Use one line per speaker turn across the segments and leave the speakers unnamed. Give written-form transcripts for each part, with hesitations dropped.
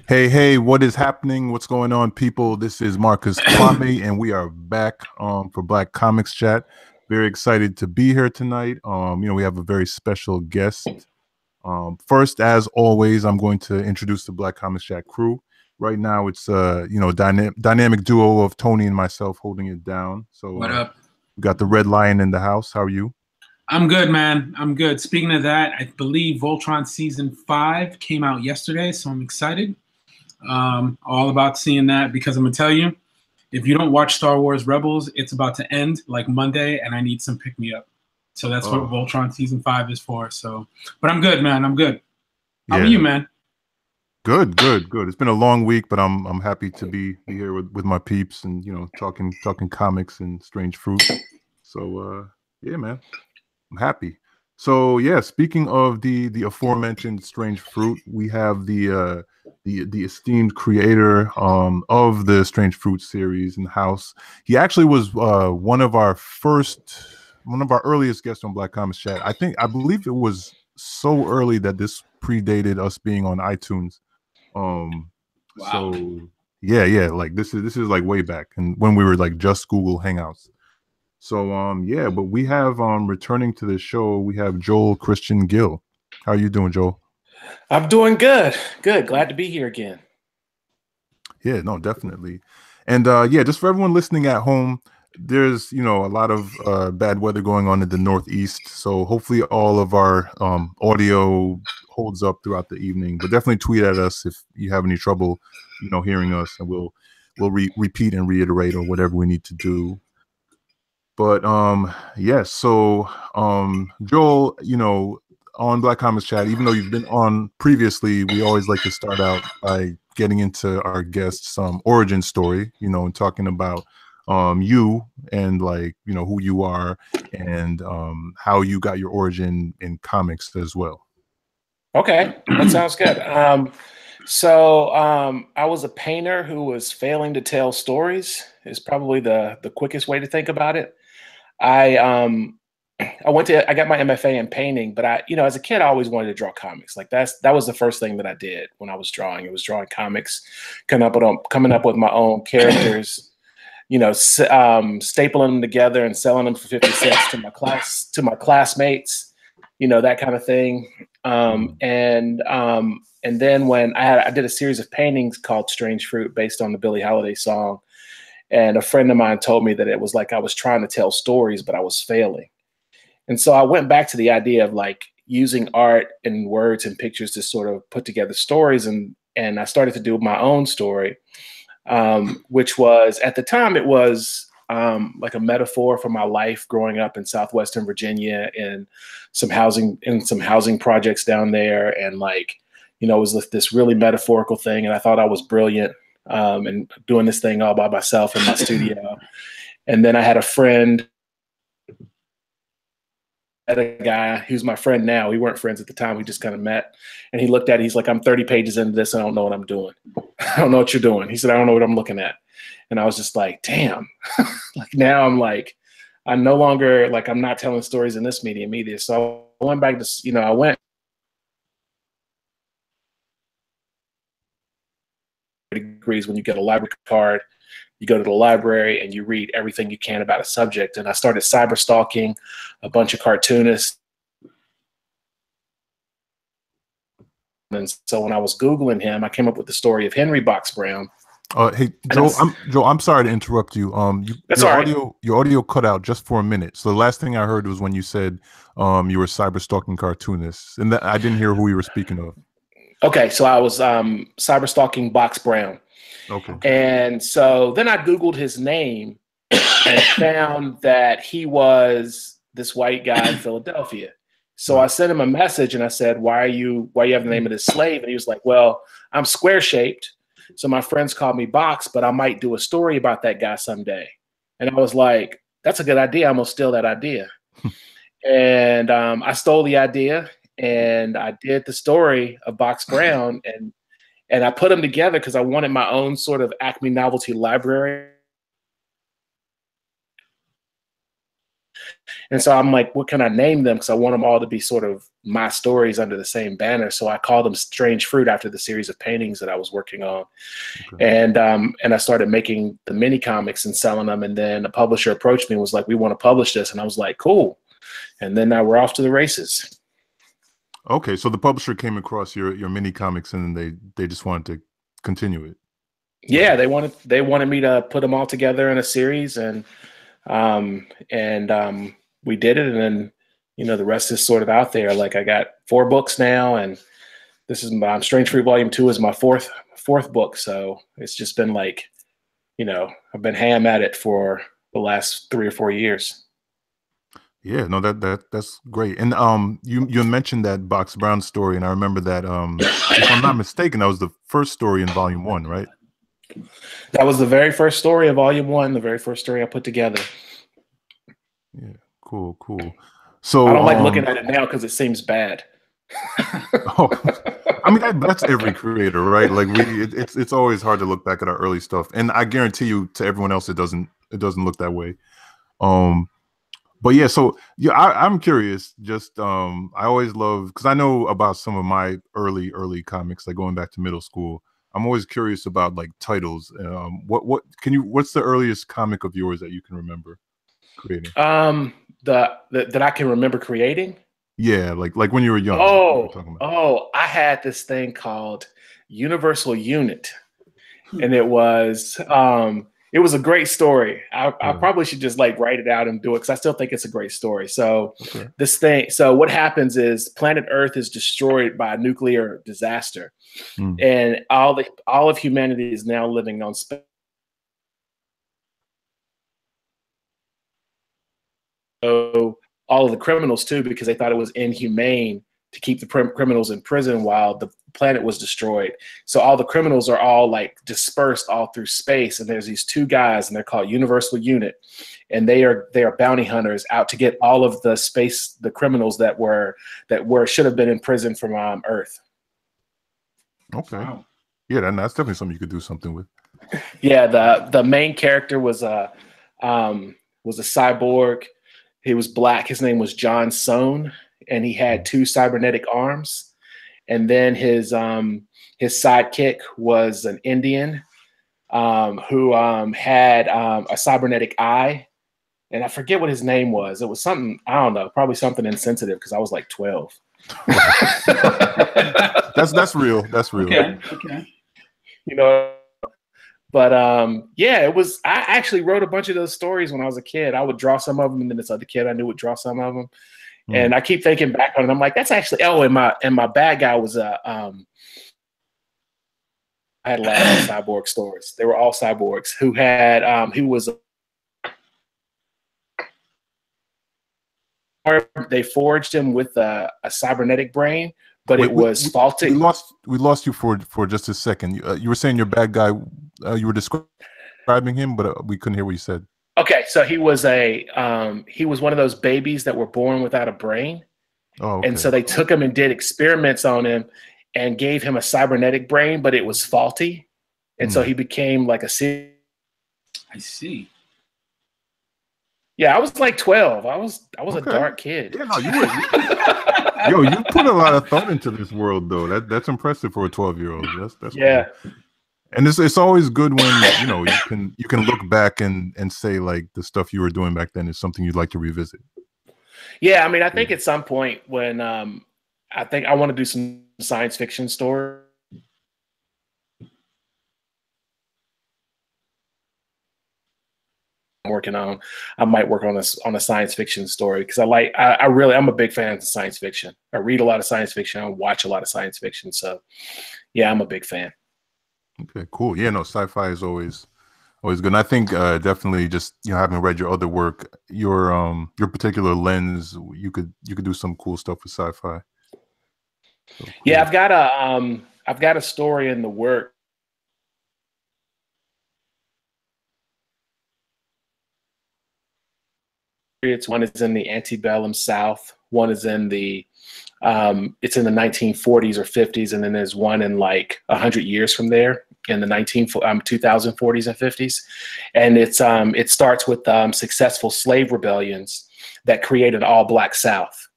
Hey, hey, what is happening? What's going on, people? This is Marcus Kwame, and we are back for Black Comics Chat. Very excited to be here tonight. We have a very special guest. First, as always, I'm going to introduce the Black Comics Chat crew. Right now, it's dynamic duo of Tony and myself holding it down. So,
What up?
we got the Red Lion in the house. How are you?
I'm good, man. I'm good. Speaking of that, I believe Voltron Season 5 came out yesterday, so I'm excited. All about seeing that because I'm going to tell you, if you don't watch Star Wars Rebels, it's about to end like Monday, and I need some pick-me-up. So that's what Voltron Season 5 is for. So, but I'm good, man. I'm good. How are you, man?
Good, good, good. It's been a long week, but I'm happy to be here with my peeps and talking comics and strange fruit. So yeah, man, I'm happy. So yeah, speaking of the aforementioned strange fruit, we have the esteemed creator of the strange fruit series in the house. He actually was one of our earliest guests on Black Comics Chat. I believe it was so early that this predated us being on iTunes. Um,
Wow.
so yeah, like this is like way back and when we were like just Google Hangouts. So yeah, but we have returning to the show, we have Joel Christian Gill. How are you doing, Joel?
I'm doing good. Good. Glad to be here again.
Yeah, no, definitely. And yeah, just for everyone listening at home, there's a lot of bad weather going on in the Northeast. So hopefully all of our audio holds up throughout the evening. But definitely tweet at us if you have any trouble, hearing us, and we'll repeat and reiterate or whatever we need to do. But yes, so Joel, on Black Comics Chat, even though you've been on previously, we always like to start out by getting into our guest's origin story, and talking about you and who you are and how you got your origin in comics as well.
Okay, that sounds good. I was a painter who was failing to tell stories is probably the quickest way to think about it. I got my MFA in painting, but as a kid, I always wanted to draw comics. Like that was the first thing that I did when I was drawing. It was drawing comics, coming up with my own characters, stapling them together and selling them for 50 cents to my classmates, that kind of thing. And then when I did a series of paintings called Strange Fruit based on the Billie Holiday song. And a friend of mine told me that it was like I was trying to tell stories, but I was failing. And so I went back to the idea of like using art and words and pictures to sort of put together stories. And I started to do my own story, which was, at the time, it was like a metaphor for my life growing up in Southwestern Virginia and some housing projects down there. And it was this really metaphorical thing. And I thought I was brilliant. And doing this thing all by myself in my studio. And then I had a friend, a guy who's my friend now. We weren't friends at the time. We just kind of met. And he looked at it. He's like, I'm 30 pages into this. I don't know what I'm doing. I don't know what you're doing. He said, I don't know what I'm looking at. And I was just like, damn. Now I'm like, I'm no longer I'm not telling stories in this medium either. So I went back to, I went degrees. When you get a library card, you go to the library and you read everything you can about a subject. And I started cyber stalking a bunch of cartoonists. And so when I was Googling him, I came up with the story of Henry Box Brown.
Hey, Joel, I'm sorry to interrupt you. Your audio cut out just for a minute. So the last thing I heard was when you said you were cyber stalking cartoonists, and I didn't hear who you were speaking of.
Okay, so I was cyber stalking Box Brown.
Okay.
And so then I Googled his name and found that he was this white guy in Philadelphia. So I sent him a message and I said, why you have the name of this slave? And he was like, well, I'm square shaped. So my friends call me Box, but I might do a story about that guy someday. And I was like, that's a good idea. I'm going to steal that idea. And I stole the idea. And I did the story of Box Brown, and I put them together because I wanted my own sort of Acme novelty library. And so I'm like, what can I name them? Because I want them all to be sort of my stories under the same banner. So I called them Strange Fruit after the series of paintings that I was working on. Okay. And I started making the mini comics and selling them. And then a publisher approached me and was like, we want to publish this. And I was like, cool. And then now we're off to the races.
Okay. So the publisher came across your mini comics and they just wanted to continue it.
Yeah. They wanted me to put them all together in a series, and we did it. And then, you know, the rest is sort of out there. Like I got 4 books now, and this is my Strange Fruit Volume 2 is my fourth book. So it's just been like, you know, I've been ham at it for the last 3 or 4 years.
Yeah, no, that's great. And you mentioned that Box Brown story, and I remember that if I'm not mistaken, that was the first story in Volume 1, right?
That was the very first story of Volume 1, the very first story I put together.
Yeah, cool. So
I don't like looking at it now because it seems bad.
Oh, I mean that's every creator, right? Like it's always hard to look back at our early stuff, and I guarantee you, to everyone else, it doesn't look that way. But yeah, so yeah, I'm curious. Just I always love, because I know about some of my early comics, like going back to middle school. I'm always curious about like titles. What's the earliest comic of yours that you can remember creating?
That I can remember creating?
Yeah, like when you were young.
I had this thing called Universal Unit, and it was a great story. I probably should just like write it out and do it, because I still think it's a great story. So so what happens is planet Earth is destroyed by a nuclear disaster, and all of humanity is now living on space. So all of the criminals too, because they thought it was inhumane to keep the criminals in prison while the planet was destroyed. So all the criminals are all like dispersed all through space, and there's these 2 guys, and they're called Universal Unit, and they are bounty hunters out to get all of the criminals that should have been in prison from Earth.
Okay. Wow. Yeah, that's definitely something you could do something with.
Yeah, the main character was a cyborg. He was black. His name was John Sohn, and he had 2 cybernetic arms. And then his sidekick was an Indian who had a cybernetic eye, and I forget what his name was. It was something, I don't know, probably something insensitive, because I was like 12.
That's real. That's real.
Okay. You know. But yeah, I actually wrote a bunch of those stories when I was a kid. I would draw some of them, and then this other kid I knew would draw some of them. And I keep thinking back on it. I'm like, that's actually, and my bad guy was I had a lot of cyborg stories. They were all cyborgs who had they forged him with a cybernetic brain, but it was faulty.
We lost you for just a second. You were saying your bad guy. You were describing him, but we couldn't hear what you said.
Okay, so he was one of those babies that were born without a brain.
Oh, okay.
And so they took him and did experiments on him and gave him a cybernetic brain, but it was faulty, and so he became like a.
I see.
Yeah, I was like 12. I was a dark kid.
Yeah, no, you were. Yo, you put a lot of thought into this world, though. That's impressive for a 12-year-old. That's
yeah.
Cool. And it's always good when you can look back and say like the stuff you were doing back then is something you'd like to revisit.
Yeah, I mean, I think at some point when I think I want to do some science fiction story. Working on, I might work on a science fiction story, because I'm a big fan of science fiction. I read a lot of science fiction. I watch a lot of science fiction. So yeah, I'm a big fan.
Okay, cool. Yeah, no, sci-fi is always good. And I think definitely just having read your other work, your particular lens, you could do some cool stuff with sci-fi. So cool.
Yeah, I've got a story in the work. One is in the antebellum South. One is in it's in the 1940s or 50s, and then there's one in like 100 years from there in the 2040s and 50s, and it starts with successful slave rebellions that created an all-black South,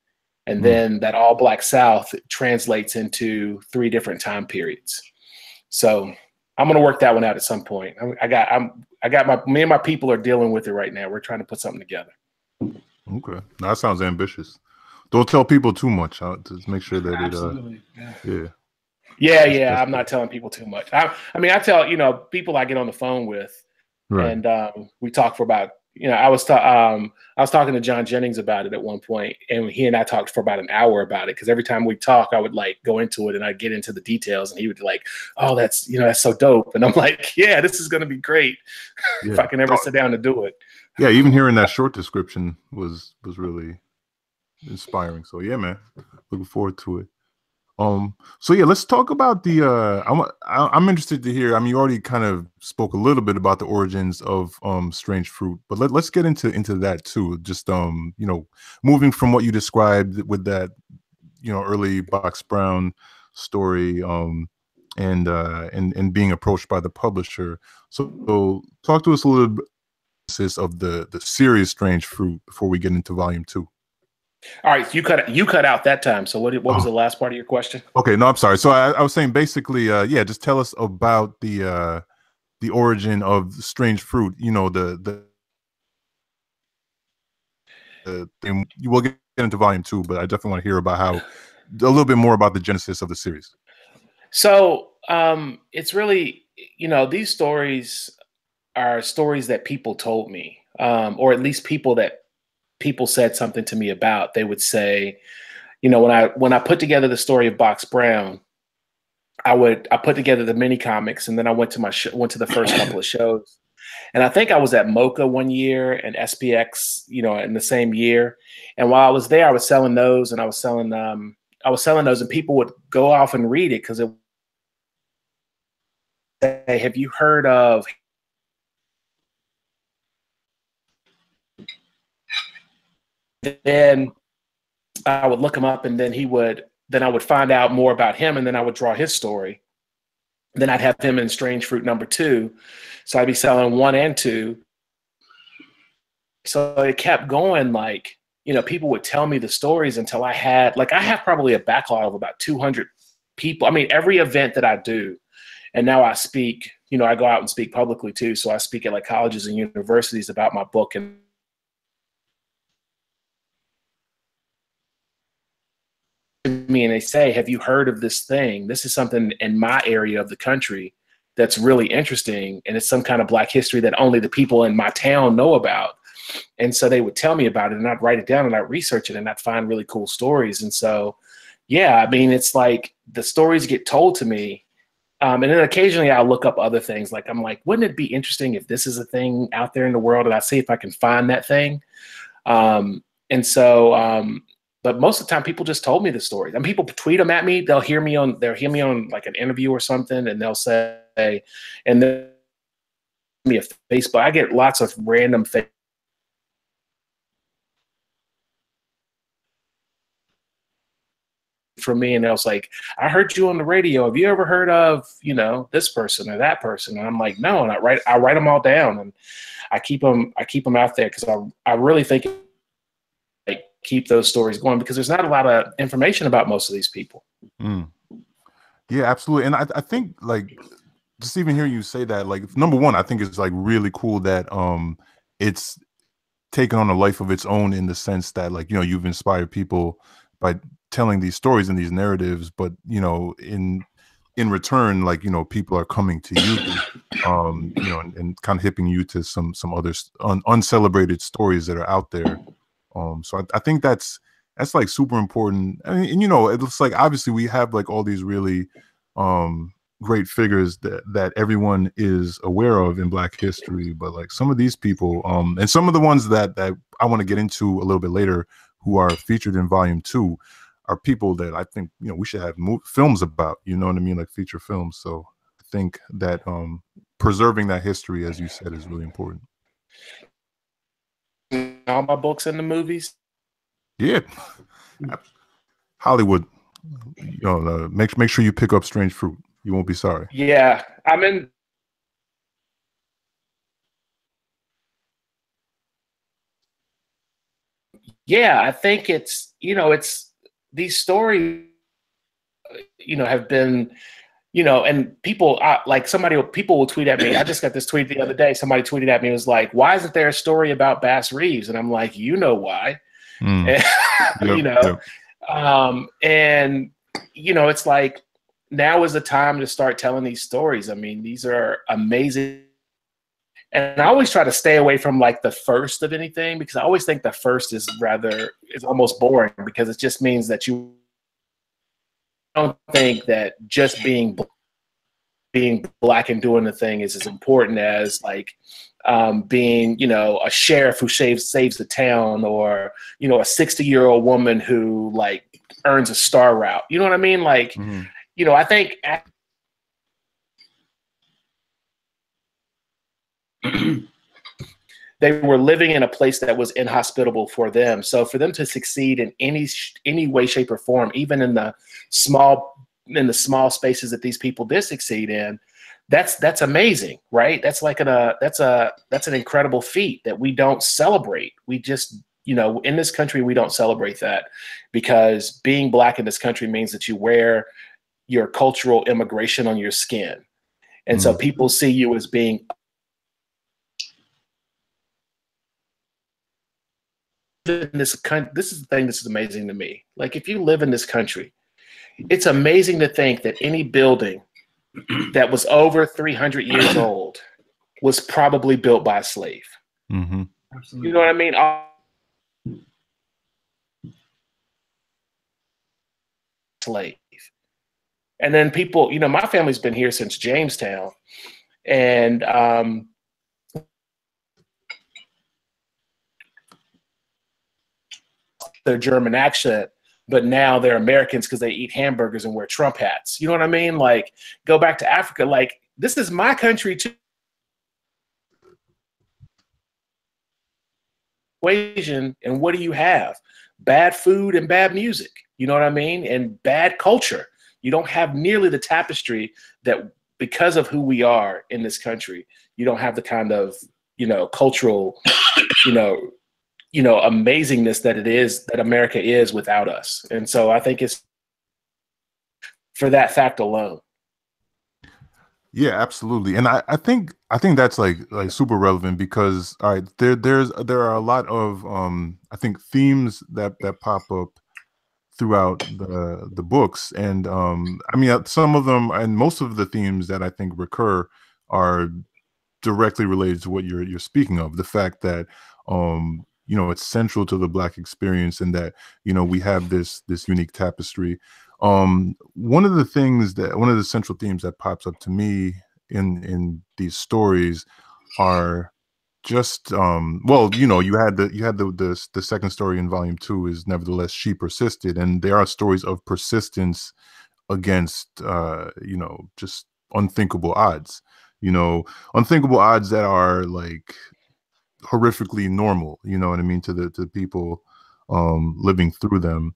And then that all Black South translates into 3 different time periods. So I'm going to work that one out at some point. Me and my people are dealing with it right now. We're trying to put something together.
Okay. That sounds ambitious. Don't tell people too much. Just make sure that
Absolutely.
Yeah. I'm not telling people too much. I mean, I tell, people I get on the phone with,
right.
and we talk for about, I was talking to John Jennings about it at one point, and he and I talked for about an hour about it, because every time we talk, I would like go into it and I'd get into the details, and he would like, oh, that's so dope. And I'm like, yeah, this is going to be great if I can ever sit down to do it.
Yeah, even hearing that short description was really inspiring. So yeah, man, looking forward to it. So yeah, let's talk about the I'm interested to hear. I mean, you already kind of spoke a little bit about the origins of Strange Fruit, but let's get into that too. Just moving from what you described with that early Box Brown story, and being approached by the publisher. So talk to us a little bit of the series Strange Fruit before we get into volume 2.
All right, you cut out that time. So what was the last part of your question?
Okay, no, I'm sorry. So I was saying basically, just tell us about the origin of Strange Fruit. You will get into volume 2, but I definitely want to hear about a little bit more about the genesis of the series.
So it's really, these stories are stories that people told me, or at least people said something to me about. They would say, when I put together the story of Box Brown, I put together the mini comics, and then I went to the first couple of shows. And I think I was at MoCA one year and SPX, in the same year. And while I was there, I was selling those, and I was selling those, and people would go off and read it, because it say, have you heard of? Then I would look him up, and then I would find out more about him, and then I would draw his story. Then I'd have him in Strange Fruit #2. So I'd be selling 1 and 2. So it kept going, like, people would tell me the stories until I have probably a backlog of about 200 people. I mean, every event that I do, and now I speak, I go out and speak publicly too. So I speak at like colleges and universities about my book, and me, and they say, have you heard of this thing? This is something in my area of the country that's really interesting, and it's some kind of Black history that only the people in my town know about. And so they would tell me about it, and I'd write it down, and I'd research it, and I'd find really cool stories. And so, yeah, I mean, it's like the stories get told to me, and then occasionally I'll look up other things. Like, I'm like, wouldn't it be interesting if this is a thing out there in the world? And I see if I can find that thing. But most of the time, people just told me the stories. And people tweet them at me. They'll hear me on like an interview or something, and they'll say, and then me a Facebook. I get lots of random from me, and I was like, I heard you on the radio. Have you ever heard of this person or that person? And I'm like, no. And I write them all down, and I keep them out there, because I really think keep those stories going, because there's not a lot of information about most of these people.
Yeah, absolutely. And I think, like, just even hearing you say that, like, number one, I think it's like really cool that it's taken on a life of its own, in the sense that, like, you've inspired people by telling these stories and these narratives, but in return, like, people are coming to you, and kind of hipping you to some other uncelebrated stories that are out there. So I think that's like super important. I mean, and it's like, obviously we have like all these really great figures that everyone is aware of in Black history, but like some of these people, and some of the ones that I want to get into a little bit later, who are featured in volume 2, are people that I think we should have films about. You know what I mean, like feature films. So I think that preserving that history, as you said, is really important.
All my books and the movies.
Yeah, Hollywood. Make sure you pick up Strange Fruit. You won't be sorry.
Yeah, I'm in. Yeah, I think it's these stories, have been, and people people will tweet at me. I just got this tweet the other day. Somebody tweeted at me, was like, why isn't there a story about Bass Reeves? And I'm like, you know why.
Yep, yep.
And it's like, now is the time to start telling these stories. I mean, these are amazing. And I always try to stay away from like the first of anything, because I always think the first is almost boring, because it just means that you don't think that just being Black and doing the thing is as important as like being, a sheriff who saves the town, or, a 60-year-old woman who like earns a star route. You know what I mean? Like, I think they were living in a place that was inhospitable for them. So for them to succeed in any way, shape, or form, even in the small spaces that these people did succeed in, that's amazing, right? That's like that's an incredible feat that we don't celebrate. We just, in this country, we don't celebrate that, because being Black in this country means that you wear your cultural immigration on your skin. And so people see you as being in this country. This is the thing that's amazing to me. Like, if you live in this country, it's amazing to think that any building that was over 300 years old was probably built by a slave.
Absolutely.
You know what I mean? Slave. And then people, my family's been here since Jamestown, and their German accent, but now they're Americans because they eat hamburgers and wear Trump hats. You know what I mean? Like, go back to Africa. Like, this is my country too. Equation, and what do you have? Bad food and bad music. You know what I mean? And bad culture. You don't have nearly the tapestry that, because of who we are in this country, you don't have the kind of, cultural, amazingness that America is without us. And so I think it's for that fact alone.
Yeah, absolutely. And I think that's like super relevant, because all right, there are a lot of I think themes that pop up throughout the books, and I mean, some of them and most of the themes that I think recur are directly related to what you're speaking of, the fact that it's central to the Black experience, and that we have this unique tapestry. One of the central themes that pops up to me in these stories are just well, you had the second story in volume 2 is Nevertheless She Persisted, and there are stories of persistence against just unthinkable odds, unthinkable odds that are like horrifically normal, you know what I mean, to the people living through them.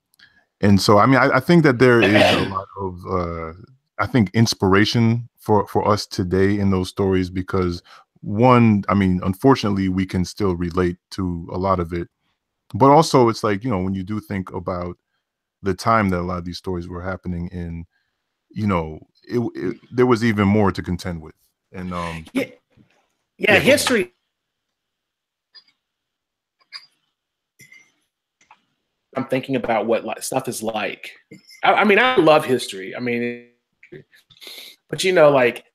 And so I mean, I think that there is a lot of I think inspiration for us today in those stories, because one, I mean, unfortunately we can still relate to a lot of it, but also it's like, when you do think about the time that a lot of these stories were happening in, there was even more to contend with. And
yeah, history. I'm thinking about what stuff is like. I mean, I love history. I mean, but like,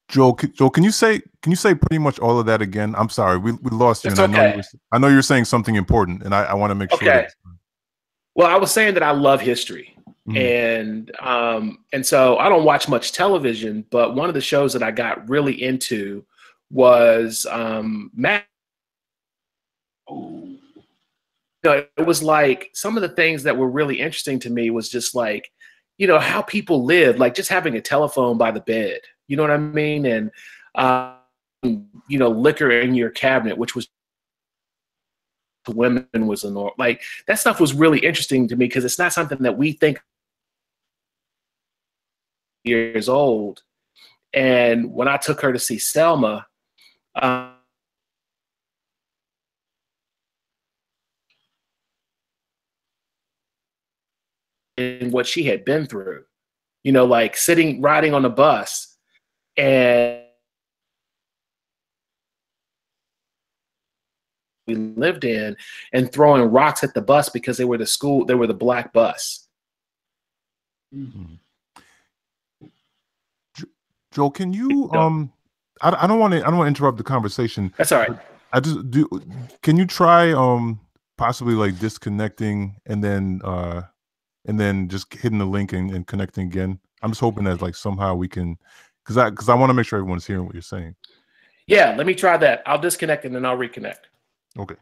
Joel, can you say pretty much all of that again? I'm sorry, we lost you, and
okay.
I know you're saying something important, and I want to make sure.
Okay. Well, I was saying that I love history, and so I don't watch much television, but one of the shows that I got really into was Matt. It was like, some of the things that were really interesting to me was just like, how people live, like just having a telephone by the bed, you know what I mean? And, liquor in your cabinet, which was women was a norm. Like, that stuff was really interesting to me, because it's not something that we think years old. And when I took her to see Selma, what she had been through, like riding on a bus and we lived in and throwing rocks at the bus because they were the black bus.
Mm-hmm. Joel, can you I don't want to interrupt the conversation.
That's all right.
Can you try possibly like disconnecting and then just hitting the link and connecting again? I'm just hoping that like somehow we can, because I want to make sure everyone's hearing what you're saying.
Yeah, let me try that. I'll disconnect and then I'll reconnect.
Okay.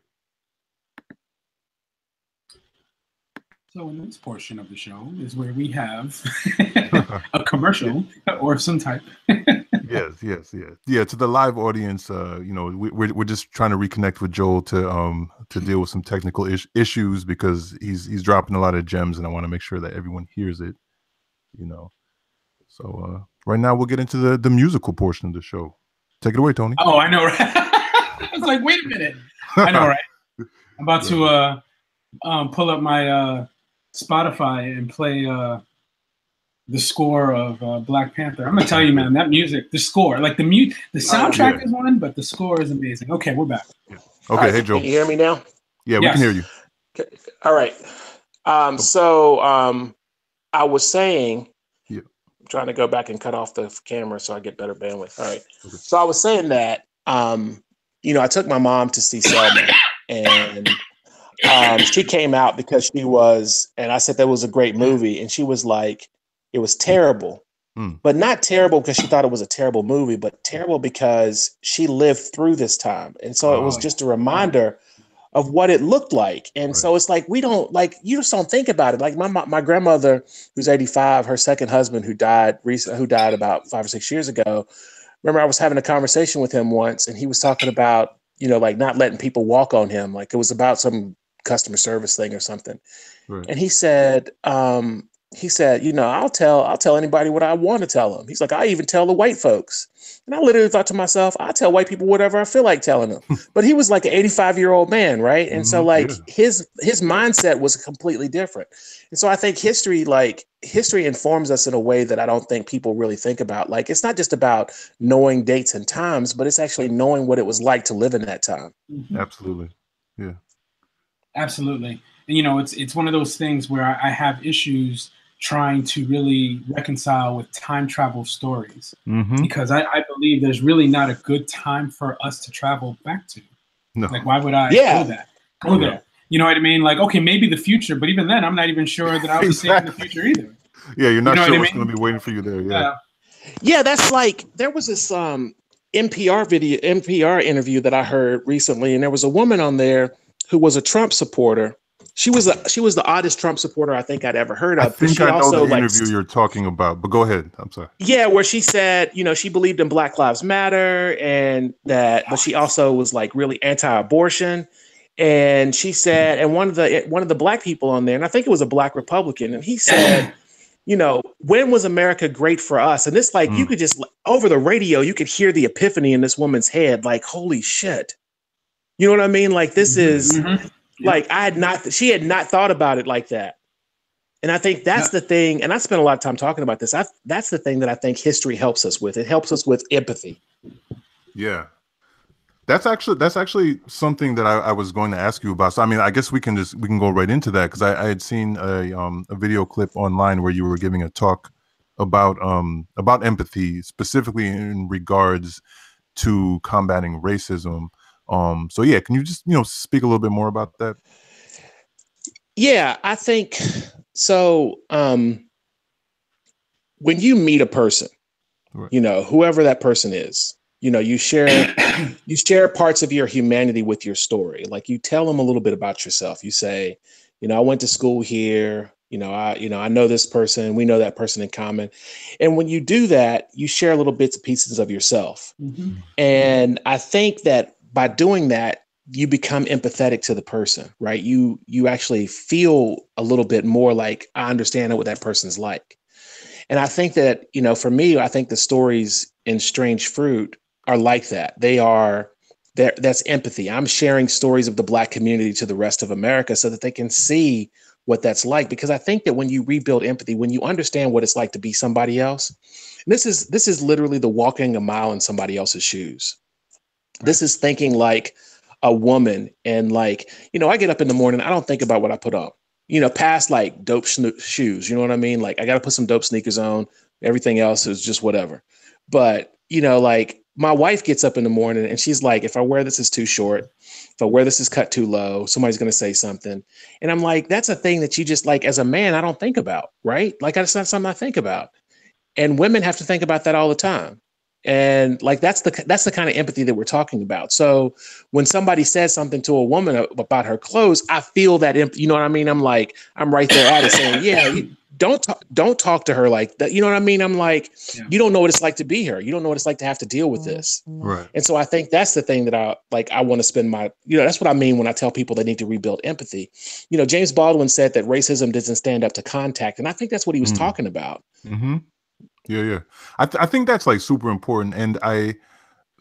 So in this portion of the show is where we have a commercial or some type.
Yes. To the live audience, we're just trying to reconnect with Joel to deal with some technical issues because he's dropping a lot of gems, and I want to make sure that everyone hears it. So right now we'll get into the musical portion of the show. Take it away, Tony.
Oh, I know, right? I was like, wait a minute. I know, right? I'm about to pull up my Spotify and play the score of Black Panther. I'm gonna tell you, man, that music, the score, like the soundtrack is one, but the score is amazing. Okay, we're back.
Yeah. Okay, hey Joe.
Can you hear me now?
Yeah, we can hear you.
Okay. All right. So I was saying, I'm trying to go back and cut off the camera so I get better bandwidth. All right. Okay. So I was saying that I took my mom to see Selma, and she came out because she was, and I said that was a great movie, and she was like, it was terrible, but not terrible because she thought it was a terrible movie, but terrible because she lived through this time. And so it was just a reminder of what it looked like. And so it's like, you just don't think about it. Like my grandmother, who's 85, her second husband who died about 5 or 6 years ago. Remember, I was having a conversation with him once, and he was talking about, like not letting people walk on him. Like it was about some customer service thing or something. Right. And he said, I'll tell anybody what I want to tell them. He's like, I even tell the white folks. And I literally thought to myself, I tell white people whatever I feel like telling them. But he was like an 85-year-old man, right? And so his mindset was completely different. And so I think history informs us in a way that I don't think people really think about. Like, it's not just about knowing dates and times, but it's actually knowing what it was like to live in that time.
Mm-hmm.
Absolutely. Yeah.
Absolutely. And, it's one of those things where I have issues trying to really reconcile with time travel stories, because I believe there's really not a good time for us to travel back to. No. Like, why would I go there? You know what I mean? Like, okay, maybe the future, but even then, I'm not even sure that I'll be safe in the future either.
Yeah, you're not sure what's going to be waiting for you there.
Yeah, that's like, there was this NPR interview that I heard recently, and there was a woman on there who was a Trump supporter. She was the oddest Trump supporter I think I'd ever heard of.
I think I know the interview you're talking about, but go ahead. I'm sorry.
Yeah, where she said, she believed in Black Lives Matter, but she also was like really anti-abortion. And she said, and one of the black people on there, and I think it was a black Republican, and he said, when was America great for us? And it's like, you could just, over the radio, you could hear the epiphany in this woman's head, like, holy shit. You know what I mean? Like, this is like, she had not thought about it like that. And I think that's the thing. And I spent a lot of time talking about this. That's the thing that I think history helps us with. It helps us with empathy.
Yeah. That's actually something that I was going to ask you about. So, I mean, I guess we can go right into that, because I had seen a video clip online where you were giving a talk about empathy, specifically in regards to combating racism. So yeah, can you just, speak a little bit more about that?
Yeah, I think so. When you meet a person, whoever that person is, you share parts of your humanity with your story. Like, you tell them a little bit about yourself. You say, I went to school here. I know this person. We know that person in common. And when you do that, you share little bits and pieces of yourself. Mm-hmm. And I think that by doing that, you become empathetic to the person, right? You actually feel a little bit more like, I understand what that person's like. And I think that, for me, I think the stories in Strange Fruit are like that. That's empathy. I'm sharing stories of the Black community to the rest of America so that they can see what that's like, because I think that when you rebuild empathy, when you understand what it's like to be somebody else, and this is literally the walking a mile in somebody else's shoes. Right. This is thinking like a woman, and like, I get up in the morning, I don't think about what I put on, past like dope shoes, you know what I mean? Like I got to put some dope sneakers on, everything else is just whatever. But, like my wife gets up in the morning and she's like, if I wear this is too short, if I wear this is cut too low, somebody's going to say something. And I'm like, that's a thing that you just like, as a man, I don't think about, right? Like that's not something I think about. And women have to think about that all the time. And like, that's the kind of empathy that we're talking about. So when somebody says something to a woman about her clothes, I feel that, you know what I mean? I'm like, I'm right there at it saying, yeah, don't talk to her like that. You know what I mean? I'm like, You don't know what it's like to be her. You don't know what it's like to have to deal with this.
Right.
And so I think that's the thing that I want to spend my, that's what I mean when I tell people they need to rebuild empathy. James Baldwin said that racism doesn't stand up to contact. And I think that's what he was talking about.
Mm-hmm. Yeah. I think that's like super important. And I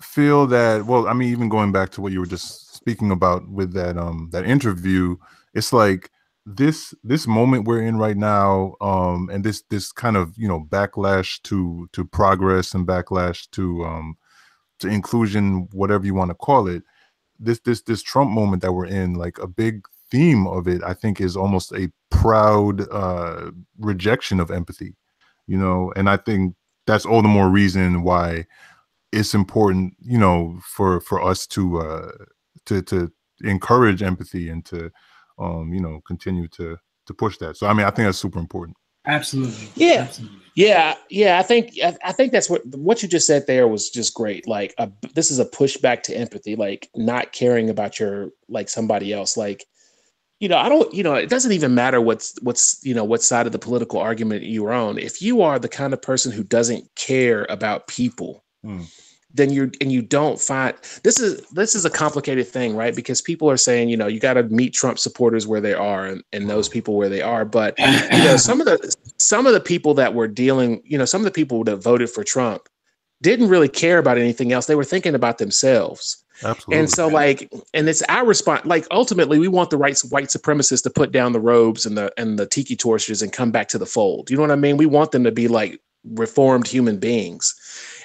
feel that, well, I mean, even going back to what you were just speaking about with that, that interview, it's like this moment we're in right now, and this kind of, backlash to progress and backlash to inclusion, whatever you want to call it, this Trump moment that we're in, like a big theme of it, I think, is almost a proud rejection of empathy. And I think that's all the more reason why it's important, for us to encourage empathy and to, continue to push that. So, I mean, I think that's super important.
Absolutely.
Yeah.
Absolutely.
Yeah. I think that's what you just said there was just great. Like, this is a pushback to empathy, like not caring about somebody else. Like, I don't, it doesn't even matter what side of the political argument you're on. If you are the kind of person who doesn't care about people, then you don't find, this is a complicated thing, right? Because people are saying, you got to meet Trump supporters where they are and those people where they are. But, some of the people that were dealing, some of the people that voted for Trump didn't really care about anything else. They were thinking about themselves.
Absolutely.
And so and it's our response, like ultimately we want the white supremacists to put down the robes and the tiki torches and come back to the fold. You know what I mean? We want them to be like reformed human beings.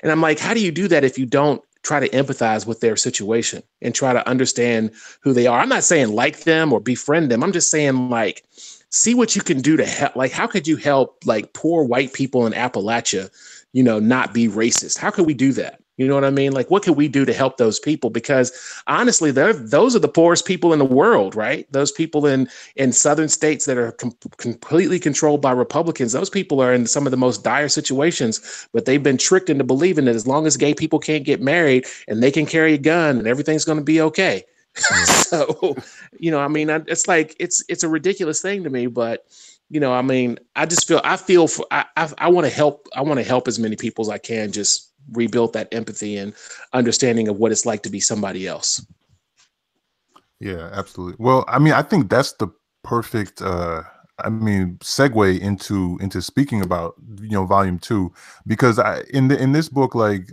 And I'm like, how do you do that if you don't try to empathize with their situation and try to understand who they are? I'm not saying like them or befriend them. I'm just saying like, see what you can do to help. Like, how could you help like poor white people in Appalachia, not be racist? How could we do that? You know what I mean? Like, what can we do to help those people? Because honestly, those are the poorest people in the world, right? Those people in southern states that are completely controlled by Republicans, those people are in some of the most dire situations, but they've been tricked into believing that as long as gay people can't get married and they can carry a gun and everything's going to be okay. Yeah. So, I mean, it's like, it's a ridiculous thing to me, but I mean, I want to help as many people as I can just rebuild that empathy and understanding of what it's like to be somebody else.
Yeah, absolutely. Well, I mean, I think that's the perfect segue into speaking about volume 2, because in this book, like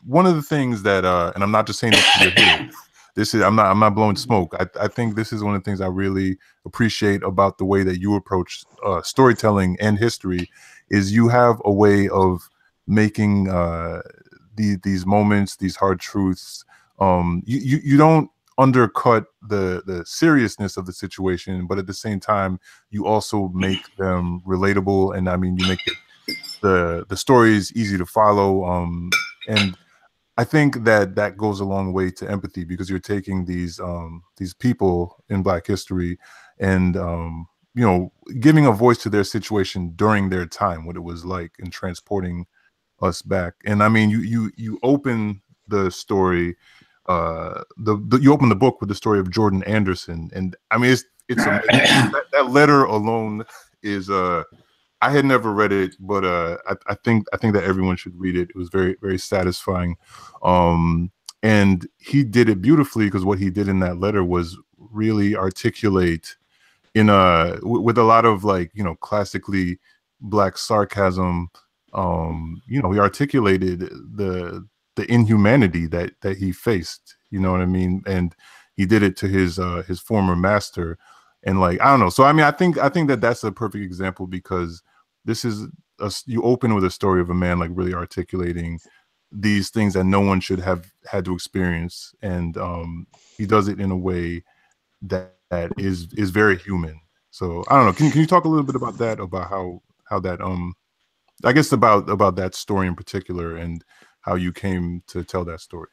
one of the things that and I'm not just saying this to your head, this is I'm not blowing smoke. I think this is one of the things I really appreciate about the way that you approach storytelling and history, is you have a way of making these moments, these hard truths, you don't undercut the seriousness of the situation, but at the same time you also make them relatable, and I mean you make the stories easy to follow, and I think that goes a long way to empathy, because you're taking these people in Black history and giving a voice to their situation during their time, what it was like, and transporting us back. And I mean, you open the story, you open the book with the story of Jordan Anderson, and I mean it's amazing. that letter alone is I had never read it, but I think that everyone should read it. It was very, very satisfying, and he did it beautifully, because what he did in that letter was really articulate with a lot of classically Black sarcasm. He articulated the inhumanity that he faced, you know what I mean? And he did it to his former master. And like, I don't know. So I mean, I think that that's a perfect example, because this is you open with a story of a man like really articulating these things that no one should have had to experience, and he does it in a way that is very human. So I don't know. Can you talk a little bit about that, about how that I guess about that story in particular, and how you came to tell that story?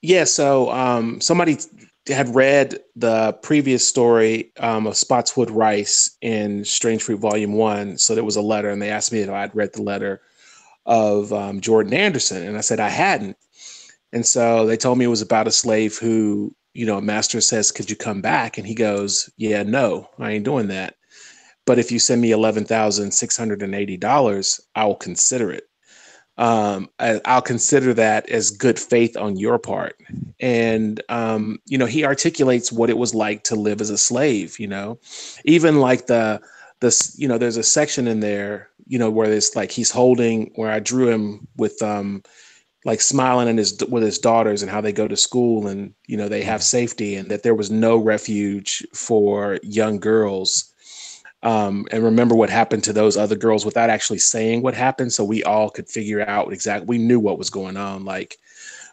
Yeah, so somebody had read the previous story of Spotswood Rice in Strange Fruit Volume 1. So there was a letter, and they asked me if I'd read the letter of Jordan Anderson. And I said I hadn't. And so they told me it was about a slave who, a master says, "Could you come back?" And he goes, "Yeah, no, I ain't doing that. But if you send me $11,680, I will consider it. I'll consider that as good faith on your part." And, he articulates what it was like to live as a slave, even like there's a section in there, where it's like where I drew him with, like smiling with his daughters, and how they go to school, and, they have safety, and that there was no refuge for young girls. And remember what happened to those other girls without actually saying what happened. So we all could figure out exactly, we knew what was going on, like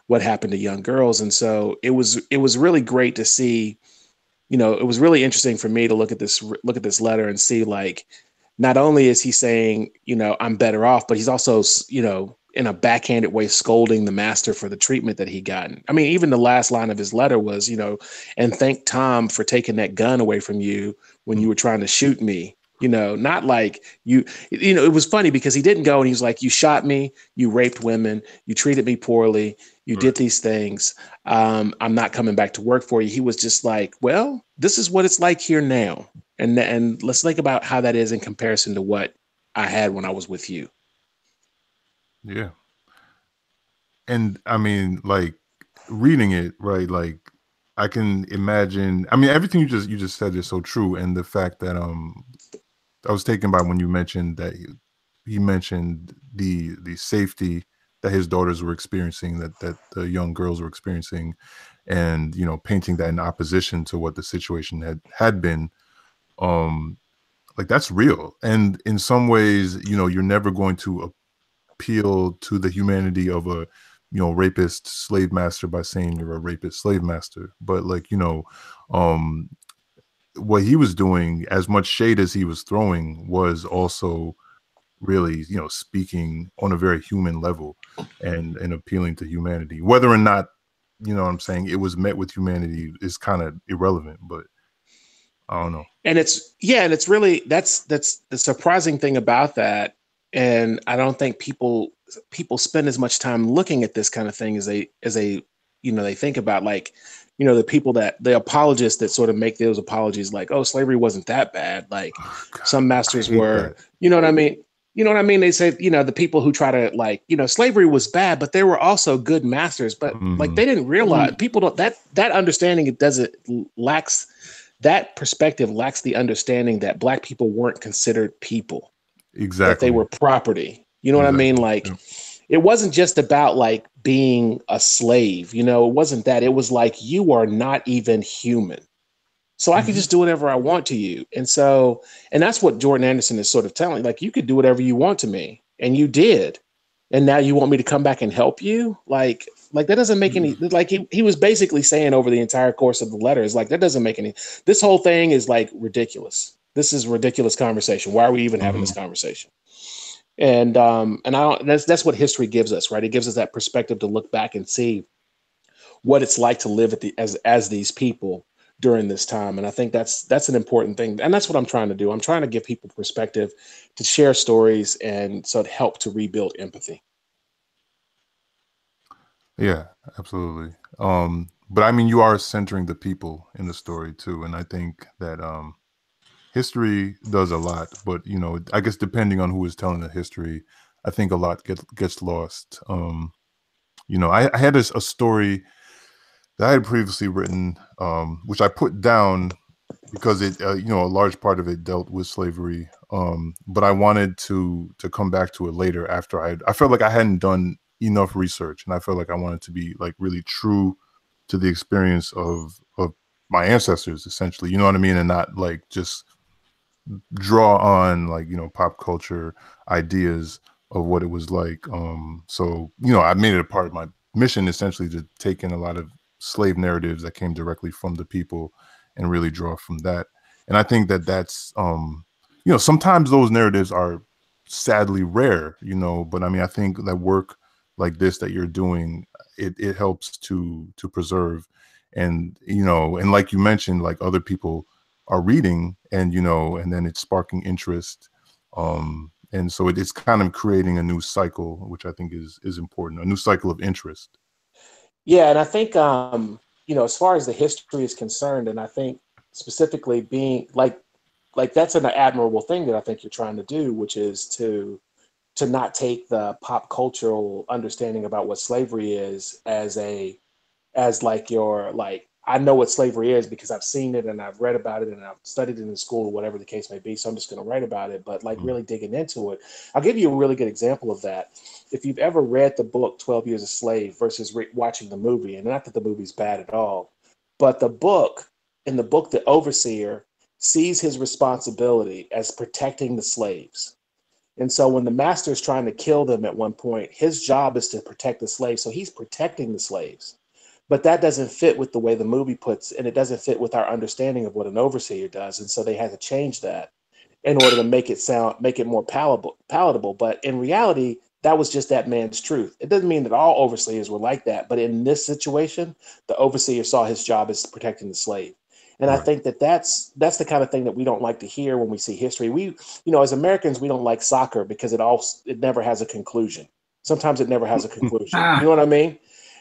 what happened to young girls. And so it was really great to see, it was really interesting for me to look at this letter and see, like, not only is he saying, I'm better off, but he's also, in a backhanded way, scolding the master for the treatment that he gotten. I mean, even the last line of his letter was, "And thank Tom for taking that gun away from you when you were trying to shoot me." Not like it was funny because he didn't go and he was like, "You shot me, you raped women, you treated me poorly, you did these things. I'm not coming back to work for you." He was just like, "Well, this is what it's like here now. And let's think about how that is in comparison to what I had when I was with you."
Yeah. And I mean, like, reading it, right? Like, I can imagine. I mean, everything you just said is so true, and the fact that I was taken by when you mentioned that he mentioned the safety that his daughters were experiencing, that the young girls were experiencing, and painting that in opposition to what the situation had been. Like, that's real, and in some ways, you're never going to appeal to the humanity of a rapist slave master by saying you're a rapist slave master, but like, what he was doing, as much shade as he was throwing, was also really speaking on a very human level, and appealing to humanity. Whether or not, what I'm saying, it was met with humanity is kind of irrelevant, but I don't know.
And it's really, that's the surprising thing about that. And I don't think people spend as much time looking at this kind of thing as they they think about, like, the apologists that sort of make those apologies, like, "Oh, slavery wasn't that bad. Like,
God,
some masters were,"
that.
you know what I mean? You know what I mean? They say, the people who try to, like, slavery was bad, but there were also good masters. But like, they didn't realize, people don't, that understanding, lacks, that perspective lacks the understanding that Black people weren't considered people, that they
Exactly.
were property. You know what I mean? Like, it wasn't just about like being a slave, it wasn't that. It was like, you are not even human. So I can just do whatever I want to you. And that's what Jordan Anderson is sort of telling. Like, you could do whatever you want to me, and you did. And now you want me to come back and help you? Like that doesn't make any, like, he was basically saying over the entire course of the letter, is like, that doesn't make any, this whole thing is like ridiculous. This is a ridiculous conversation. Why are we even having this conversation? And that's what history gives us, right? It gives us that perspective to look back and see what it's like to live as these people during this time. And I think that's an important thing. And that's what I'm trying to do. I'm trying to give people perspective, to share stories, and so to help to rebuild empathy.
Yeah, absolutely. But I mean, you are centering the people in the story too, and I think that history does a lot, but I guess depending on who is telling the history, I think a lot gets lost. I had a story that I had previously written, which I put down because it, a large part of it dealt with slavery. But I wanted to come back to it later after I felt like I hadn't done enough research, and I felt like I wanted to be like really true to the experience of my ancestors, essentially, you know what I mean? And not like just draw on like, you know, pop culture ideas of what it was like. So, you know, I made it a part of my mission essentially to take in a lot of slave narratives that came directly from the people and really draw from that. And I think that that's, you know, sometimes those narratives are sadly rare, you know, but I mean, I think that work like this that you're doing, it helps to preserve. And, you know, and like you mentioned, like other people are reading, and, you know, and then it's sparking interest. And so it's kind of creating a new cycle, which I think is important, a new cycle of interest.
Yeah, and I think you know, as far as the history is concerned, and I think specifically being like that's an admirable thing that I think you're trying to do, which is to not take the pop cultural understanding about what slavery is as like your like I know what slavery is because I've seen it and I've read about it and I've studied it in school or whatever the case may be. So I'm just going to write about it. But like really digging into it, I'll give you a really good example of that. If you've ever read the book 12 Years a Slave versus watching the movie, and not that the movie's bad at all, but in the book, the overseer sees his responsibility as protecting the slaves. And so when the master is trying to kill them at one point, his job is to protect the slaves. So he's protecting the slaves. But that doesn't fit with the way the movie puts, and it doesn't fit with our understanding of what an overseer does. And so they had to change that in order to make it more palatable. But in reality, that was just that man's truth. It doesn't mean that all overseers were like that. But in this situation, the overseer saw his job as protecting the slave. And I think that that's the kind of thing that we don't like to hear when we see history. We, you know, as Americans, we don't like soccer because it never has a conclusion. Sometimes it never has a conclusion. You know what I mean?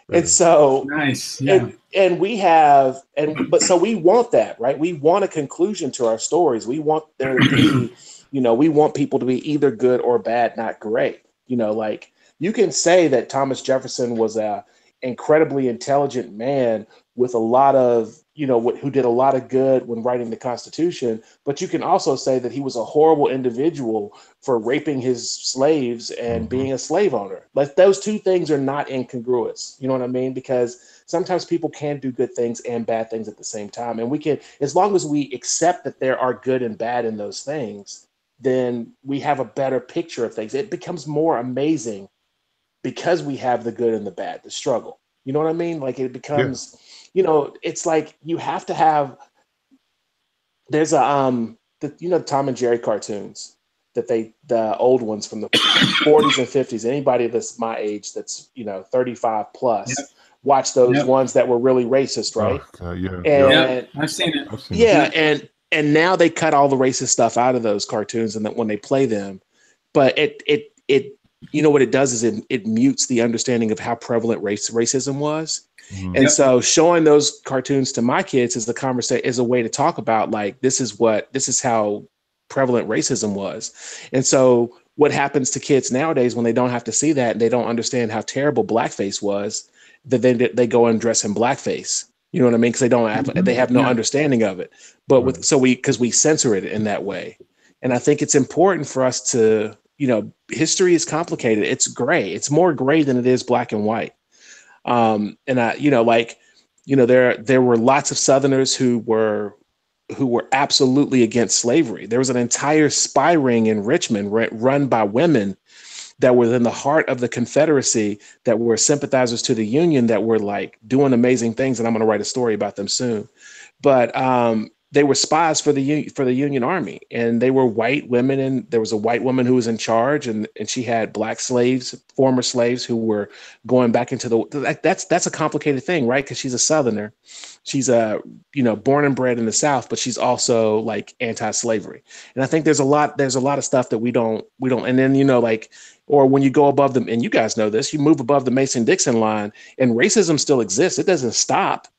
And so
nice, yeah.
And we want that, right? We want a conclusion to our stories. We want there to be, you know, we want people to be either good or bad, not great. You know, like you can say that Thomas Jefferson was a incredibly intelligent man with a lot of, you know, who did a lot of good when writing the Constitution, but you can also say that he was a horrible individual for raping his slaves and being a slave owner. Like those two things are not incongruous. You know what I mean? Because sometimes people can do good things and bad things at the same time. And we can, as long as we accept that there are good and bad in those things, then we have a better picture of things. It becomes more amazing because we have the good and the bad, the struggle. You know what I mean? Like it becomes, you know, it's like you have to have. There's a you know, Tom and Jerry cartoons that the old ones from the 40s and 50s. Anybody that's my age, that's, you know, 35 plus, watch those ones that were really racist, right?
I've seen it.
And now they cut all the racist stuff out of those cartoons, and that when they play them, but it you know what it does is it mutes the understanding of how prevalent racism was. And so showing those cartoons to my kids is is a way to talk about like, this is how prevalent racism was. And so what happens to kids nowadays when they don't have to see that and they don't understand how terrible blackface was, that they go and dress in blackface. You know what I mean? Because they have no understanding of it. But because we censor it in that way. And I think it's important for us to, you know, history is complicated. It's gray. It's more gray than it is black and white. And I, you know, like, you know, there were lots of Southerners who were absolutely against slavery. There was an entire spy ring in Richmond run by women that were in the heart of the Confederacy, that were sympathizers to the Union, that were like doing amazing things. And I'm going to write a story about them soon. But they were spies for the Union Army, and they were white women. And there was a white woman who was in charge, and she had black slaves, former slaves, who were going back into that's a complicated thing, right? Because she's a Southerner. She's you know, born and bred in the South, but she's also like anti-slavery. And I think there's a lot of stuff that we don't. And then, you know, like, or when you go above them, and you guys know this, you move above the Mason-Dixon line and racism still exists. It doesn't stop.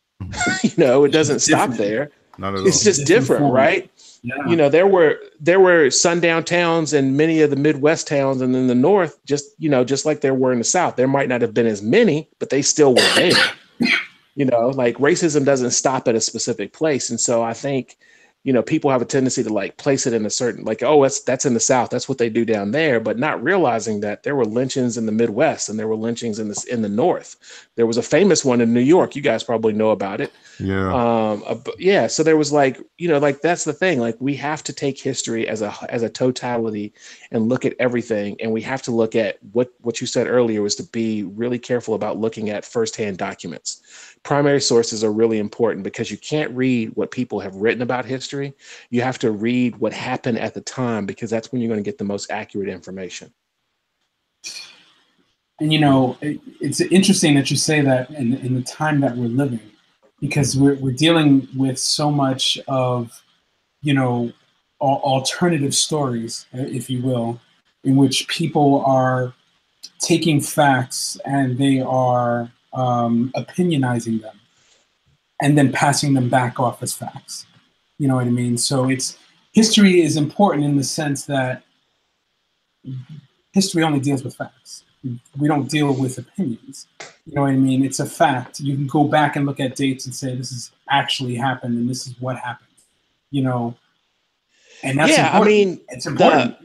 You know, it doesn't stop there. It's just different, right? Yeah. You know, there were sundown towns in many of the Midwest towns, and in the North, just like there were in the South. There might not have been as many, but they still were there. You know, like racism doesn't stop at a specific place. And so I think, you know, people have a tendency to like place it in a certain, like, oh, that's in the South. That's what they do down there, but not realizing that there were lynchings in the Midwest and there were lynchings in the North. There was a famous one in New York. You guys probably know about it.
Yeah.
So there was like, you know, like that's the thing. Like we have to take history as a totality and look at everything. And we have to look at what you said earlier was to be really careful about looking at firsthand documents. Primary sources are really important because you can't read what people have written about history. You have to read what happened at the time, because that's when you're going to get the most accurate information.
And, you know, it's interesting that you say that in the time that we're living, because we're dealing with so much of, you know, alternative stories, if you will, in which people are taking facts and they are opinionizing them and then passing them back off as facts. You know what I mean? So history is important in the sense that history only deals with facts. We don't deal with opinions. You know what I mean? It's a fact. You can go back and look at dates and say, this has actually happened and this is what happened, you know? And that's important.
I mean,
it's important.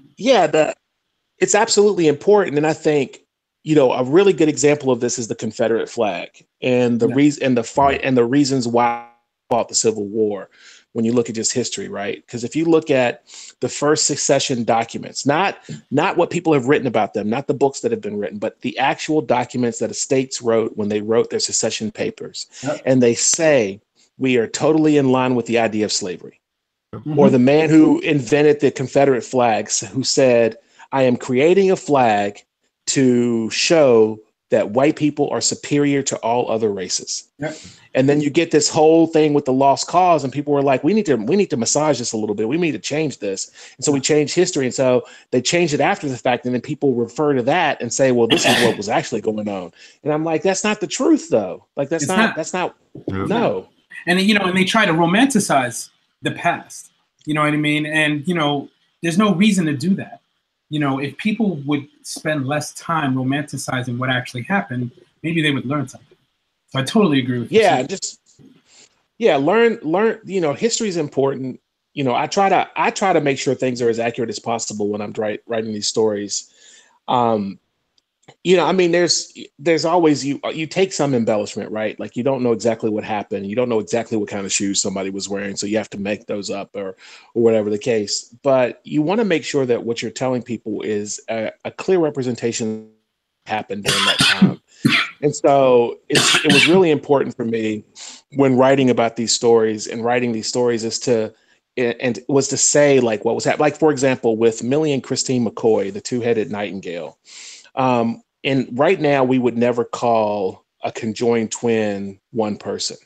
It's absolutely important. And I think, you know, a really good example of this is the Confederate flag and the reason and the fight and the reasons why we fought the Civil War. When you look at just history, right? Because if you look at the first secession documents, not what people have written about them, not the books that have been written, but the actual documents that the states wrote when they wrote their secession papers, and they say we are totally in line with the idea of slavery. Or the man who invented the Confederate flags, who said, I am creating a flag to show that white people are superior to all other races. And then you get this whole thing with the lost cause, and people were like, we need to massage this a little bit. We need to change this. And so we changed history. And so they changed it after the fact. And then people refer to that and say, well, this is what was actually going on. And I'm like, that's not the truth though. Like that's not, no.
And, you know, and they try to romanticize the past, you know what I mean? And, you know, there's no reason to do that. You know, if people would spend less time romanticizing what actually happened, maybe they would learn something. So I totally agree with you.
Learn, you know, history is important. You know, I try to make sure things are as accurate as possible when I'm writing these stories. You know, I mean, there's always, you take some embellishment, right? Like you don't know exactly what happened. You don't know exactly what kind of shoes somebody was wearing. So you have to make those up or whatever the case. But you want to make sure that what you're telling people is a clear representation happened during that time. And so it was really important for me when writing about these stories and writing these stories is to say like what was happening. Like, for example, with Millie and Christine McCoy, the two-headed nightingale. And right now we would never call a conjoined twin one person.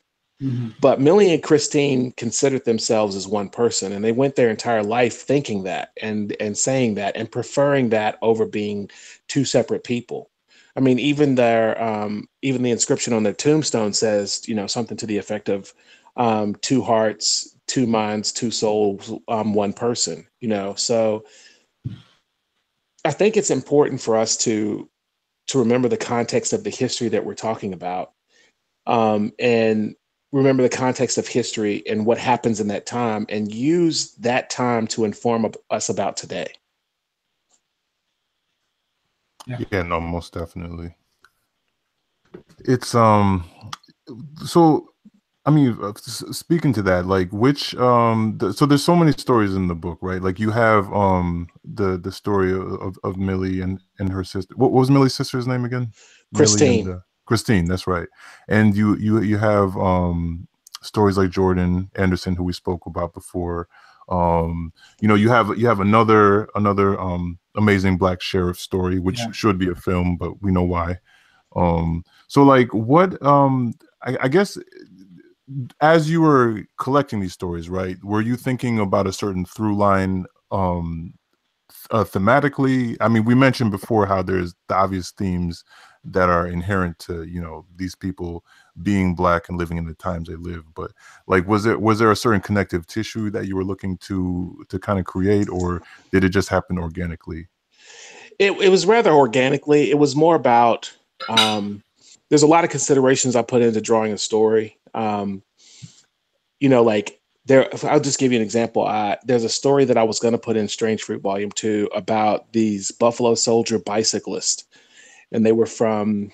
But Millie and Christine considered themselves as one person, and they went their entire life thinking that and saying that and preferring that over being two separate people. I mean, even the inscription on their tombstone says, you know, something to the effect of two hearts, two minds, two souls, one person, you know. So I think it's important for us to remember the context of the history that we're talking about, and remember the context of history and what happens in that time, and use that time to inform us about today.
Yeah, no, most definitely. It's so I mean, speaking to that, like which so there's so many stories in the book, right? Like you have the story of Millie and her sister. What was Millie's sister's name again?
Christine.
Christine, that's right. And you have stories like Jordan Anderson, who we spoke about before. You know, you have another amazing Black sheriff story, which should be a film, but we know why. So like what I guess as you were collecting these stories, right, were you thinking about a certain through line thematically? I mean, we mentioned before how there's the obvious themes that are inherent to, you know, these people being Black and living in the times they live, but like was there a certain connective tissue that you were looking to kind of create, or did it just happen organically?
It was rather organically. It was more about there's a lot of considerations I put into drawing a story. You know, like I'll just give you an example. There's a story that I was going to put in Strange Fruit Volume 2 about these Buffalo Soldier bicyclists, and they were from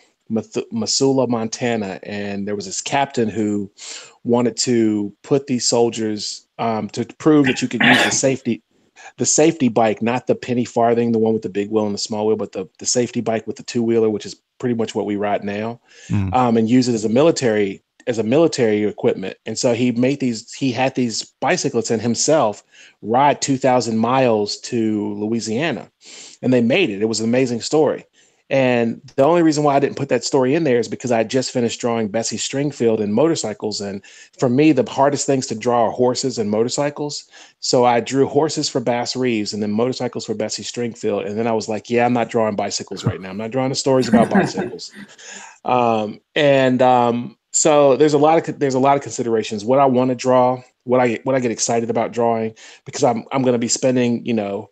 Missoula, Montana, and there was this captain who wanted to put these soldiers to prove that you could use the safety bike, not the penny farthing, the one with the big wheel and the small wheel, but the safety bike with the two-wheeler, which is pretty much what we ride now, and use it as a military equipment. And so he had these bicyclists and himself ride 2,000 miles to Louisiana, and they made it. It was an amazing story. And the only reason why I didn't put that story in there is because I just finished drawing Bessie Stringfield and motorcycles. And for me, the hardest things to draw are horses and motorcycles. So I drew horses for Bass Reeves and then motorcycles for Bessie Stringfield. And then I was like, yeah, I'm not drawing bicycles right now. I'm not drawing the stories about bicycles. So there's a lot of considerations. What I want to draw, what I get excited about drawing, because I'm going to be spending,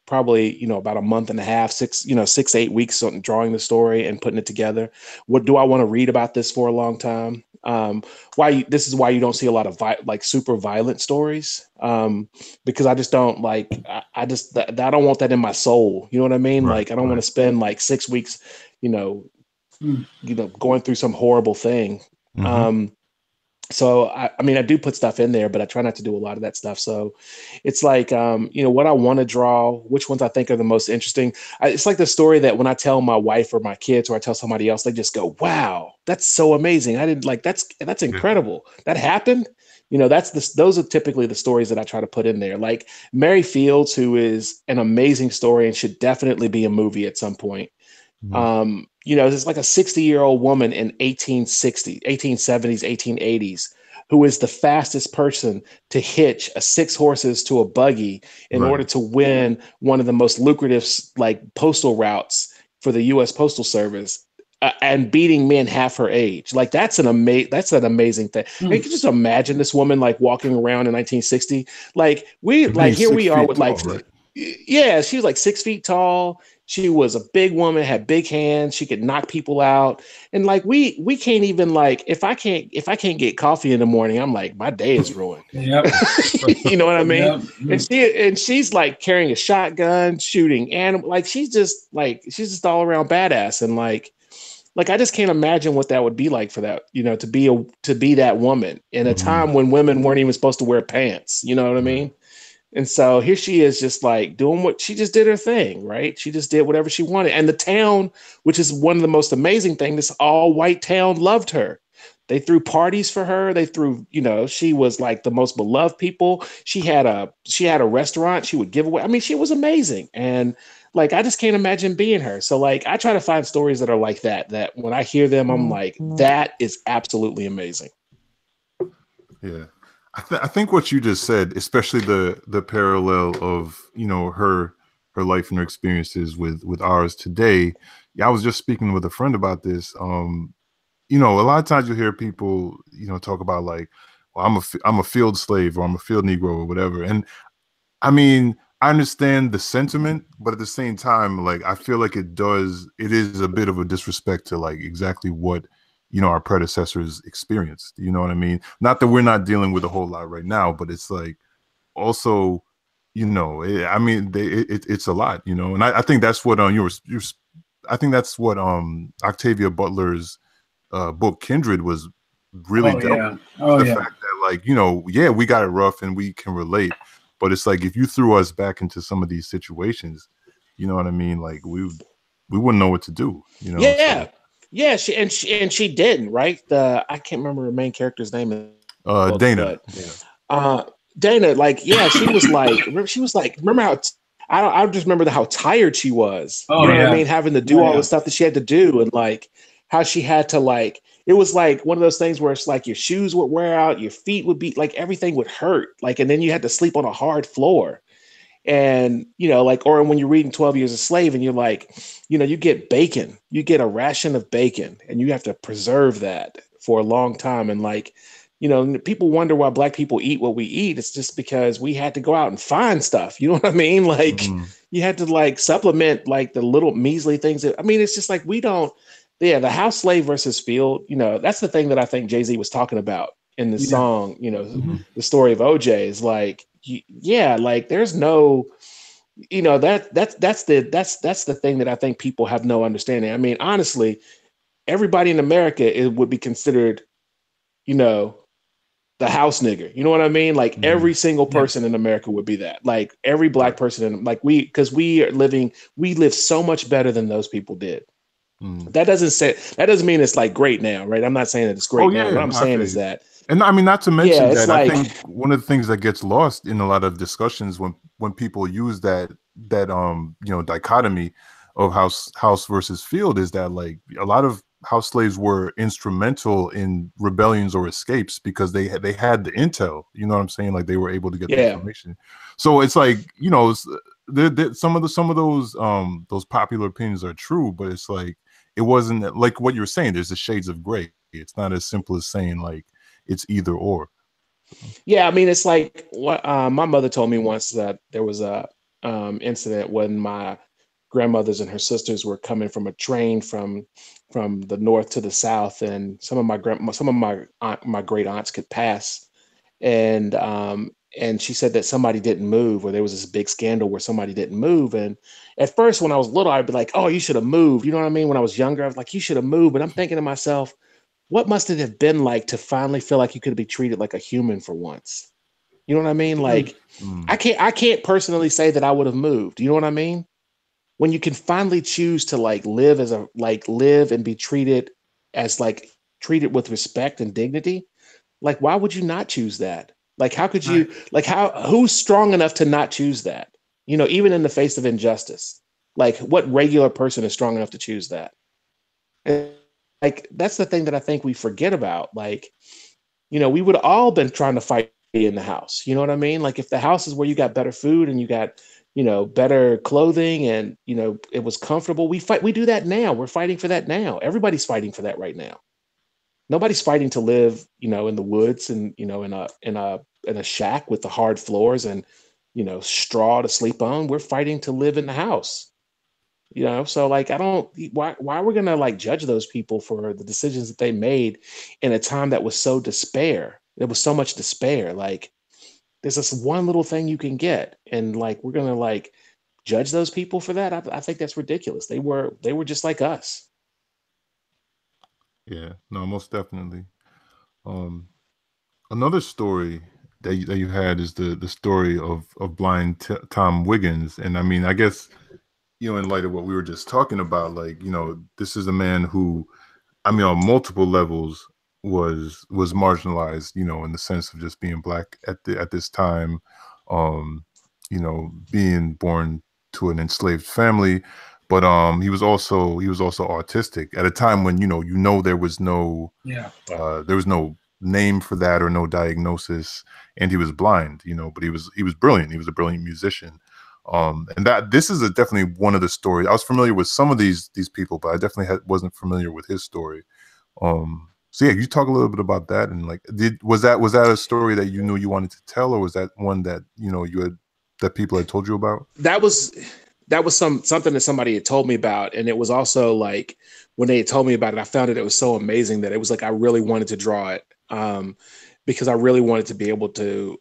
probably, about a month and a half, 6 to 8 weeks on drawing the story and putting it together. What do I want to read about this for a long time? This is why you don't see a lot of super violent stories. Because I just don't I don't want that in my soul. You know what I mean? Right, I don't want to spend 6 weeks, going through some horrible thing. So I do put stuff in there, but I try not to do a lot of that stuff. So it's what I want to draw, which ones I think are the most interesting. It's like the story that when I tell my wife or my kids, or I tell somebody else, they just go, wow, that's so amazing. I didn't that's incredible. That happened. Those are typically the stories that I try to put in there. Like Mary Fields, who is an amazing story and should definitely be a movie at some point. There's like a 60-year-old woman in 1870s, 1880s, who is the fastest person to hitch a 6 horses to a buggy in order to win one of the most lucrative postal routes for the U.S. Postal Service, and beating men half her age. That's an amazing thing. You can just imagine this woman walking around in 1960. Here we are with yeah, she was 6 feet tall. She was a big woman, had big hands. She could knock people out. And we can't even if I can't get coffee in the morning, I'm like, my day is ruined. Yep. You know what I mean? Yep. And she's carrying a shotgun, shooting animals. She's just all around badass. And I just can't imagine what that would be like for that, to be that woman in a time when women weren't even supposed to wear pants. You know what I mean? And so here she is just doing what she just did her thing, right? She just did whatever she wanted. And the town, which is one of the most amazing things, this all white town loved her. They threw parties for her. They threw, she was the most beloved people. She had a restaurant she would give away. I mean, she was amazing. And I just can't imagine being her. So I try to find stories that are like that when I hear them, I'm like, that is absolutely amazing.
Yeah. I think what you just said, especially the parallel of her life and her experiences with ours today. Yeah, I was just speaking with a friend about this. A lot of times you hear people talk about well, I'm a field slave, or I'm a field Negro, or whatever. And I mean, I understand the sentiment, but at the same time, I feel like it is a bit of a disrespect to exactly what our predecessors experienced. You know what I mean? Not that we're not dealing with a whole lot right now, but it's also, it's a lot, and I think that's what I think that's what Octavia Butler's book Kindred was really the fact that we got it rough and we can relate, but it's if you threw us back into some of these situations, you know what I mean? We wouldn't know what to do,
Yeah. So, yeah, she didn't, right? I can't remember her main character's name.
Dana.
Dana, she was remember how I just remember how tired she was. You know what I mean? Having to do all the stuff that she had to do, and how she had to it was one of those things where it's your shoes would wear out, your feet would be everything would hurt, and then you had to sleep on a hard floor. And, or when you're reading 12 Years a Slave and you're you get bacon, you get a ration of bacon and you have to preserve that for a long time. And people wonder why Black people eat what we eat. It's just because we had to go out and find stuff. You know what I mean? You had to supplement the little measly things. It's just we don't, the house slave versus field, that's the thing that I think Jay-Z was talking about in the
Yeah.
song, you know, the story of OJ is like, yeah, like there's no, you know, that's the thing that I think people have no understanding. I mean, honestly, everybody in America it would be considered, you know, the house nigger. You know what I mean? Like every single person in America would be that. Like every black person in like because we live so much better than those people did. That doesn't mean it's like great now, right? I'm not saying that it's great now. What I'm saying is that,
and I mean, not to mention
it's
that
like,
I think one of the things that gets lost in a lot of discussions when people use that you know, dichotomy of house versus field is that like a lot of house slaves were instrumental in rebellions or escapes because they had the intel. You know what I'm saying? Like they were able to get the information. So it's like, you know, some of those popular opinions are true, but it's like it wasn't like what you're saying. There's the shades of gray. It's not as simple as saying like it's either or.
Yeah, I mean, it's like what my mother told me once that there was a incident when my grandmothers and her sisters were coming from a train from the north to the south, and some of my great aunts could pass, and she said that somebody didn't move, or there was this big scandal where somebody didn't move. And at first, when I was little, I'd be like, "Oh, you should have moved." You know what I mean? When I was younger, I was like, "You should have moved," but I'm thinking to myself, what must it have been like to finally feel like you could be treated like a human for once? You know what I mean? Like, I can't personally say that I would have moved. You know what I mean? When you can finally choose to like live and be treated as like treated with respect and dignity, like why would you not choose that? Like how could you who's strong enough to not choose that? You know, even in the face of injustice. Like what regular person is strong enough to choose that? And like that's the thing that I think we forget about. Like, you know, we would have all been trying to fight in the house. You know what I mean? Like if the house is where you got better food and you got, you know, better clothing and, you know, it was comfortable, we do that now. We're fighting for that now. Everybody's fighting for that right now. Nobody's fighting to live, you know, in the woods and, you know, in a shack with the hard floors and, you know, straw to sleep on. We're fighting to live in the house. You know, so like I don't why are we gonna like judge those people for the decisions that they made in a time that was so despair? There was so much despair. Like there's this one little thing you can get, and like we're gonna like judge those people for that. I think that's ridiculous. They were just like us.
Yeah, no, most definitely. Another story that you had is the story of blind Tom Wiggins, and I mean, I guess, you know, in light of what we were just talking about, like, you know, this is a man who, I mean, on multiple levels was marginalized, you know, in the sense of just being black at this time, you know, being born to an enslaved family, but he was also autistic at a time when, you know, there was no name for that or no diagnosis, and he was blind, you know, but he was brilliant. He was a brilliant musician. And that this is definitely one of the stories. I was familiar with some of these people, but I definitely wasn't familiar with his story. So yeah, you talk a little bit about that, and like, was that a story that you knew you wanted to tell, or was that one that, you know, that people had told you about?
That was something that somebody had told me about, and it was also like when they had told me about it, I found it was so amazing that it was like I really wanted to draw it, because I really wanted to be able to,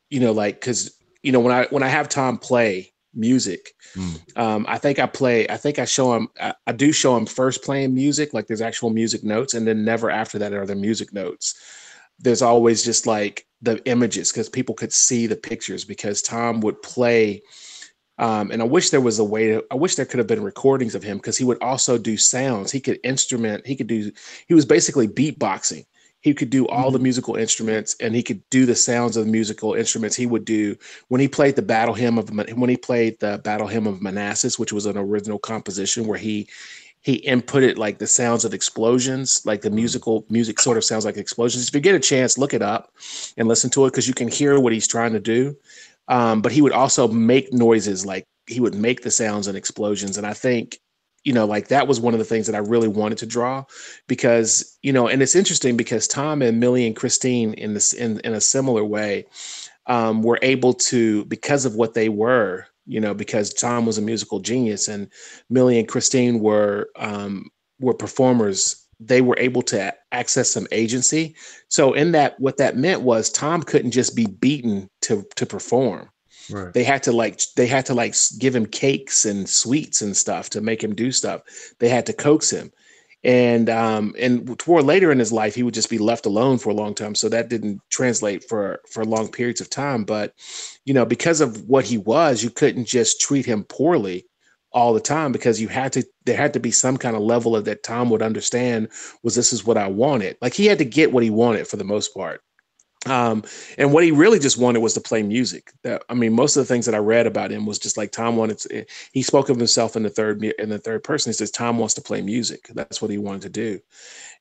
you know, like because you know when I have Tom play music, I think I show him, I do show him first playing music, like there's actual music notes, and then never after that are there music notes. There's always just like the images because people could see the pictures because Tom would play. And I wish there was a way I wish there could have been recordings of him because he would also do sounds. He was basically beatboxing. He could do all the musical instruments and he could do the sounds of the musical instruments. He would do when he played the battle hymn of Manassas, which was an original composition where he inputted like the sounds of explosions, like the music sort of sounds like explosions. If you get a chance, look it up and listen to it because you can hear what he's trying to do. But he would also make noises, like he would make the sounds and explosions. And I think, you know, like that was one of the things that I really wanted to draw because, you know, and it's interesting because Tom and Millie and Christine in a similar way were able to, because of what they were, you know, because Tom was a musical genius and Millie and Christine were performers they were able to access some agency. So in that, what that meant was Tom couldn't just be beaten to perform.
Right.
They had to like give him cakes and sweets and stuff to make him do stuff. They had to coax him. And toward later in his life, he would just be left alone for a long time. So that didn't translate for long periods of time. But, you know, because of what he was, you couldn't just treat him poorly all the time, because there had to be some kind of level of that Tom would understand was, this is what I wanted. Like, he had to get what he wanted for the most part. And what he really just wanted was to play music. I mean, most of the things that I read about him was just like Tom wanted to, he spoke of himself in the third person. He says Tom wants to play music. That's what he wanted to do.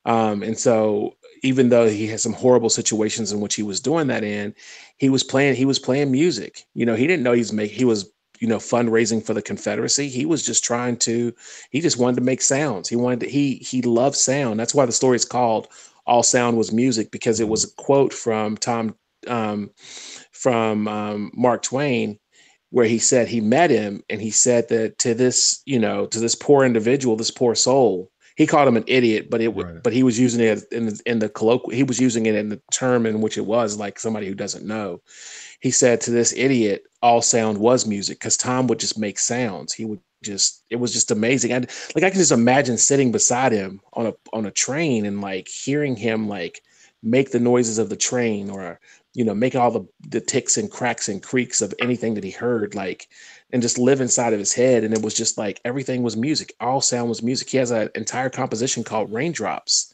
And so even though he had some horrible situations in which he was doing that in, he was playing music. You know, he didn't know he was, you know, fundraising for the Confederacy. He was just he just wanted to make sounds. He loved sound. That's why the story is called All Sound Was Music, because it was a quote from Mark Twain, where he said he met him and he said that to this poor individual, this poor soul, he called him an idiot, but he was using it in the colloquial, he was using it in the term in which it was, like somebody who doesn't know. He said to this idiot, all sound was music, because Tom would just make sounds. It was just amazing. I can just imagine sitting beside him on a train and like hearing him like make the noises of the train, or, you know, make all the ticks and cracks and creaks of anything that he heard, like, and just live inside of his head. And it was just like, everything was music. All sound was music. He has an entire composition called Raindrops.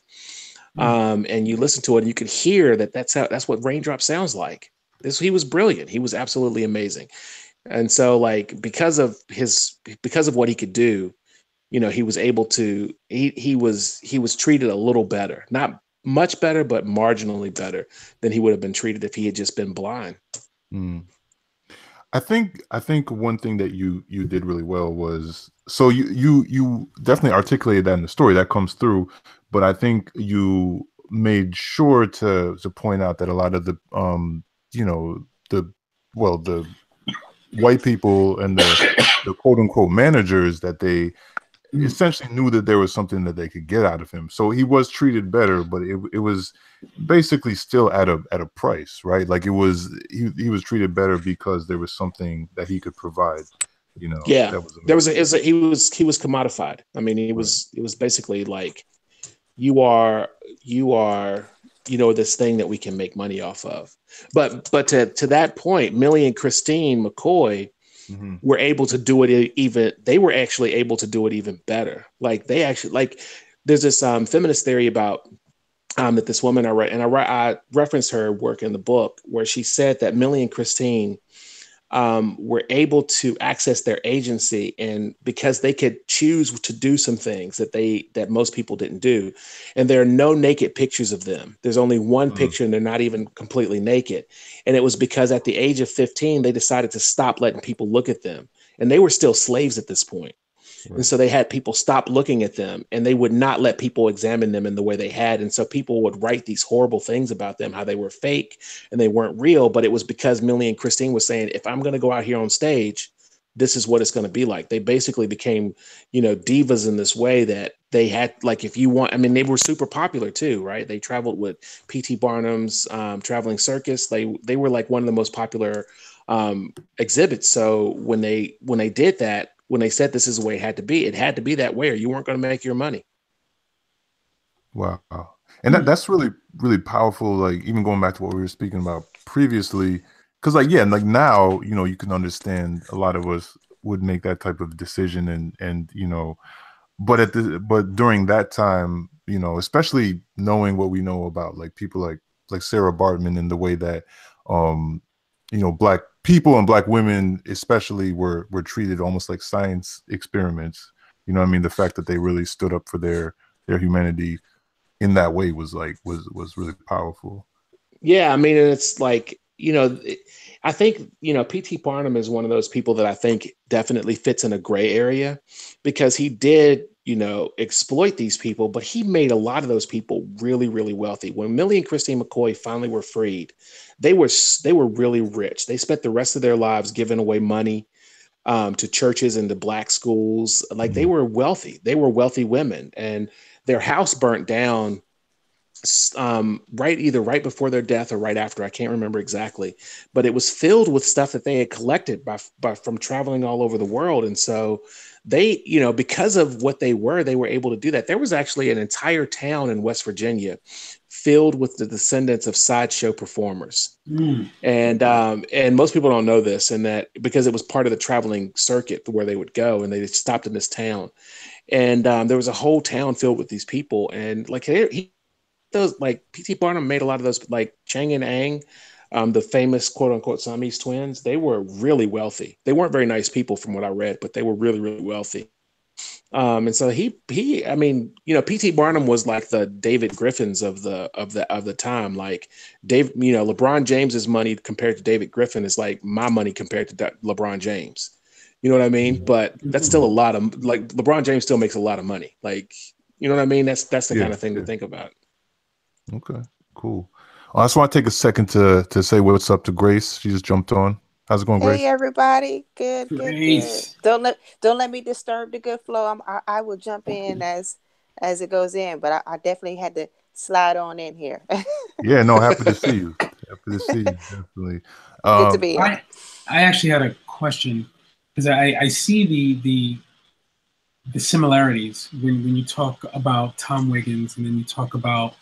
And you listen to it and you could hear that's what Raindrops sounds like. He was brilliant. He was absolutely amazing. And so, like, because of what he could do, you know, he was able to, he was treated a little better, not much better, but marginally better than he would have been treated if he had just been blind.
I think one thing that you did really well was, so you definitely articulated that in the story that comes through, but I think you made sure to point out that a lot of the the white people and the quote unquote managers, that they essentially knew that there was something that they could get out of him. So he was treated better, but it was basically still at a price, right? Like, he was treated better because there was something that he could provide, you know.
Yeah,
he was
commodified. I mean, it was basically like, you are, you know, this thing that we can make money off of. But to that point, Millie and Christine McCoy were able to do it they were actually able to do it even better. Like, they actually, like, there's this feminist theory about that this woman I referenced her work in the book, where she said that Millie and Christine were able to access their agency, and because they could choose to do some things that most people didn't do. And there are no naked pictures of them. There's only one picture, and they're not even completely naked. And it was because at the age of 15, they decided to stop letting people look at them. And they were still slaves at this point. Right. And so they had people stop looking at them, and they would not let people examine them in the way they had. And so people would write these horrible things about them, how they were fake and they weren't real. But it was because Millie and Christine was saying, if I'm going to go out here on stage, this is what it's going to be like. They basically became, you know, divas in this way, that they had, like, if you want, I mean, they were super popular too, right? They traveled with P.T. Barnum's traveling circus. They were like one of the most popular exhibits. So when they did that, when they said this is the way it had to be that way, or you weren't going to make your money.
Wow. And that's really, really powerful. Like, even going back to what we were speaking about previously, because like, yeah, like now, you know, you can understand a lot of us would make that type of decision, and you know, but during that time, you know, especially knowing what we know about like people like Sarah Bartman, and the way that you know, Black people and Black women especially were treated almost like science experiments. You know what I mean? The fact that they really stood up for their humanity in that way was really powerful.
Yeah, I mean, it's like, you know, I think, you know, P.T. Barnum is one of those people that I think definitely fits in a gray area, because he did, you know, exploit these people, but he made a lot of those people really, really wealthy. When Millie and Christine McCoy finally were freed, they were really rich. They spent the rest of their lives giving away money to churches and to Black schools. Like, they were wealthy. They were wealthy women, and their house burnt down either right before their death or right after. I can't remember exactly, but it was filled with stuff that they had collected from traveling all over the world. And so they, because of what they were able to do that. There was actually an entire town in West Virginia filled with the descendants of sideshow performers. And most people don't know this, and that because it was part of the traveling circuit where they would go, and they stopped in this town. And there was a whole town filled with these people. And like those, like P.T. Barnum made a lot of those, like Chang and Ang, the famous quote unquote Siamese twins. They were really wealthy. They weren't very nice people from what I read, but they were really, really wealthy. And so I mean, P.T. Barnum was like the David Griffins of the time. Like LeBron James's money compared to David Griffin is like my money compared to LeBron James. You know what I mean? But that's still a lot of, like, LeBron James still makes a lot of money. Like, you know what I mean? That's the kind of thing to think about.
Okay, cool. I just want to take a second to say what's up to Grace. She just jumped on. How's it going, Grace?
Hey everybody, good.
Grace.
Don't let me disturb the good flow. I will jump in as it goes in, but I definitely had to slide on in here.
Yeah, no, happy to see you. Happy to see you, definitely.
Good to be here.
I actually had a question because I see the similarities when you talk about Tom Wiggins and then you talk about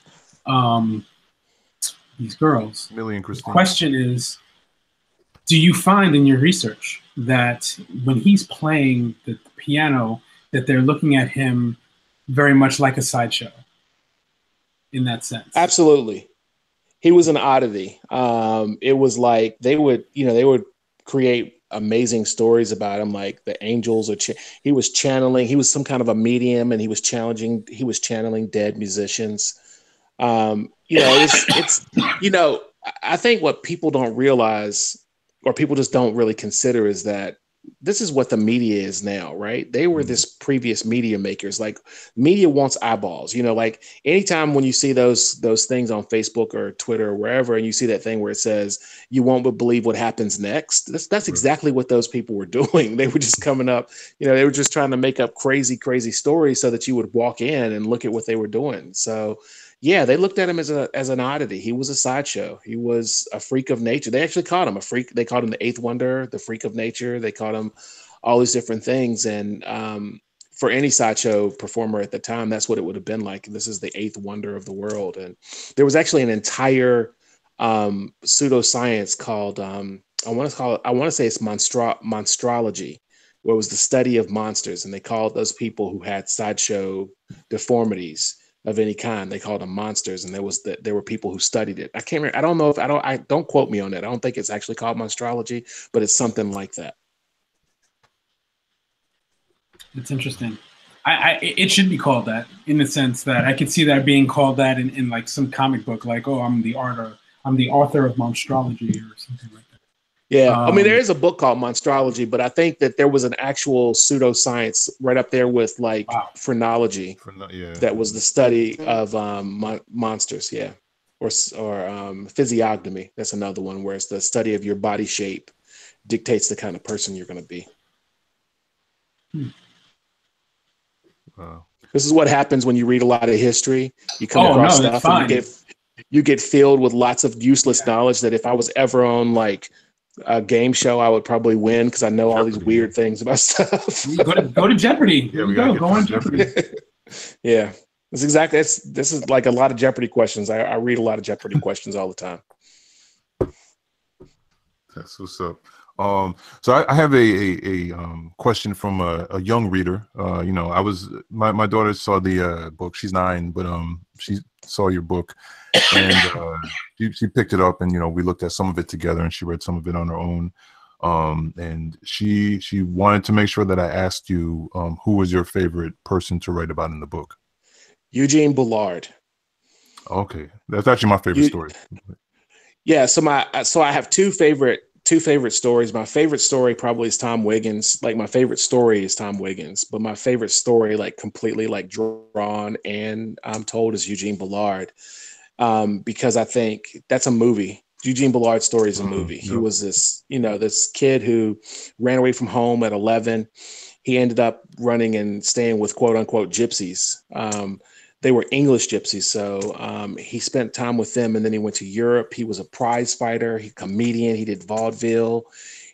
these girls.
Millie and Christine.
The question is, do you find in your research that when he's playing the piano, that they're looking at him very much like a sideshow in that sense?
Absolutely. He was an oddity. It was like they would create amazing stories about him, like the angels, or he was channeling. He was some kind of a medium, and he was channeling dead musicians. It's I think what people don't realize, or people just don't really consider, is that this is what the media is now, right? They were this previous media makers. Like, media wants eyeballs, like anytime when you see those things on Facebook or Twitter or wherever, and you see that thing where it says, you won't believe what happens next. That's exactly what those people were doing. They were just coming up, they were just trying to make up crazy stories so that you would walk in and look at what they were doing. So yeah, they looked at him as an oddity. He was a sideshow. He was a freak of nature. They actually called him a freak. They called him the eighth wonder, the freak of nature. They called him all these different things. And for any sideshow performer at the time, that's what it would have been like. This is the eighth wonder of the world. And there was actually an entire pseudoscience called, I want to say it's monstrology, where it was the study of monsters. And they called those people who had sideshow deformities of any kind, they called them monsters, and there were people who studied it. I can't remember. I don't quote me on that. I don't think it's actually called monstrology, but it's something like that.
It's interesting. It should be called that, in the sense that I could see that being called that in like some comic book, like, oh, I'm the author of monstrology or something like that.
Yeah, I mean, there is a book called Monstrology, but I think that there was an actual pseudoscience right up there with like phrenology. That was the study of monsters, or physiognomy. That's another one, where it's the study of your body shape dictates the kind of person you're going to be.
Wow.
This is what happens when you read a lot of history. You come across stuff, and you get filled with lots of useless knowledge that if I was ever on like a game show, I would probably win, because I know all these weird things about stuff.
Go to Jeopardy.
Yeah, we go on Jeopardy.
Yeah, this is like a lot of Jeopardy questions. I read a lot of Jeopardy questions all the time.
That's what's up. So I have a question from a young reader. My daughter saw the book. She's 9, but she saw your book, and she picked it up, and we looked at some of it together, and she read some of it on her own. And she wanted to make sure that I asked you who was your favorite person to write about in the book.
Eugene Bullard.
Okay, that's actually my favorite story.
Yeah, so I have two favorite stories. My favorite story probably is Tom Wiggins. Like, my favorite story is Tom Wiggins, but my favorite story, like completely like drawn and told, is Eugene Bullard, because I think that's a movie. Eugene Bullard's story is a movie. He was this kid who ran away from home at 11. He ended up running and staying with quote unquote gypsies. they were English gypsies. So he spent time with them, and then he went to Europe. He was a prize fighter, he comedian, he did vaudeville.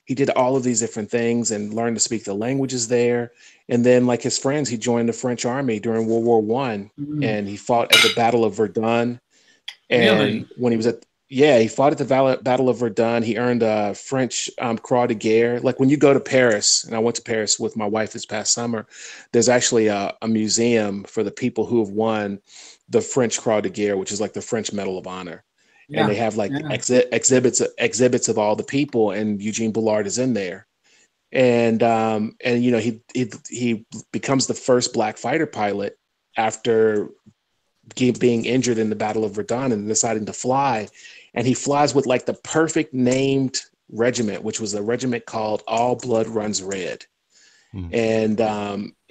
He did all of these different things and learned to speak the languages there. And then, like his friends, he joined the French army during World War One, and he fought at the Battle of Verdun. And when he was he fought at the Battle of Verdun. He earned a French Croix de Guerre. Like when you go to Paris, and I went to Paris with my wife this past summer, there's actually a museum for the people who have won the French Croix de Guerre, which is like the French Medal of Honor. And they have like exhibits of all the people, and Eugene Bullard is in there. And you know, he becomes the first black fighter pilot after being injured in the Battle of Verdun and deciding to fly. And he flies with like the perfect named regiment, which was a regiment called All Blood Runs Red. And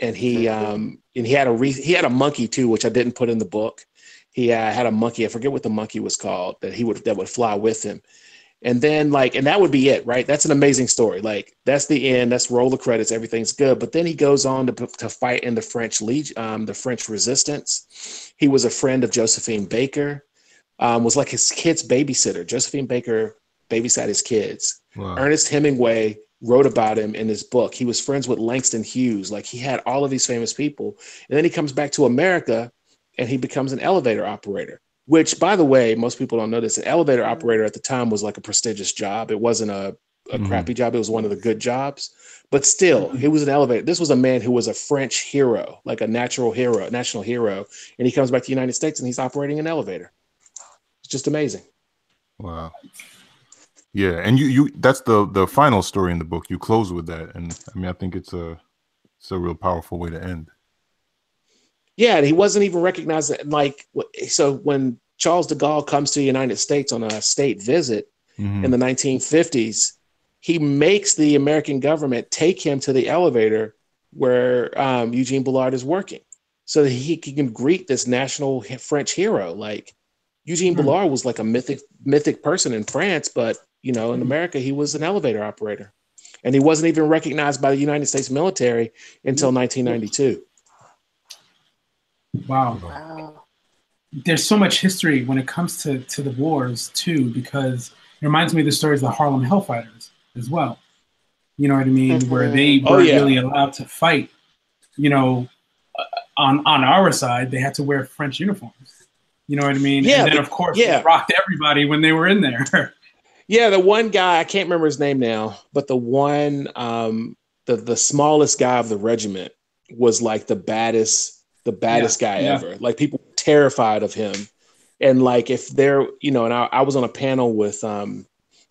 he had a monkey too, which I didn't put in the book. He had a monkey. I forget what the monkey was called that would fly with him. And then and that would be it, right? That's an amazing story. Like that's the end. That's roll the credits. Everything's good. But then he goes on to fight in the French the French resistance. He was a friend of Josephine Baker. Was like his kid's babysitter. Josephine Baker babysat his kids. Wow. Ernest Hemingway wrote about him in his book. He was friends with Langston Hughes. Like he had all of these famous people. And then he comes back to America and he becomes an elevator operator, which, by the way, most people don't know this. An elevator operator at the time was like a prestigious job. It wasn't a crappy job. It was one of the good jobs. But still, he was an elevator. This was a man who was a French hero, like a national hero. And he comes back to the United States and he's operating an elevator. It's just amazing.
Wow. Yeah, and you that's the final story in the book. You close with that, and I mean, I think it's a real powerful way to end.
Yeah, and he wasn't even recognized. So when Charles de Gaulle comes to the United States on a state visit in the 1950s, he makes the American government take him to the elevator where Eugene Bullard is working, so that he can greet this national French hero. Like Eugene Bullard was like a mythic person in France, but you know, in America, he was an elevator operator, and he wasn't even recognized by the United States military until 1992.
Wow. There's so much history when it comes to the wars too, because it reminds me of the stories of the Harlem Hellfighters as well. You know what I mean? Where they weren't really allowed to fight. You know, on our side, they had to wear French uniforms. You know what I mean? Yeah, and then of course they rocked everybody when they were in there.
Yeah, the one guy, I can't remember his name now, but the one, the smallest guy of the regiment was like the baddest guy ever. Like people were terrified of him. And like if they're, you know, and I was on a panel with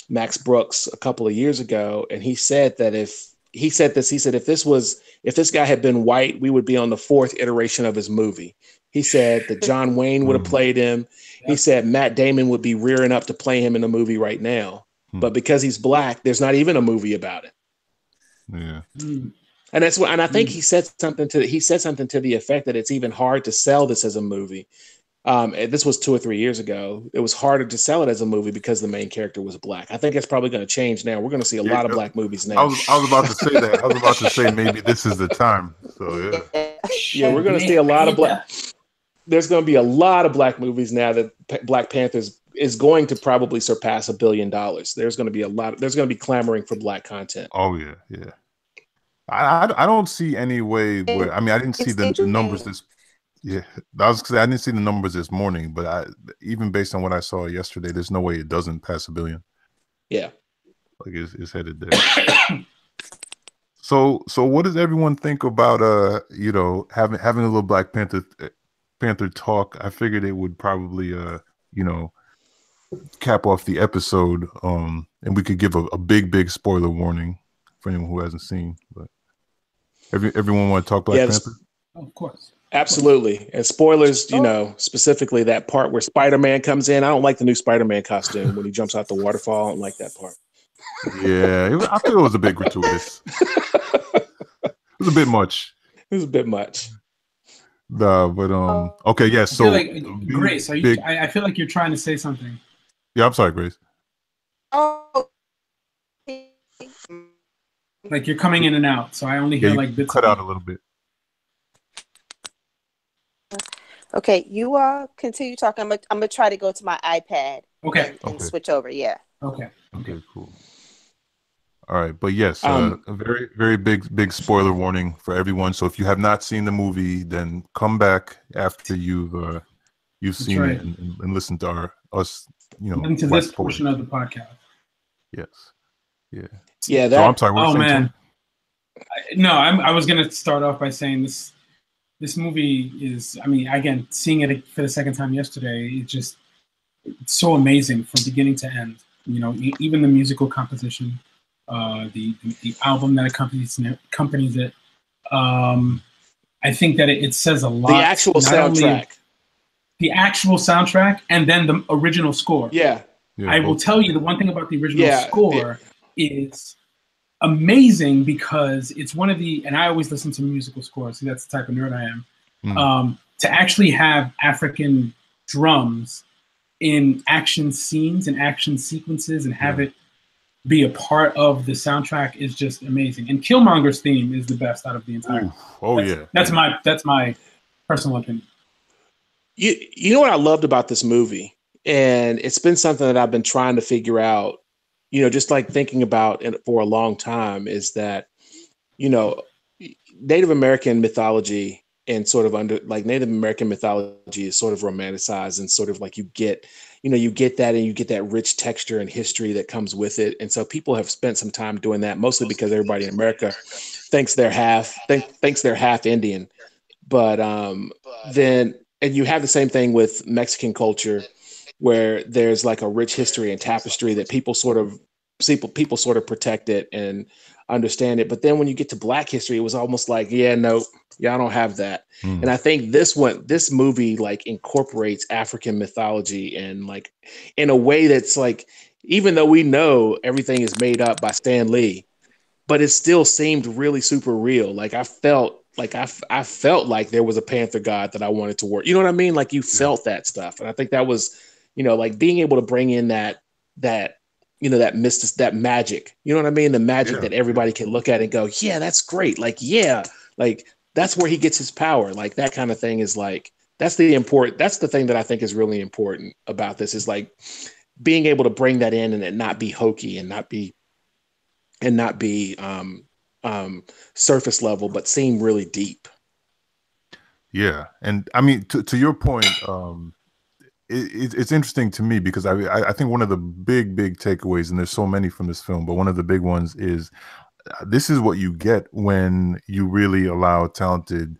Max Brooks a couple of years ago, and he said that if this guy had been white, we would be on the 4th iteration of his movie. He said that John Wayne would have played him. He said Matt Damon would be rearing up to play him in the movie right now. But because he's black, there's not even a movie about it.
Yeah.
And that's what, and I think he said something to the effect that it's even hard to sell this as a movie. This was 2 or 3 years ago. It was harder to sell it as a movie because the main character was black. I think it's probably going to change now. We're going to see a lot of black movies now.
I was about to say that. I was about to say maybe this is the time. So
yeah, we're going to see a lot of black. There's going to be a lot of black movies now that Black Panthers is going to probably surpass $1 billion. There's going to be there's going to be clamoring for black content.
Oh yeah. I don't see any way where, I mean, I didn't see the numbers this. Yeah, I didn't see the numbers this morning, but even based on what I saw yesterday, there's no way it doesn't pass $1 billion.
Yeah,
like it's headed there. So what does everyone think about you know, having a little Black Panther talk? I figured it would probably you know, cap off the episode, and we could give a big spoiler warning for anyone who hasn't seen. But everyone want to talk Black Panther?
Of course.
Absolutely. And spoilers, you know, specifically that part where Spider-Man comes in. I don't like the new Spider-Man costume when he jumps out the waterfall. I don't like that part.
Yeah, I feel it was a bit gratuitous. It was a bit much. But okay, yeah. So
Grace, I feel like you're trying to say something.
Yeah, I'm sorry, Grace.
Oh,
like you're coming in and out, so I only hear like bits.
Cut out a little bit.
Okay, you continue talking. I'm gonna try to go to my iPad.
Okay.
And switch over. Yeah.
Okay.
Okay, cool. All right, but yes,
Um,
a very, very big spoiler warning for everyone. So if you have not seen the movie, then come back after you've
That's
seen
right.
it and listen to us,
Into
wax
this portion of the podcast.
Yes, yeah.
Yeah,
So I'm
that.
sorry. What were you saying,
man.
Tony?
No, I was gonna start off by saying this movie is, I mean, again, seeing it for the second time yesterday, it's so amazing from beginning to end. You know, even the musical composition, the album that accompanies it. I think that it says a lot.
The actual
not only
soundtrack.
the actual soundtrack and then the original score.
Yeah.
I will tell you the one thing about the original
Yeah,
score is amazing because it's one of the, and I always listen to musical scores, so that's the type of nerd I am. To actually have African drums in action scenes and action sequences and have it be a part of the soundtrack is just amazing. And Killmonger's theme is the best out of the entire.
Ooh. Oh,
that's my personal opinion.
You know what I loved about this movie, and it's been something that I've been trying to figure out, just like thinking about it for a long time, is that, Native American mythology and sort of Native American mythology is sort of romanticized and sort of like you get that and you get that rich texture and history that comes with it. And so people have spent some time doing that, mostly because everybody in America thinks they're half Indian. But then, and you have the same thing with Mexican culture, where there's like a rich history and tapestry that people sort of protect it and understand it. But then when you get to Black history, it was almost like, no, y'all don't have that. And I think this movie like incorporates African mythology and like in a way that's like, even though we know everything is made up by Stan Lee, but it still seemed really super real. Like I felt like there was a panther god that I wanted to work. You know what I mean? Like you felt that stuff. And I think that was, like being able to bring in that that magic, you know what I mean? The magic that everybody can look at and go, yeah, that's great. Like, yeah, like that's where he gets his power. Like that kind of thing is like, that's the thing that I think is really important about this is like being able to bring that in and it not be hokey and not be surface level, but seem really deep.
Yeah. And I mean, to your point, it's interesting to me because I think one of the big takeaways, and there's so many from this film, but one of the big ones is this is what you get when you really allow talented,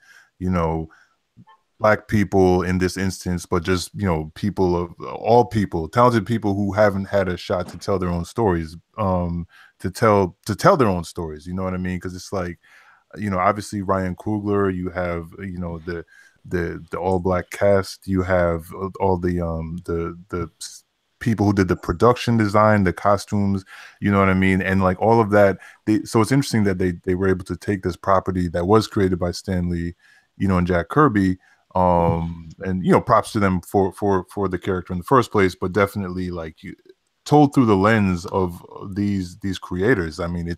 Black people in this instance, but just, people of all people, talented people who haven't had a shot to tell their own stories, to tell their own stories. You know what I mean? Because it's like, obviously Ryan Coogler, you have, the all Black cast, you have all the people who did the production design, the costumes, you know what I mean, and like all of that. So it's interesting that they were able to take this property that was created by Stan Lee, and Jack Kirby, and props to them for the character in the first place, but definitely like told through the lens of these creators. I mean,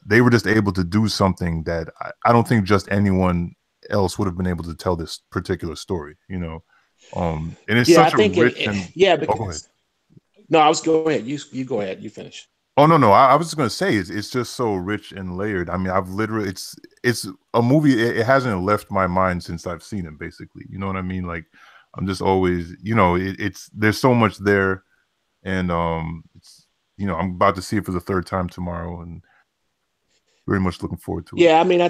they were just able to do something that I don't think just anyone else would have been able to tell this particular story, and it's such a rich
because no, I was go ahead. You go ahead. You finish.
Oh no, I was just gonna say it's just so rich and layered. I mean, I've literally it's a movie. It hasn't left my mind since I've seen it. Basically, you know what I mean? Like I'm just always, it's there's so much there, and it's I'm about to see it for the third time tomorrow, and very much looking forward to it.
Yeah, I mean,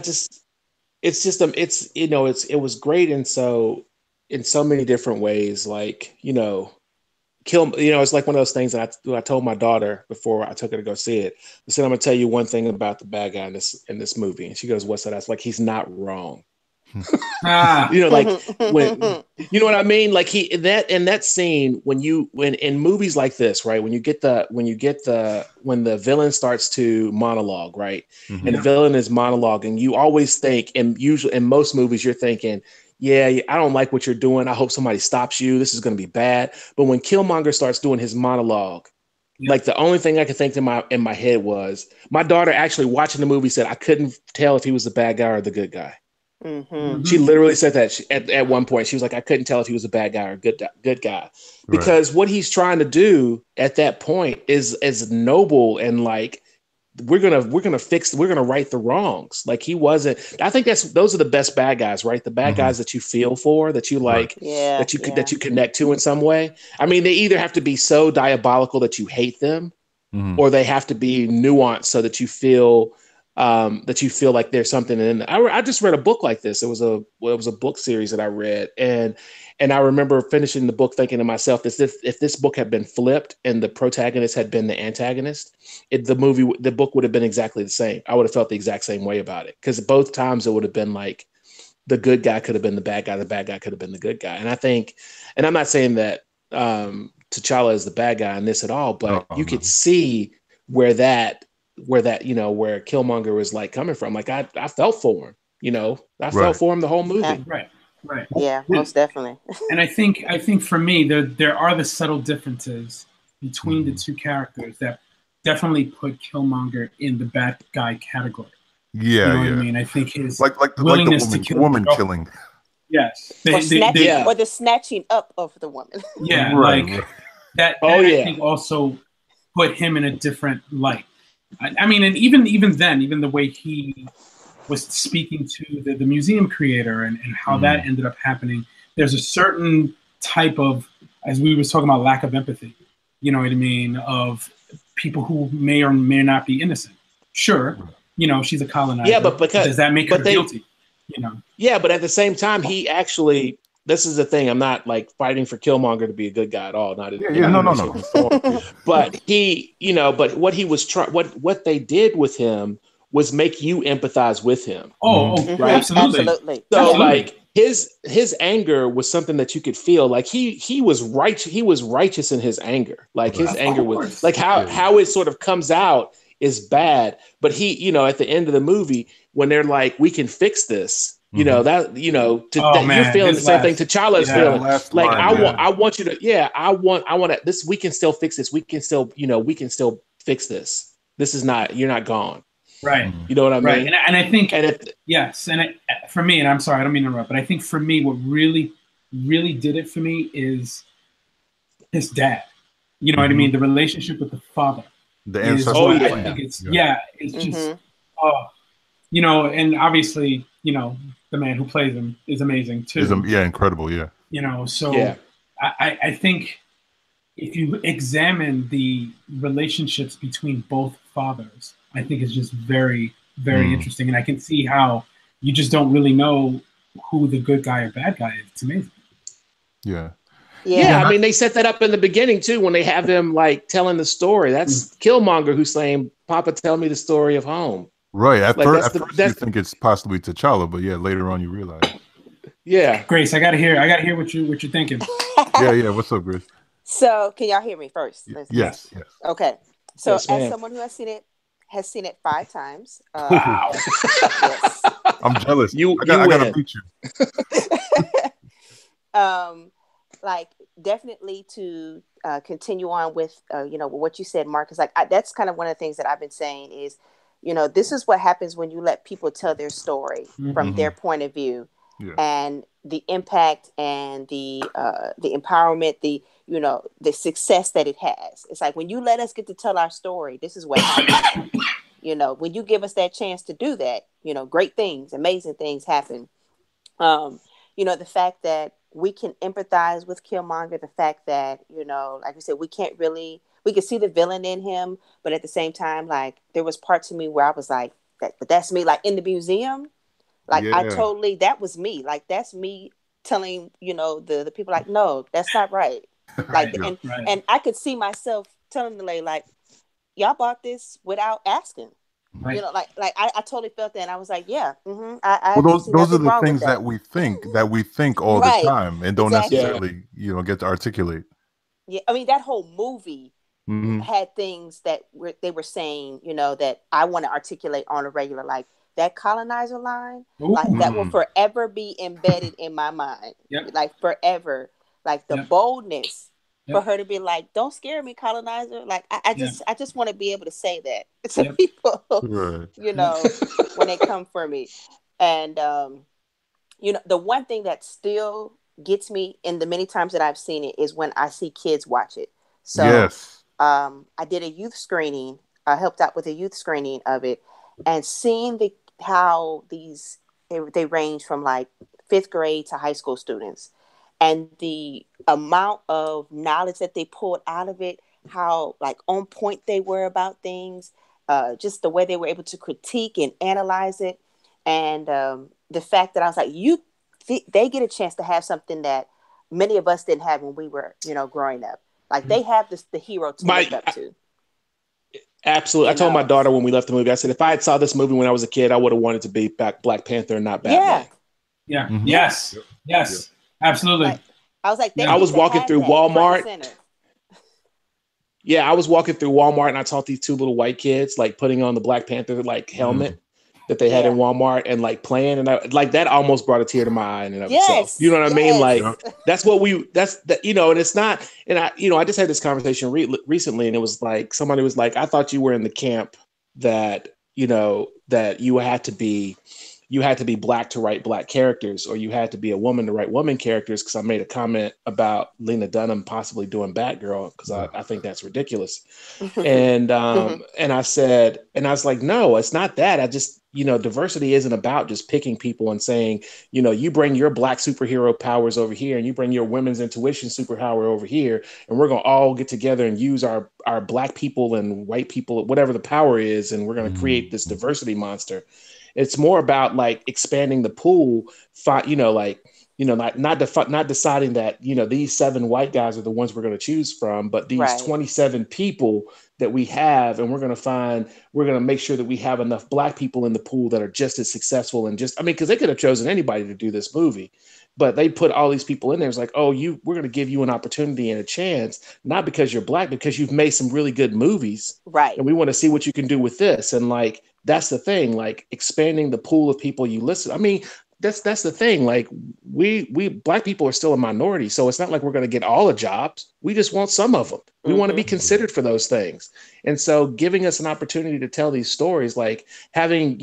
it was great, and so in so many different ways, like it's like one of those things that I told my daughter before I took her to go see it. I said, I'm gonna tell you one thing about the bad guy in this movie, and she goes, "What's that?" I was like, "He's not wrong." Like when you know what I mean, like in that scene when in movies like this, right, when the villain starts to monologue, right, and the villain is monologuing, you always think, and usually in most movies you're thinking, yeah, I don't like what you're doing, I hope somebody stops you, this is going to be bad. But when Killmonger starts doing his monologue, like the only thing I could think in my head was, my daughter actually watching the movie said I couldn't tell if he was the bad guy or the good guy.
Mm-hmm.
She literally said that at one point. She was like, I couldn't tell if he was a bad guy or a good guy. Because what he's trying to do at that point is noble and like, we're gonna right the wrongs. Like he wasn't. I think those are the best bad guys, right? The bad guys that you feel for, that you like, that you connect to in some way. I mean, they either have to be so diabolical that you hate them, or they have to be nuanced so that you feel like there's something in it. I just read a book like this. It was a book series that I read, and I remember finishing the book thinking to myself, if this book had been flipped and the protagonist had been the antagonist, the book would have been exactly the same. I would have felt the exact same way about it, because both times it would have been like the good guy could have been the bad guy could have been the good guy. And I think, and I'm not saying that T'Challa is the bad guy in this at all, but you could see where Killmonger was like coming from. Like I felt for him, I felt for him the whole movie.
Right.
Yeah, most definitely.
And I think for me, there are the subtle differences between the two characters that definitely put Killmonger in the bad guy category.
Yeah,
you know what I mean? I think his
like
willingness
the
to kill
woman killing.
Yes,
or the snatching up of the woman.
Yeah, that. I think also put him in a different light. I mean, and even then, even the way he was speaking to the museum creator and how that ended up happening, there's a certain type of, as we were talking about, lack of empathy, you know what I mean, of people who may or may not be innocent. Sure, she's a colonizer.
Yeah, but
does that make her guilty?
Yeah, but at the same time, he actually, this is the thing, I'm not like fighting for Killmonger to be a good guy at all. No. But he, but what he was what they did with him was make you empathize with him.
Right?
Absolutely.
So like his anger was something that you could feel. Like he was righteous in his anger. Like his anger was like how it sort of comes out is bad. But he, at the end of the movie, when they're like, we can fix this. You're feeling the same thing T'Challa is feeling. Like I want you to, I want this. We can still fix this. We can still fix this. This is not, you're not gone.
Right.
You know what I mean?
Right. And I think, for me, and I'm sorry, I don't mean to interrupt, but I think for me, what really, really did it for me is his dad. You know what I mean? The relationship with the father.
The ancestral.
I think it's just, and obviously, the man who plays him is amazing too.
Incredible. Yeah.
I think if you examine the relationships between both fathers, I think it's just very, very interesting. And I can see how you just don't really know who the good guy or bad guy is. It's amazing.
Yeah.
Yeah, I mean, they set that up in the beginning too, when they have him like telling the story. That's Killmonger who's saying, "Papa, tell me the story of home."
Right. At first you think it's possibly T'Challa, but later on you realize.
Yeah.
Grace, I gotta hear what you're thinking.
Yeah. What's up, Grace?
So, can y'all hear me first?
Yes.
Okay. So,
as
someone who has seen it 5 times.
Wow.
Yes.
I'm jealous. I gotta beat you.
Like definitely to continue on with what you said, Mark, is like that's kind of one of the things that I've been saying is, this is what happens when you let people tell their story from their point of view, and the impact and the empowerment, the success that it has. It's like when you let us get to tell our story, this is what happens. When you give us that chance to do that, great things, amazing things happen. The fact that we can empathize with Killmonger, the fact that, like we said, we could see the villain in him, but at the same time, like there was parts of me where I was like, but that's me, like in the museum, like that was me, like that's me telling, the people like, no, that's not right. Like, and I could see myself telling the lady, like, y'all bought this without asking.
Right.
I totally felt that, and I was like, yeah.
Those are the things that we think all the time, and don't necessarily, get to articulate.
Yeah, I mean that whole movie had things that they were saying, that I want to articulate on a regular, like that colonizer line, that will forever be embedded in my mind, like forever, like the boldness. For her to be like, don't scare me, colonizer. Like, I just want to be able to say that to people, when they come for me. And You know, the one thing that still gets me in the many times that I've seen it is when I see kids watch it. So
Yes.
I did a youth screening. I helped out with a youth screening of it, and seeing how they range from like fifth grade to high school students, and the amount of knowledge that they pulled out of it, how like on point they were about things, just the way they were able to critique and analyze it, and the fact that I was like, they get a chance to have something that many of us didn't have when we were, growing up. Like they have the hero to look up to.
Absolutely. I told my daughter when we left the movie, I said, if I had saw this movie when I was a kid, I would have wanted to be Black Panther and not Batman.
Yeah.
Mm-hmm.
Yes.
Yep.
Yes. Absolutely.
I was like,
I was walking through Walmart. Yeah, I was walking through Walmart and I taught these two little white kids like putting on the Black Panther like helmet that they had in Walmart and like playing, and I like that almost brought a tear to my eye in and of itself. You know what I mean? Like that's that, and it's not. And I just had this conversation recently, and it was like somebody was like, I thought you were in the camp that that you had to be Black to write Black characters, or you had to be a woman to write woman characters, because I made a comment about Lena Dunham possibly doing Batgirl, because I think that's ridiculous. And and I was like, no, it's not that. I just, diversity isn't about just picking people and saying, you bring your Black superhero powers over here and you bring your women's intuition superpower over here, and we're going to all get together and use our Black people and white people, whatever the power is, and we're going to create this diversity monster. It's more about like expanding the pool, not deciding that, these 7 white guys are the ones we're going to choose from, but these 27 people that we have, and we're going to make sure that we have enough Black people in the pool that are just as successful, and because they could have chosen anybody to do this movie, but they put all these people in there. It's like, oh, we're going to give you an opportunity and a chance, not because you're Black, because you've made some really good movies.
Right.
And we want to see what you can do with this. And like, that's the thing, like expanding the pool of people you listen. I mean, that's the thing. Like we Black people are still a minority. So it's not like we're going to get all the jobs. We just want some of them. We want to be considered for those things. And so giving us an opportunity to tell these stories, like having,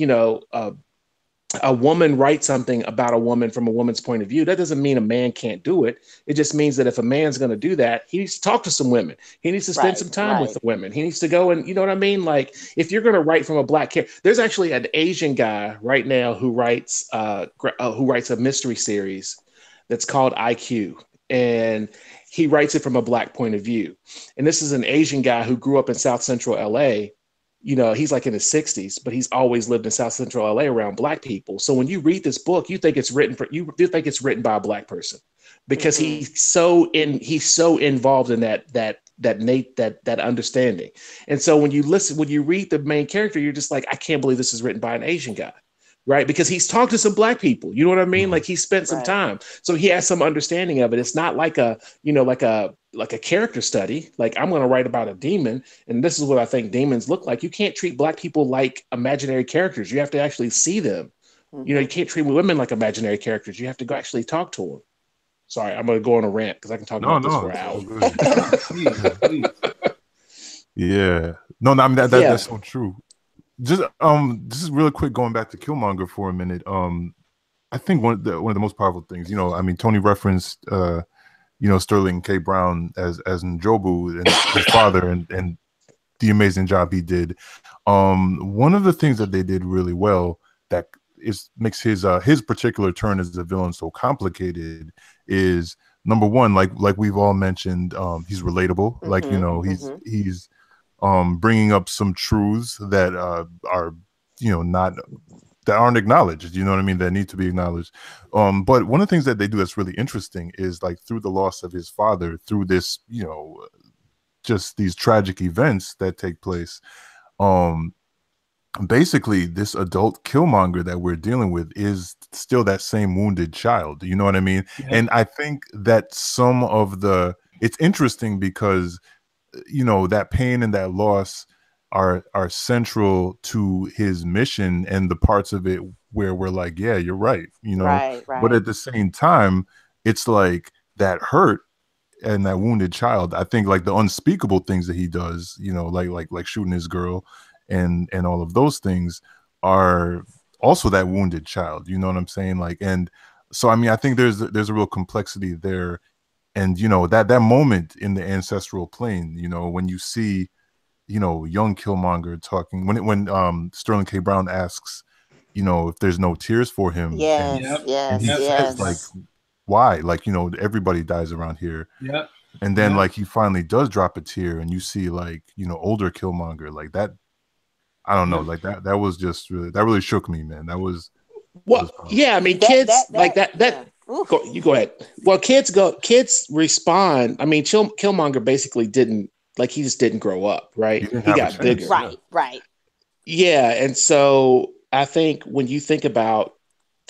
a woman write something about a woman from a woman's point of view, that doesn't mean a man can't do it. It just means that if a man's going to do that, he needs to talk to some women. He needs to spend some time with the women. He needs to go and, you know what I mean? Like if you're going to write from a Black character, there's actually an Asian guy right now who writes a mystery series that's called IQ. And he writes it from a Black point of view. And this is an Asian guy who grew up in South Central LA. He's like in his 60s, but he's always lived in South Central LA around Black people. So when you read this book, you think it's written by a Black person, because he's so involved in that understanding. And so when you read the main character, you're just like, I can't believe this is written by an Asian guy. Right. Because he's talked to some Black people, you know what I mean? Like he spent some time. So he has some understanding of it. It's not like a character study. Like I'm going to write about a demon, and this is what I think demons look like. You can't treat Black people like imaginary characters. You have to actually see them. You can't treat women like imaginary characters. You have to go actually talk to them. Sorry, I'm going to go on a rant because I can talk about this for an hour.
Yeah. No, I mean that's so true. Just really quick, going back to Killmonger for a minute. I think one of the most powerful things, I mean, Tony referenced Sterling K. Brown as Njobu and his father, and the amazing job he did. One of the things that they did really well that makes his particular turn as a villain so complicated is, number one, like we've all mentioned, he's relatable. He's bringing up some truths that are that aren't acknowledged, that need to be acknowledged. But one of the things that they do that's really interesting is, like, through the loss of his father, through this, just these tragic events that take place, basically this adult Killmonger that we're dealing with is still that same wounded child. You know what I mean? Yeah. And I think that it's interesting because that pain and that loss are central to his mission, and the parts of it where we're like, yeah, you're right,
right.
But at the same time, it's like that hurt and that wounded child. I think like the unspeakable things that he does, like shooting his girl and all of those things are also that wounded child. You know what I'm saying? Like, and So I mean, I think there's a real complexity there, and you know that moment in the ancestral plane, you know, when you see, you know, young Killmonger talking when Sterling K. Brown asks, you know, if there's no tears for him,
Yes,
Yep.
and he
yes,
says like,
yes.
why? Like, you know, everybody dies around here.
Yep.
And then
Yep.
like he finally does drop a tear, and you see like, you know, older Killmonger like that. I don't know,
Yep.
like that was just really, that really shook me, man. That was
Well,
powerful.
yeah, I mean,
That
kids like that.
yeah. Oof.
You go ahead. Well, kids respond. I mean, Killmonger basically didn't like he just didn't grow up,
He
right?
didn't
He
have a
got
chance.
bigger.
Yeah.
Right.
Yeah, and so I think when you think about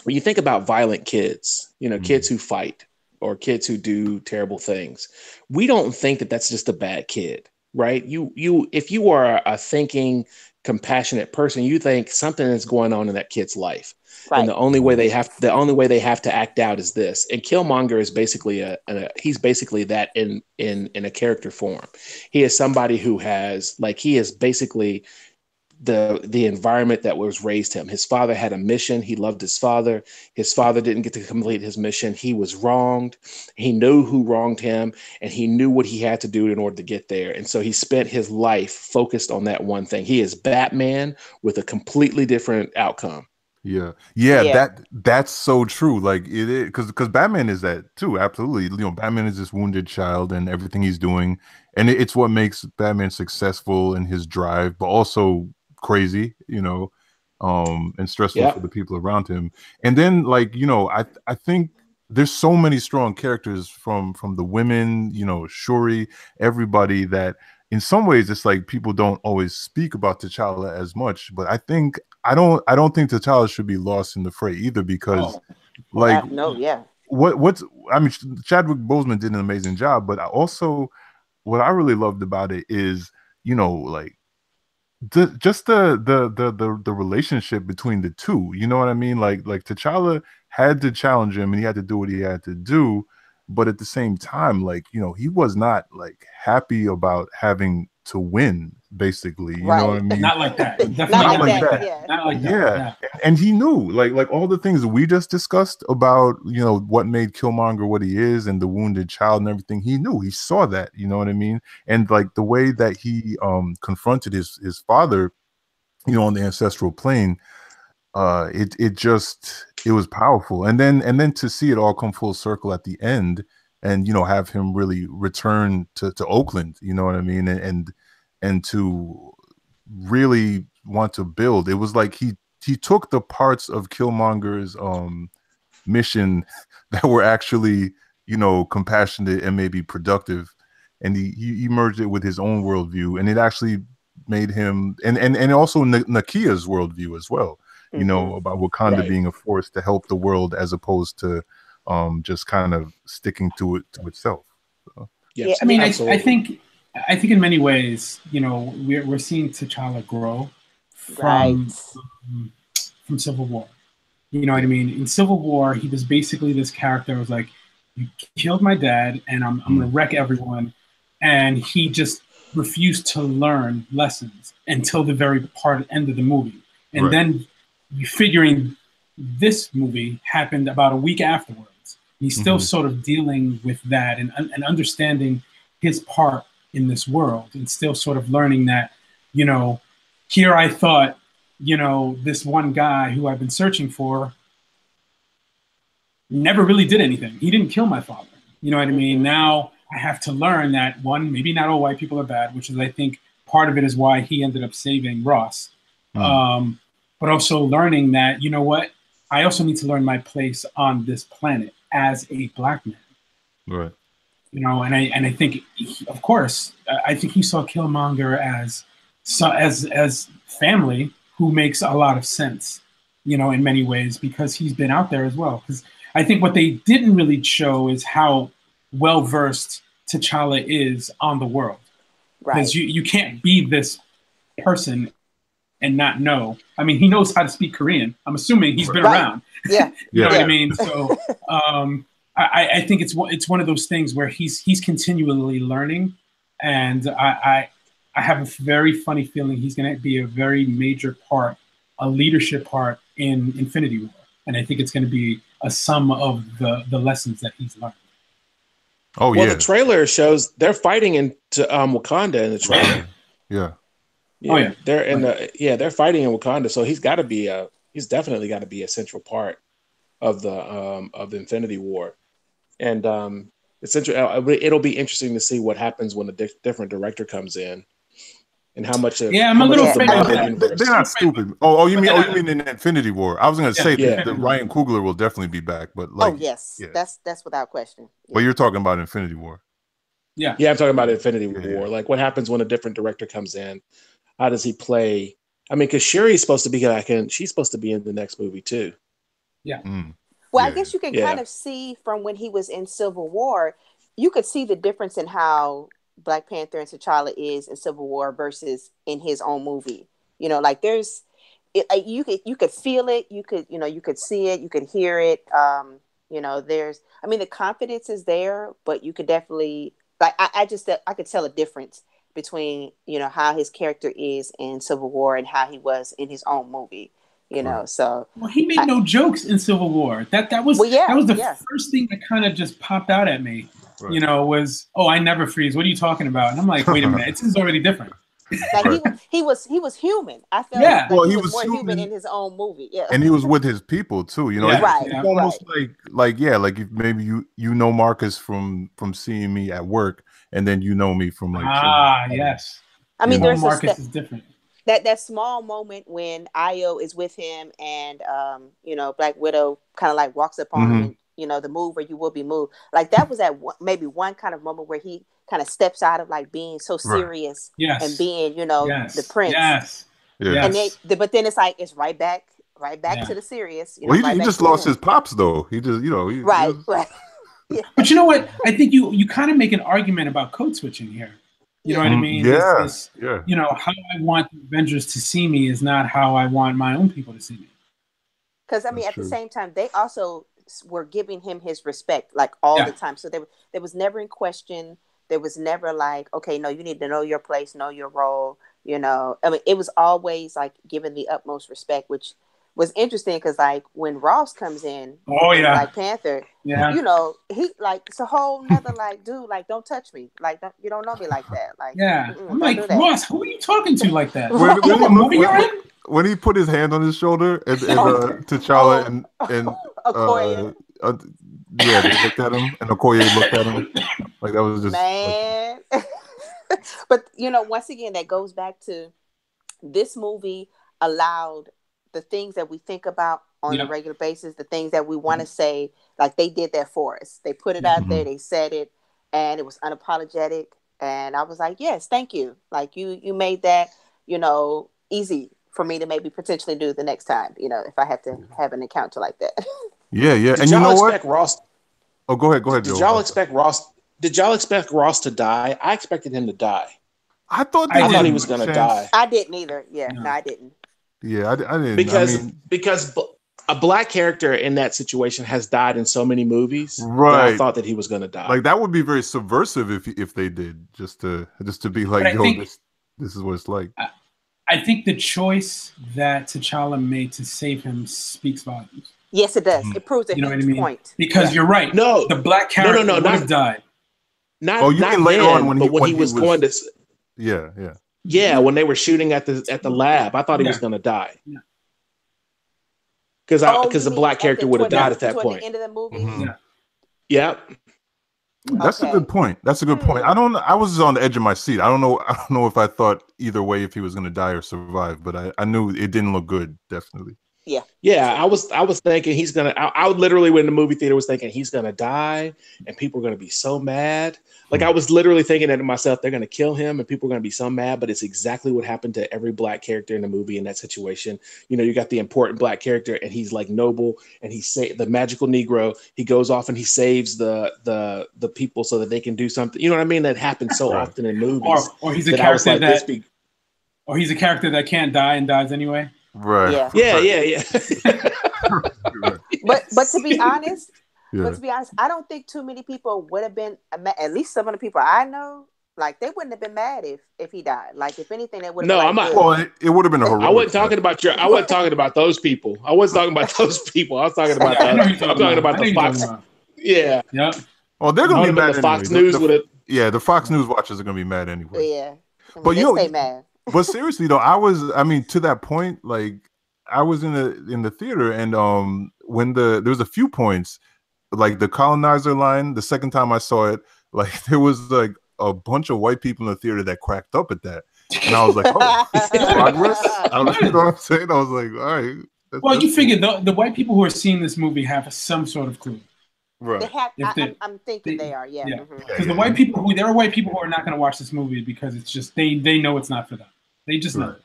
violent kids, you know, kids who fight or kids who do terrible things, we don't think that that's just a bad kid, right? If you are a thinking, compassionate person, you think something is going on in that kid's life, and
Right.
the only way they have to act out is this. And Killmonger is basically he's basically that in a character form. He is somebody who has like he is basically the environment that was raised him. His father had a mission. He loved his father. His father didn't get to complete his mission. He was wronged. He knew who wronged him, and he knew what he had to do in order to get there. And so he spent his life focused on that one thing. He is Batman with a completely different outcome.
Yeah,
Yeah.
that's so true. Like it is, because Batman is that too. Absolutely, you know, Batman is this wounded child, and everything he's doing, and it's what makes Batman successful in his drive, but also crazy, you know, and stressful
Yeah.
for the people around him. And then, like, you know, I think there's so many strong characters from the women, you know, Shuri, everybody that. In some ways, it's like people don't always speak about T'Challa as much, but I don't think T'Challa should be lost in the fray either, because
Oh,
like
No, yeah.
what's I mean, Chadwick Boseman did an amazing job, but also what I really loved about it is, you know, like just the relationship between the two. You know what I mean? Like T'Challa had to challenge him, and he had to do what he had to do, but at the same time, like, you know, he was not like happy about having to win, basically. You know what I
Right.
mean?
not like that.
Not
Definitely
like
not like
that.
that.
Yeah.
Not like that.
Yeah.
Yeah.
And he knew like all the things that we just discussed about, you know, what made Killmonger what he is and the wounded child and everything. He knew, he saw that, you know what I mean? And like the way that he confronted his father, you know, on the ancestral plane, it was powerful. And then to see it all come full circle at the end, and you know, have him really return to Oakland, you know what I mean? And to really want to build. It was like he took the parts of Killmonger's mission that were actually, you know, compassionate and maybe productive, and he merged it with his own worldview, and it actually made him, and also Nakia's worldview as well, you know, about Wakanda
Right.
being a force to help the world as opposed to just kind of sticking to itself. So.
Yes.
Yeah.
I mean,
Absolutely.
I think in many ways, you know, we're seeing T'Challa grow
Right.
from Civil War. You know what I mean? In Civil War, he was basically this character who was like, you killed my dad, and I'm going to wreck everyone. And he just refused to learn lessons until the very end of the movie. And
Right.
then figuring this movie happened about a week afterwards. He's still sort of dealing with that and understanding his part in this world, and still sort of learning that, you know, here I thought, you know, this one guy who I've been searching for never really did anything. He didn't kill my father. You know what I mean? Now I have to learn that, one, maybe not all white people are bad, which is, I think, part of it is why he ended up saving Ross. But also learning that, you know what, I also need to learn my place on this planet as a black man.
Right.
You know, and I think, of course, I think he saw Killmonger as family, who makes a lot of sense, you know, in many ways, because he's been out there as well. Because I think what they didn't really show is how well versed T'Challa is on the world. Because you can't be this person and not know. I mean, he knows how to speak Korean. I'm assuming he's been around.
Yeah.
You know what I mean? So I think it's one of those things where he's continually learning, and I have a very funny feeling he's going to be a very major part, a leadership part in Infinity War, and I think it's going to be a sum of the lessons that he's learned.
Oh
Well,
yeah.
the trailer shows they're fighting in Wakanda in the trailer.
Yeah.
Oh yeah.
They're in they're fighting in Wakanda, so he's definitely got to be a central part of the Infinity War. And it'll be interesting to see what happens when a different director comes in, and how much of
I'm a little afraid of
that.
They're not stupid. Oh, you mean in Infinity War? I was gonna say
yeah.
that Ryan Coogler will definitely be back, but like,
yes, that's without question. Yeah.
But you're talking about Infinity War.
Yeah, I'm talking about Infinity War. Like, what happens when a different director comes in? How does he play? I mean, because Shuri's supposed to be back in. She's supposed to be in the next movie too.
Yeah.
Well, I guess you can kind of see from when he was in Civil War, you could see the difference in how Black Panther and T'Challa is in Civil War versus in his own movie. You know, like you could feel it, you could see it, you could hear it. The confidence is there, but you could definitely I could tell a difference between how his character is in Civil War and how he was in his own movie. So
he made no jokes in Civil War. That was the first thing that kind of just popped out at me. Right. Was I never freeze. What are you talking about? And I'm like, wait a minute, it's already different.
Like he was human. I felt like he was more human in his own movie. Yeah,
and he was with his people too. It's almost like if maybe you know Marcus from seeing me at work, and then you know me from
yes.
I mean, there's
Marcus is different.
That small moment when Io is with him and Black Widow kind of like walks up on him and the move or you will be moved. Like that was maybe one kind of moment where he kind of steps out of like being so serious and being the prince.
Yes.
And but then it's like it's right back to the serious.
He just lost his pops though. He just
right.
Yeah. But you know what? I think you kind of make an argument about code switching here. You know what I mean?
Yeah.
How I want the Avengers to see me is not how I want my own people to see me.
Because at the same time, they also were giving him his respect like all the time. So there was never in question. There was never like, okay, no, you need to know your place, know your role. I mean, it was always like given the utmost respect, which was interesting because like when Ross comes in, Black Panther, he like it's a whole nother like dude, like don't touch me, like you don't know me like that, like
I'm like Ross, who are you talking to like that?
When he put his hand on his shoulder and T'Challa and they looked at him and Okoye looked at him like that was just
man. But once again, that goes back to this movie allowed the things that we think about on a regular basis, the things that we want to say, like they did that for us. They put it out there, they said it, and it was unapologetic. And I was like, yes, thank you. Like you made that, easy for me to maybe potentially do the next time, if I have to have an encounter like that.
Yeah.
Did
and
y'all expect Ross?
Oh, go ahead.
Did
Joe.
y'all expect Ross? Did y'all expect Ross to die? I expected him to die.
I thought
he was going to die.
I didn't either. Yeah, no, I didn't.
Yeah, I didn't.
Because a Black character in that situation has died in so many movies.
Right.
That I thought that he was going to die.
Like that would be very subversive if they did, just to be like, this is what it's like.
I think the choice that T'Challa made to save him speaks volumes.
Yes, it does. It proves a huge point.
Because you're right.
No,
the Black character would have died.
Not later on when he was going to.
Yeah.
Yeah, when they were shooting at the lab, I thought he was going to die. Because the Black character would have died at that point.
The end of the movie.
Yeah.
That's a good point. I was on the edge of my seat. I don't know if I thought either way if he was going to die or survive, but I knew it didn't look good. Definitely.
Yeah. I was thinking he's gonna. I literally when the movie theater was thinking he's gonna die, and people are gonna be so mad. Like I was literally thinking that to myself, they're gonna kill him, and people are gonna be so mad. But it's exactly what happened to every Black character in the movie in that situation. You got the important Black character, and he's like noble, and the magical Negro. He goes off and he saves the people so that they can do something. You know what I mean? That happens so often in movies.
Or he's a character or he's a character that can't die and dies anyway.
Right.
Yeah.
But to be honest, I don't think too many people would have been. At least some of the people I know Like they wouldn't have been mad if he died. Like if anything, they would have
No,
been
I'm
like,
not.
Well, it would have been a heroic.
I wasn't talking about I wasn't talking about those people. I wasn't talking about those people. I was talking about
I know who you're
I'm talking about
I know
the
who you're
Fox.
talking about.
Yeah.
Yeah.
Oh, they're
I
gonna
would
be
have been
mad
the
anyway.
Fox News with it.
Yeah, the Fox News watchers are gonna be mad anyway.
yeah. I mean,
But
they
you know,
stay mad.
but seriously though, I mean, to that point, like I was in the theater, and when there was a few points, like the colonizer line, the second time I saw it, like there was like a bunch of white people in the theater that cracked up at that. And I was like, oh, progress. You know what I'm saying? I was like, all right.
Well, you figure the white people who are seeing this movie have some sort of clue.
Right.
They have. I'm thinking they are. Yeah.
Yeah.
Mm-hmm.
Because the white people there are white people who are not going to watch this movie because it's just they know it's not for them. They just know.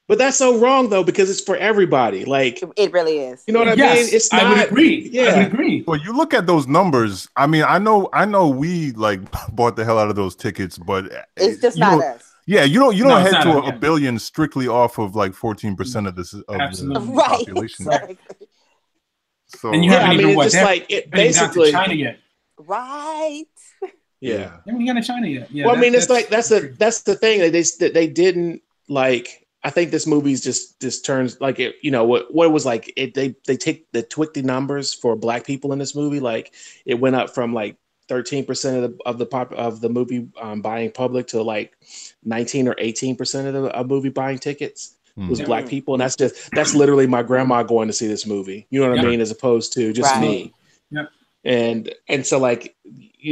But that's so wrong though, because it's for everybody. Like
it really is.
You know what I
Yes,
mean? It's not.
I would agree.
Yeah.
I would agree.
Well, you look at those numbers. I mean, I know we like bought the hell out of those tickets, but
it's just not us.
Yeah, you don't head to a
yeah.
billion strictly off of like 14% of this of the population.
Exactly.
So
and you haven't even
it's just like it basically
China yet.
Right.
Yeah.
You haven't got to China yet. Yeah.
Well, I mean, it's like that's the thing that they didn't like. I think this movie's just turns like it. You know what it was like. They take the tweak the numbers for Black people in this movie. Like it went up from like 13% of the movie buying public to like 19 or 18% of the movie buying tickets was Black people, and that's literally my grandma going to see this movie. You know what I mean? As opposed to just me.
Yep.
And so like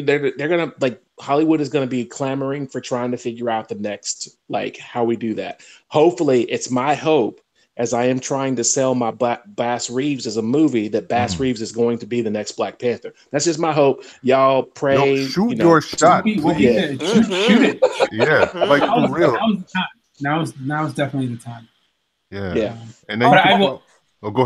they're gonna like Hollywood is gonna be clamoring for trying to figure out the next like how we do that. Hopefully, it's my hope as I am trying to sell my Bass Reeves as a movie that Bass Reeves is going to be the next Black Panther. That's just my hope. Y'all pray.
Shoot your shot.
Shoot it.
Yeah, like for real.
Now is definitely the time.
Yeah. And then go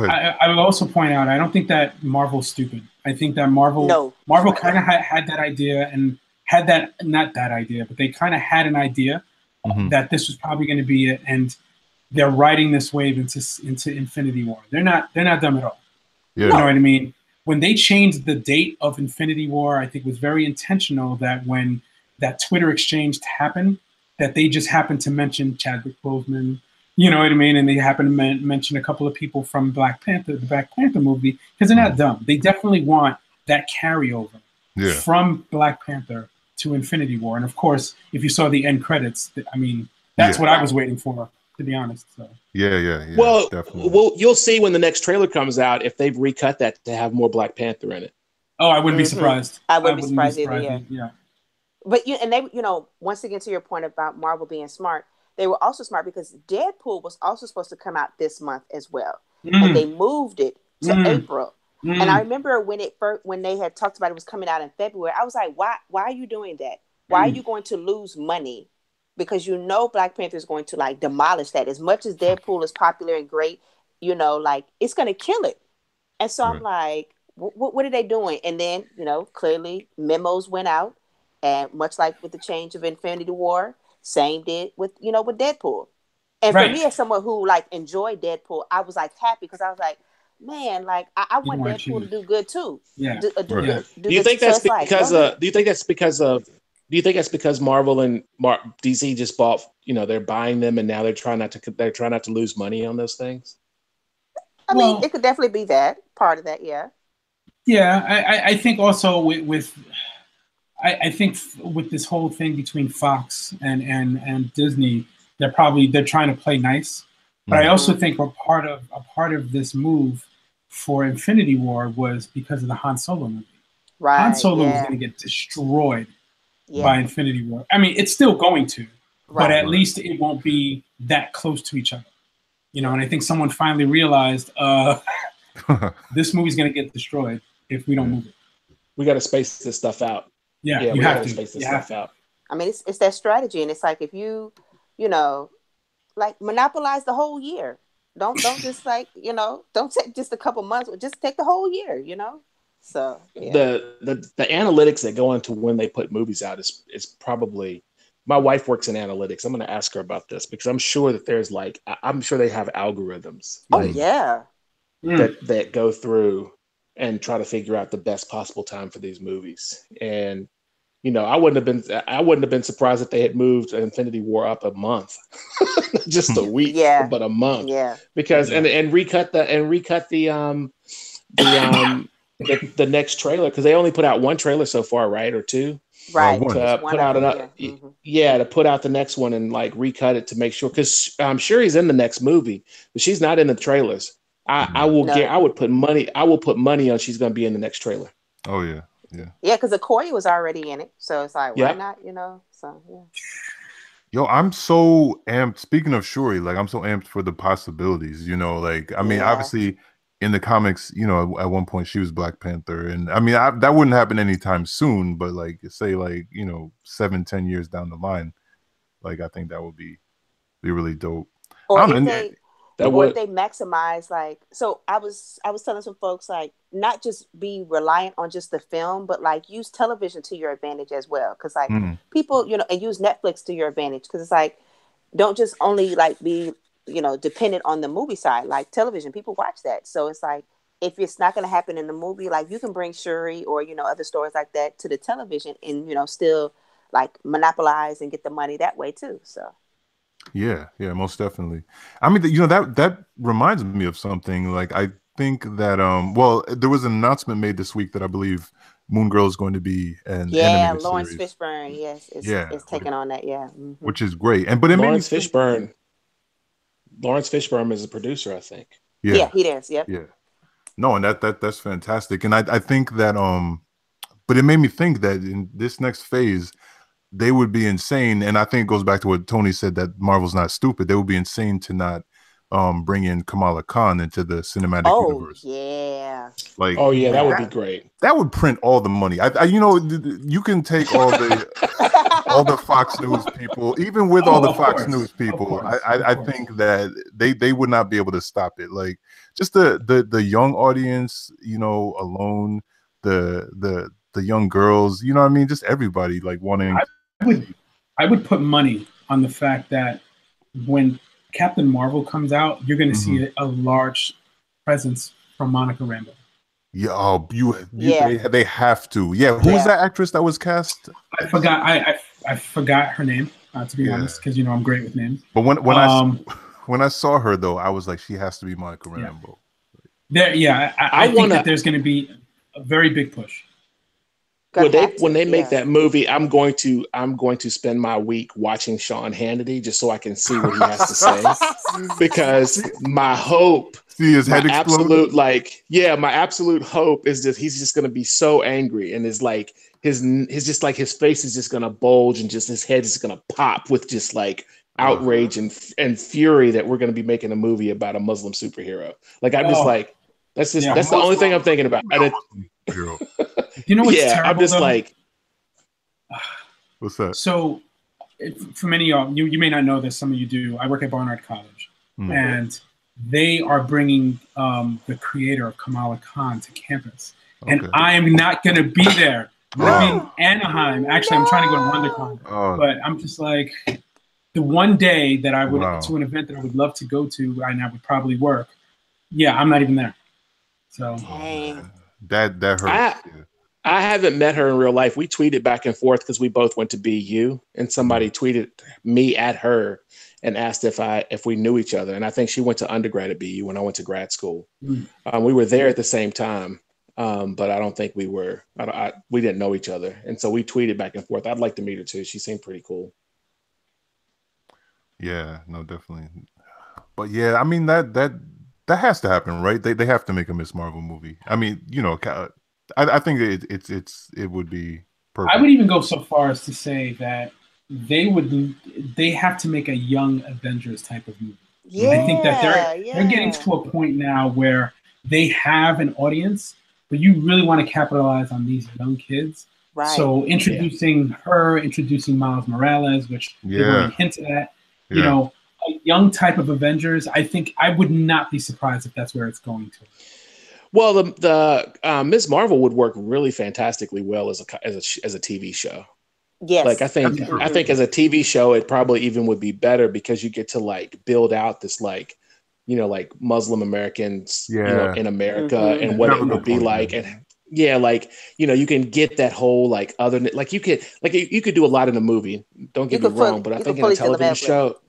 ahead.
I will also point out, I don't think that Marvel's stupid. I think that Marvel kind of had that idea and had that, not that idea, but they kind of had an idea that this was probably going to be it. And they're riding this wave into Infinity War. They're not dumb at all. Yeah. You know what I mean? When they changed the date of Infinity War, I think it was very intentional that when that Twitter exchange happened, that they just happened to mention Chadwick Boseman, you know what I mean? And they happened to mention a couple of people from the Black Panther movie, because they're not dumb. They definitely want that carryover from Black Panther to Infinity War. And of course, if you saw the end credits, I mean, that's what I was waiting for, to be honest. So.
Yeah.
Well,
definitely.
You'll see when the next trailer comes out if they've recut that to have more Black Panther in it.
Oh, I wouldn't be surprised.
I wouldn't be surprised either.
Yeah.
But they, once again, to your point about Marvel being smart, they were also smart because Deadpool was also supposed to come out this month as well, and they moved it to April. And I remember when they had talked about it was coming out in February, I was like, why are you doing that? Why are you going to lose money? Because Black Panther is going to like demolish that. As much as Deadpool is popular and great, like it's going to kill it. And so I'm like, what are they doing? And then, clearly memos went out, and much like with the change of Infinity War, same did with Deadpool. And for me, as someone who like enjoyed Deadpool, I was like happy because I was like, man, like I want Deadpool to do good too.
Yeah.
Do you think that's because do you think that's because Marvel and DC just bought, they're buying them and now they're trying not to lose money on those things?
I mean, it could definitely be that part of that. Yeah.
Yeah. I think also I think with this whole thing between Fox and Disney, they're trying to play nice. But I also think a part of this move for Infinity War was because of the Han Solo movie.
Right.
Han Solo was going to get destroyed by Infinity War. I mean, it's still going to, but at least it won't be that close to each other. And I think someone finally realized this movie's going to get destroyed if we don't move it.
We got to space this stuff out.
Yeah, you have to
space this stuff out.
I mean, it's that strategy, and it's like if you, like monopolize the whole year. Don't just like don't take just a couple months. Just take the whole year. So
the analytics that go into when they put movies out is probably. My wife works in analytics. I'm going to ask her about this because I'm sure that there's I'm sure they have algorithms. That go through and try to figure out the best possible time for these movies. And You know, I wouldn't have been surprised if they had moved Infinity War up a month, just a week,
Yeah.
but a month.
Yeah.
Because and recut the next trailer, because they only put out one trailer so far, right, or two?
Right.
One.
To
One
put
of
out
them,
another,
yeah. Mhm.
to put out the next one and like recut it to make sure, because I'm sure he's in the next movie, but she's not in the trailers. I will
No.
get. I would put money. I will put money on she's going to be in the next trailer.
Oh yeah, yeah.
Yeah, because Okoye was already in it, so it's like, why
Yeah.
not? You know, so yeah.
Yo, I'm so amped. Speaking of Shuri, like I'm so amped for the possibilities. You know, like I mean,
Yeah.
obviously in the comics, you know, at one point she was Black Panther, and I mean that wouldn't happen anytime soon. But like, say, like, you know, 7-10 years down the line, like I think that would be really dope.
Or
I
if
don't know.
they
That
or
would.
if they maximize, like, so I was telling some folks, like, not just be reliant on just the film, but like use television to your advantage as well, because like people, you know, and use Netflix to your advantage, because it's like, don't just only like be, you know, dependent on the movie side. Like television, people watch that, so it's like, if it's not going to happen in the movie, like you can bring Shuri or, you know, other stories like that to the television, and, you know, still like monopolize and get the money that way too. So
Yeah, yeah, most definitely. I mean, you know, that reminds me of something. Like, I think that well, there was an announcement made this week that I believe Moon Girl is going to be an
yeah,
animated
Lawrence
series.
Fishburne, yes,
Yeah,
is taking on that. Yeah. Mm-hmm.
which is great. And but it made me
Lawrence
think.
Fishburne. Lawrence Fishburne is a producer, I think.
Yeah,
Yeah,
he does. Yep.
yeah. No, and that's fantastic. And I think that but it made me think that in this next phase they would be insane. And I think it goes back to what Tony said, that Marvel's not stupid. They would be insane to not bring in Kamala Khan into the cinematic universe.
Yeah.
Like,
Oh yeah, that would be great.
that would print all the money. You know, you can take all the Fox News people, even with all the Fox News people. I think that they would not be able to stop it. Like, just the young audience, you know, alone, the young girls, you know what I mean? Just everybody like wanting.
I would put money on the fact that when Captain Marvel comes out, you're going to see a large presence from Monica Rambeau.
Yeah, oh, they have to. Yeah, who was that actress that was cast?
I forgot. I forgot her name, to be honest, because, you know, I'm great with names.
But when I saw her though, I was like, she has to be Monica Rambeau.
I think that there's going to be a very big push.
When they make that movie, I'm going to spend my week watching Sean Hannity just so I can see what he has to say. Because my hope,
see his head explode.
My absolute hope is that he's just going to be so angry, and is like his face is just going to bulge, and just his head is going to pop with just like outrage and fury that we're going to be making a movie about a Muslim superhero. Like, I'm just like, that's the only thing I'm thinking about.
You know what's terrible?
I'm just
though?
like,
what's that?
So, for many of y'all, you may not know this. Some of you do. I work at Barnard College, and they are bringing the creator of Kamala Khan to campus, and I am not going to be there. I'm going to be in Anaheim. Actually, I'm trying to go to WonderCon, but I'm just like, the one day that I would to an event that I would love to go to, and I would probably work. Yeah, I'm not even there. So
that hurts.
I haven't met her in real life. We tweeted back and forth because we both went to BU, and somebody tweeted me at her and asked if we knew each other. And I think she went to undergrad at BU when I went to grad school. We were there at the same time, but I don't think we were. We didn't know each other, and so we tweeted back and forth. I'd like to meet her too. She seemed pretty cool.
Yeah, no, definitely. But yeah, I mean that has to happen, right? They have to make a Miss Marvel movie. I mean, you know, I think it would be perfect.
I would even go so far as to say that they have to make a young Avengers type of movie.
Yeah,
I think that they're getting to a point now where they have an audience, but you really want to capitalize on these young kids. Right. So introducing Miles Morales, which they've already hinted at, you know, a young type of Avengers. I think I would not be surprised if that's where it's going to.
Well, the Ms. Marvel would work really fantastically well as a TV show.
Yes,
like I think as a TV show, it probably even would be better because you get to like build out this like, you know, like Muslim Americans, you know, in America and what it would be like, and Yeah, like, you know, you can get that whole like other, like you could do a lot in a movie. Don't get me wrong, but I think in a television show,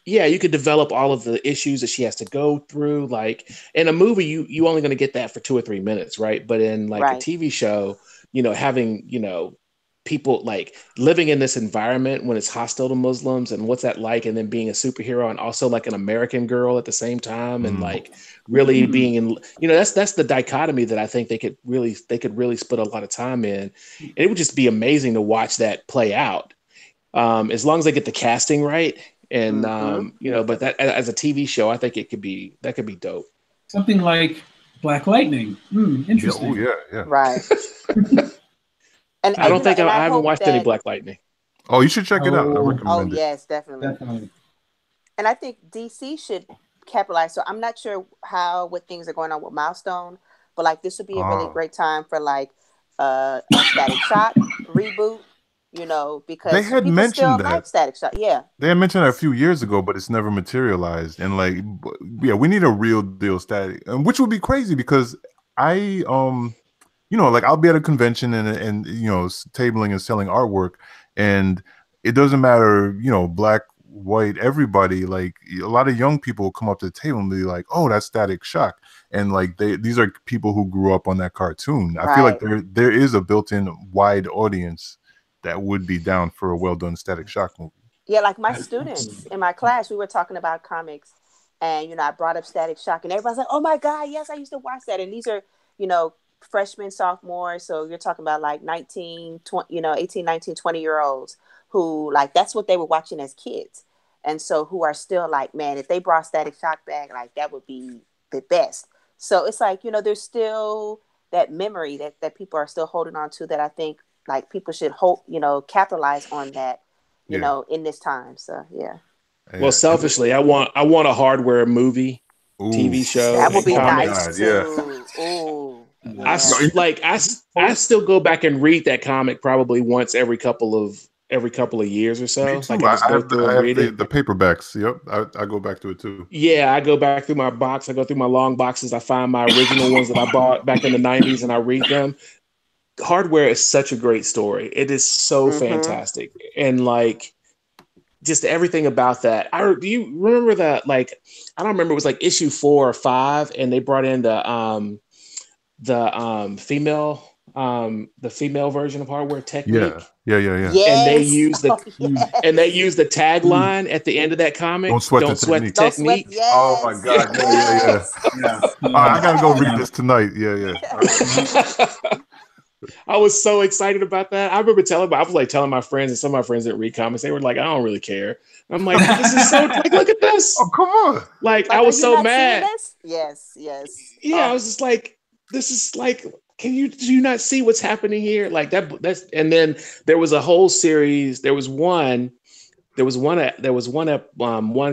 yeah, you could develop all of the issues that she has to go through. Like in a movie, you only going to get that for 2 or 3 minutes, right? But in like a TV show, you know, having, you know, people like living in this environment when it's hostile to Muslims and what's that like, and then being a superhero and also like an American girl at the same time, and like really being in, you know, that's the dichotomy that I think they could really split a lot of time in, and it would just be amazing to watch that play out, as long as they get the casting right. And you know, but that as a TV show, I think that could be dope.
Something like Black Lightning. Interesting.
Yeah.
Right. And
I don't think I haven't watched any Black Lightning.
Oh, you should check it out. I recommend it.
Yes, definitely. And I think DC should capitalize. So I'm not sure what things are going on with Milestone, but like this would be a really great time for like a Static Shock reboot. You know, because
they had mentioned that
like Static Shock. Yeah,
they had mentioned that a few years ago, but it's never materialized. And like, yeah, we need a real deal Static, which would be crazy because you know, like I'll be at a convention and you know, tabling and selling artwork, and it doesn't matter, you know, black, white, everybody. Like a lot of young people come up to the table and be like, "Oh, that's Static Shock," and like these are people who grew up on that cartoon. I feel like there is a built-in wide audience that would be down for a well-done Static Shock movie.
Yeah, like my students in my class, we were talking about comics, and you know, I brought up Static Shock, and everybody's like, "Oh my God, yes, I used to watch that." And these are, you know, freshmen, sophomores, so you're talking about like 19, 20, you know, 18, 19, 20-year-olds who like that's what they were watching as kids, and so who are still like, man, if they brought Static Shock back, like that would be the best. So it's like, you know, there's still that memory that people are still holding on to that I think like people should hope, you know, capitalize on that, you know, in this time. So yeah.
Well, selfishly, I want a Hardware movie, TV show.
That would be
nice
too. Ooh.
I still go back and read that comic probably once every couple of years or so. Like I just go through and read it.
The paperbacks. Yep, I go back to it too.
Yeah, I go back through my box. I go through my long boxes. I find my original ones that I bought back in the 90s, and I read them. Hardware is such a great story. It is so fantastic, and like just everything about that. Do you remember that? Like, I don't remember. It was like issue 4 or 5, and they brought in the female version of Hardware Technique.
Yeah.
Yes.
And they use the tagline at the end of that comic.
Don't sweat the technique.
Yes.
Oh my God. Yeah. I gotta go read this tonight. Yeah.
I was so excited about that. I remember I was telling my friends, and some of my friends didn't read comics. They were like, I don't really care. I'm like, this is so like, look at this.
Oh, come on.
Like I was so mad.
Yes.
Yeah, I was just like, this is like, do you not see what's happening here? Like that's, and then there was a whole series. There was one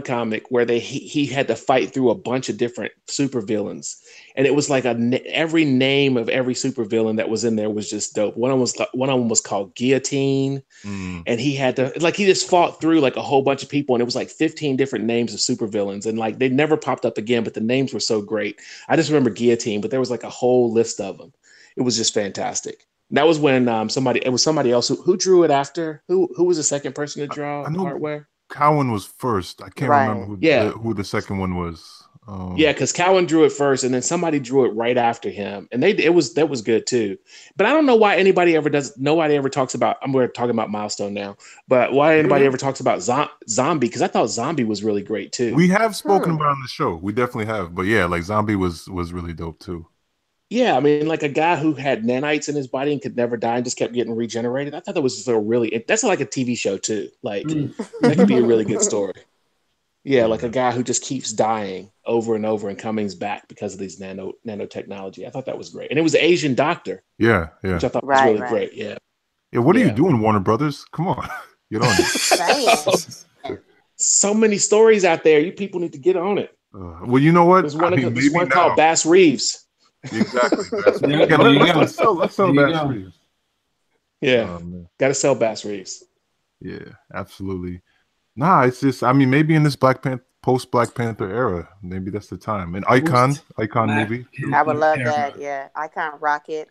comic where he had to fight through a bunch of different supervillains, and it was like every name of every supervillain that was in there was just dope. One of them was called Guillotine, and he just fought through like a whole bunch of people, and it was like 15 different names of supervillains, and like they never popped up again, but the names were so great. I just remember Guillotine, but there was like a whole list of them. It was just fantastic. That was when somebody else who drew it after. Who was the second person to draw Hardware?
Cowan was first. I can't remember who the second one was.
Because Cowan drew it first, and then somebody drew it right after him, and that was good too. But I don't know why nobody ever talks about. We're talking about Milestone now, but why anybody ever talks about Zombie? Because I thought Zombie was really great too.
We have spoken about it on the show. We definitely have, but yeah, like Zombie was really dope too.
Yeah, I mean, like a guy who had nanites in his body and could never die and just kept getting regenerated. I thought that was just that's like a TV show too. Like that could be a really good story. Yeah, like a guy who just keeps dying over and over and coming back because of these nanotechnology. I thought that was great. And it was the Asian doctor.
Yeah.
Which I thought was really great. Yeah.
Yeah, what are you doing, Warner Brothers? Come on. Get on it.
So many stories out there. You people need to get on it.
Well, you know what?
There's one called Bass Reeves.
Exactly. Let's sell Bass Reeves.
Yeah. Gotta sell Bass Reeves.
Yeah, absolutely. Nah, it's just, I mean, maybe in this Black post Black Panther era. Maybe that's the time. An icon movie.
I would love that. Yeah, Icon Rocket.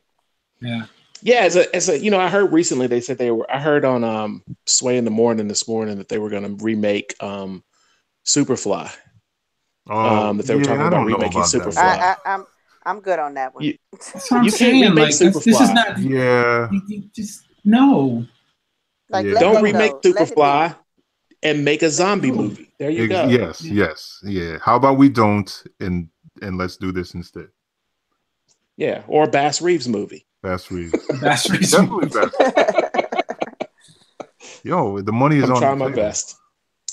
Yeah.
Yeah, as a I heard recently they said I heard on Sway in the Morning this morning that they were going to remake Superfly. That they were talking about remaking Superfly.
I'm good on that one.
That's what I'm saying. Like, this is not.
Yeah.
You just no.
Like,
don't remake Superfly and make a zombie movie. There you go.
Yes. Yeah. How about we don't and let's do this instead.
Yeah, or a Bass Reeves movie.
Bass Reeves.
Definitely
Bass. Yo, the money is
I'm
on.
trying my best.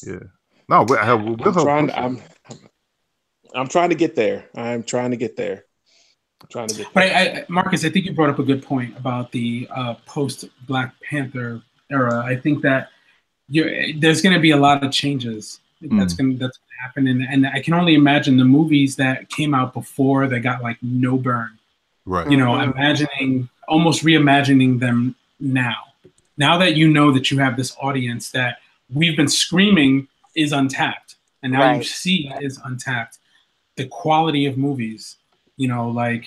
Yeah. No, we'll help.
I'm trying to get there. I'm trying to get there.
But Marcus, I think you brought up a good point about the post Black Panther era. I think that there's going to be a lot of changes that's going to happen, and I can only imagine the movies that came out before that got like no burn.
Right.
Almost reimagining them now. Now that you know that you have this audience that we've been screaming is untapped, and now you see is untapped. The quality of movies, like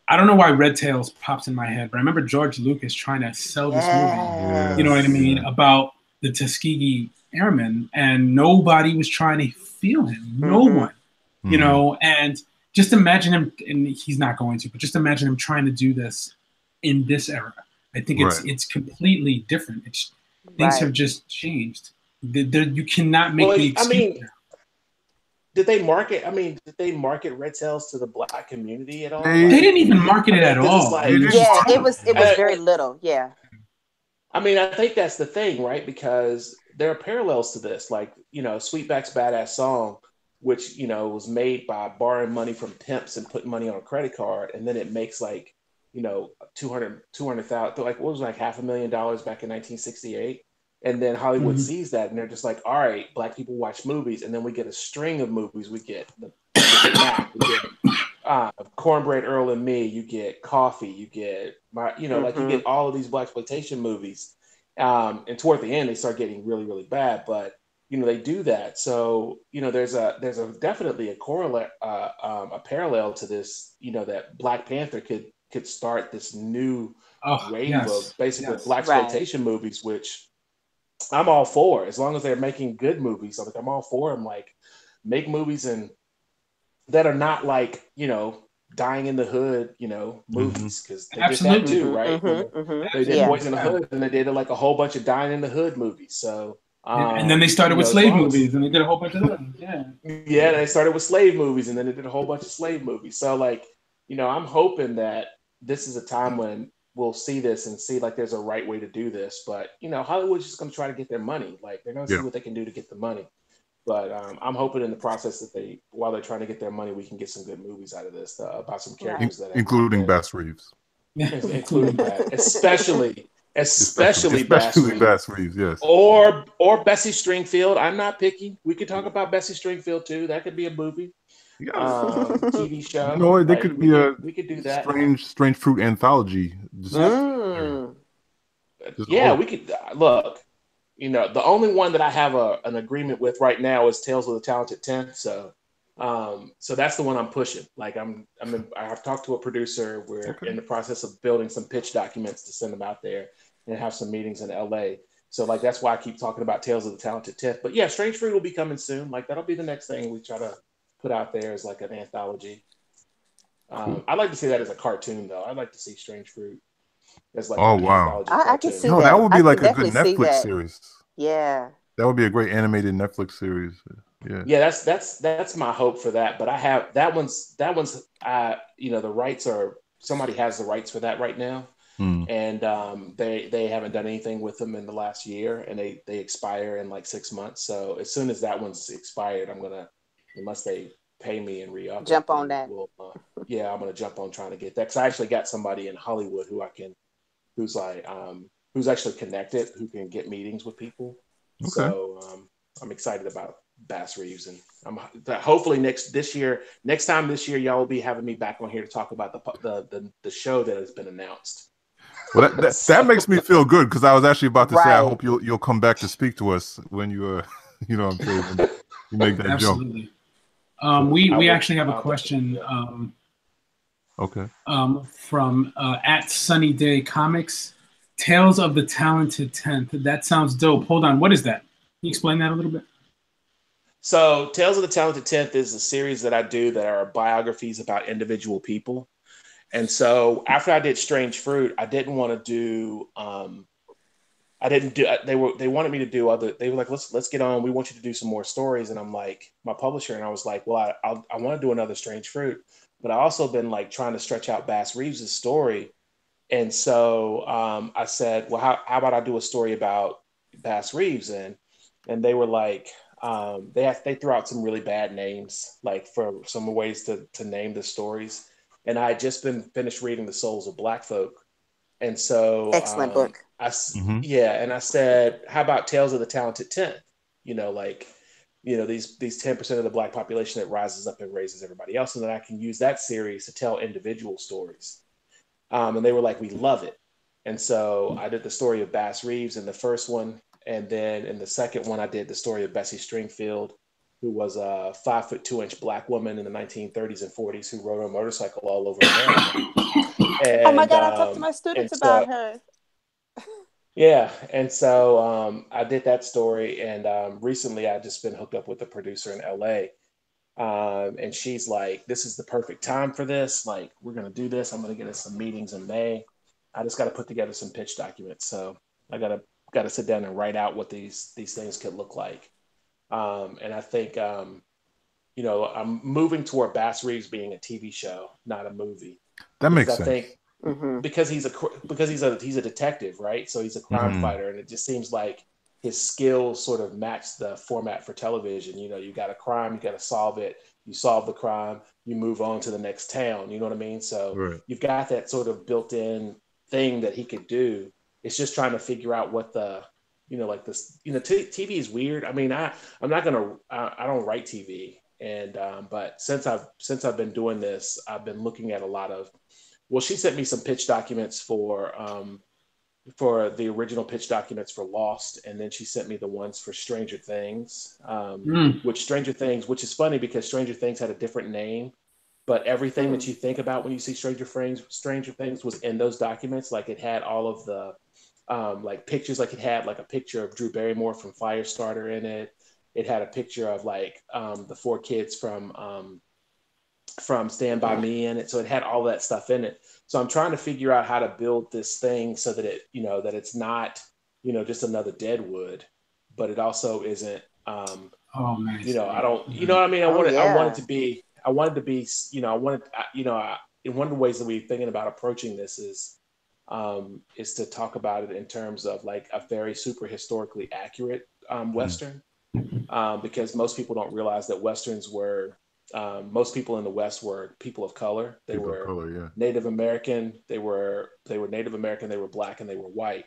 I don't know why Red Tails pops in my head, but I remember George Lucas trying to sell this movie. You know what I mean? About the Tuskegee Airmen, and nobody was trying to feel him. No one, and just imagine him, and he's not going to, but just imagine him trying to do this in this era. I think it's completely different. Things have just changed. You cannot make the excuse.
Did they market Red Tails to the Black community at all?
They didn't even market it at all.
It was very little. Yeah.
I mean, I think that's the thing, right? Because there are parallels to this, like, Sweetback's Badass Song, which, was made by borrowing money from pimps and putting money on a credit card. And then it makes like, $200,000, like what was like $500,000 back in 1968. And then Hollywood sees that and they're just like, all right, Black people watch movies. And then we get a string of movies. We get Cornbread Earl and Me, you get Coffee, you get you get all of these blaxploitation movies. And toward the end, they start getting really, really bad. But they do that. So there's a definitely a correlate, a parallel to this. That Black Panther could start this new wave of basically blaxploitation movies, which I'm all for, as long as they're making good movies. So I'm all for them. Like, make movies that are not like dying in the hood, movies, because they did that too, right? They did Boys in the Hood, and they did like a whole bunch of dying in the hood movies. So
and then they started with slave movies, and they did a whole bunch of them.
Yeah, they started with slave movies, and then they did a whole bunch of slave movies. So like, I'm hoping that this is a time when we'll see this and see like there's a right way to do this. But Hollywood's just going to try to get their money. Like, they're going to see what they can do to get the money. But I'm hoping in the process that while they're trying to get their money, we can get some good movies out of this about some characters
including Bass Reeves.
Including that, especially Bass Reeves,
yes.
Or Bessie Stringfield. I'm not picky. We could talk about Bessie Stringfield too. That could be a movie. TV show.
They could be
we could do that.
Strange Fruit anthology.
We could look. The only one that I have an agreement with right now is Tales of the Talented 10. So that's the one I'm pushing. Like, I've talked to a producer. We're in the process of building some pitch documents to send them out there and have some meetings in LA. So like, that's why I keep talking about Tales of the Talented 10th. But yeah, Strange Fruit will be coming soon. Like, that'll be the next thing we try to put out there as like an anthology. I'd like to see that as a cartoon though. I'd like to see Strange Fruit as like an anthology cartoon.
I can see that.
That would be like a good Netflix series.
Yeah.
That would be a great animated Netflix series.
Yeah, that's my hope for that. But I have that one's the rights are, somebody has the rights for that right now. And they haven't done anything with them in the last year, and they expire in like 6 months. So as soon as that one's expired, I'm gonna, unless they pay me and re-up,
jump on that.
I'm gonna jump on trying to get that, because I actually got somebody in Hollywood who's actually connected, who can get meetings with people. So I'm excited about Bass Reeves, and hopefully next time this year, y'all will be having me back on here to talk about the show that has been announced.
Well, that makes me feel good, because I was actually about to say I hope you'll come back to speak to us when you what I'm saying. You make that jump.
Absolutely. We actually have a question
Okay.
from at Sunny Day Comics. Tales of the Talented 10th. That sounds dope. Hold on. What is that? Can you explain that a little bit?
So, Tales of the Talented 10th is a series that I do that are biographies about individual people. And so, after I did Strange Fruit, I didn't want to do. I didn't do. They wanted me to do other. They were like, let's get on. We want you to do some more stories. And I'm like, my publisher, and I was like, well, I want to do another Strange Fruit, but I also been like trying to stretch out Bass Reeves' story. And so I said, well, how about I do a story about Bass Reeves? And they were like, they threw out some really bad names, like for some ways to name the stories. And I had just been finished reading The Souls of Black Folk. And so
Excellent book.
yeah, and I said, how about Tales of the Talented 10th? Like, these 10% of the Black population that rises up and raises everybody else, and then I can use that series to tell individual stories. And they were like, we love it. And so I did the story of Bass Reeves in the first one. And then in the second one, I did the story of Bessie Stringfield, who was a 5'2" Black woman in the 1930s and 40s who rode a motorcycle all over America. And,
oh my God, I talked to my students about her.
Yeah. And so I did that story. And recently I just been hooked up with a producer in LA. And she's like, this is the perfect time for this. Like, we're going to do this. I'm going to get us some meetings in May. I just got to put together some pitch documents. So I got to sit down and write out what these things could look like. And I think, I'm moving toward Bass Reeves being a TV show, not a movie.
That makes sense.
I think because he's a detective, right? So he's a crime fighter, and it just seems like his skills sort of match the format for television. You got a crime, you got to solve it. You solve the crime, you move on to the next town. You know what I mean? So You've got that sort of built-in thing that he could do. It's just trying to figure out what the, like this, TV is weird. I mean, I don't write TV. And, but since I've been doing this, I've been looking at a lot of, well, she sent me some pitch documents for the original pitch documents for Lost. And then she sent me the ones for Stranger Things, which is funny because Stranger Things had a different name, but everything that you think about when you see Stranger Things was in those documents. Like, it had all of the, like pictures, like it had like a picture of Drew Barrymore from Firestarter in it. It had a picture of like the 4 kids from Stand By Me in it. So it had all that stuff in it. So I'm trying to figure out how to build this thing so that that it's not, just another Deadwood, but it also isn't,
nice.
I don't, what I mean? I wanted to be, in one of the ways that we're thinking about approaching this is to talk about it in terms of like a very super historically accurate Western, because most people don't realize that Westerns were, most people in the West were people of color. They were Native American. They were Native American. They were Black, and they were white.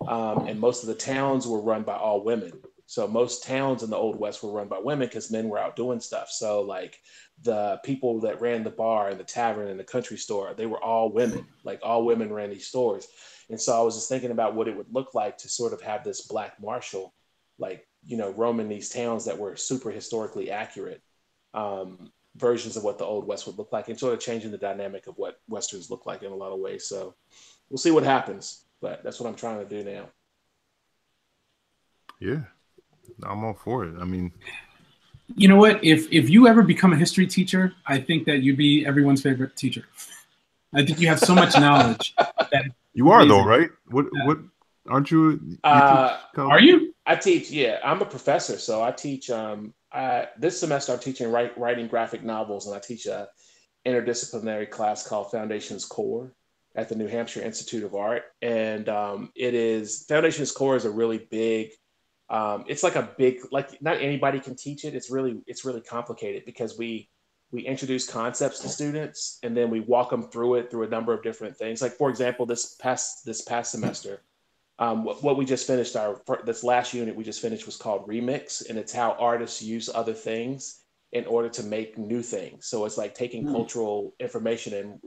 And most of the towns were run by all women. So most towns in the Old West were run by women because men were out doing stuff. So like the people that ran the bar and the tavern and the country store, they were all women. Like, all women ran these stores. And so I was just thinking about what it would look like to sort of have this Black marshal, like, roaming these towns that were super historically accurate. Versions of what the Old West would look like, and sort of changing the dynamic of what Westerns look like in a lot of ways. So we'll see what happens, but that's what I'm trying to do now.
Yeah, I'm all for it. I mean,
you know what? If you ever become a history teacher, I think that you'd be everyone's favorite teacher. I think you have so much knowledge. That
you are amazing. Though, right? What aren't you?
Are you?
I teach. Yeah, I'm a professor, so I teach. This semester I'm teaching writing graphic novels, and I teach a interdisciplinary class called Foundations Core at the New Hampshire Institute of Art. And Foundations Core is a really big, it's like a big, like not anybody can teach it. It's really complicated because we introduce concepts to students, and then we walk them through it through a number of different things. Like, for example, this past semester, what we just finished, this last unit we just finished was called Remix, and it's how artists use other things in order to make new things. So it's like taking cultural information and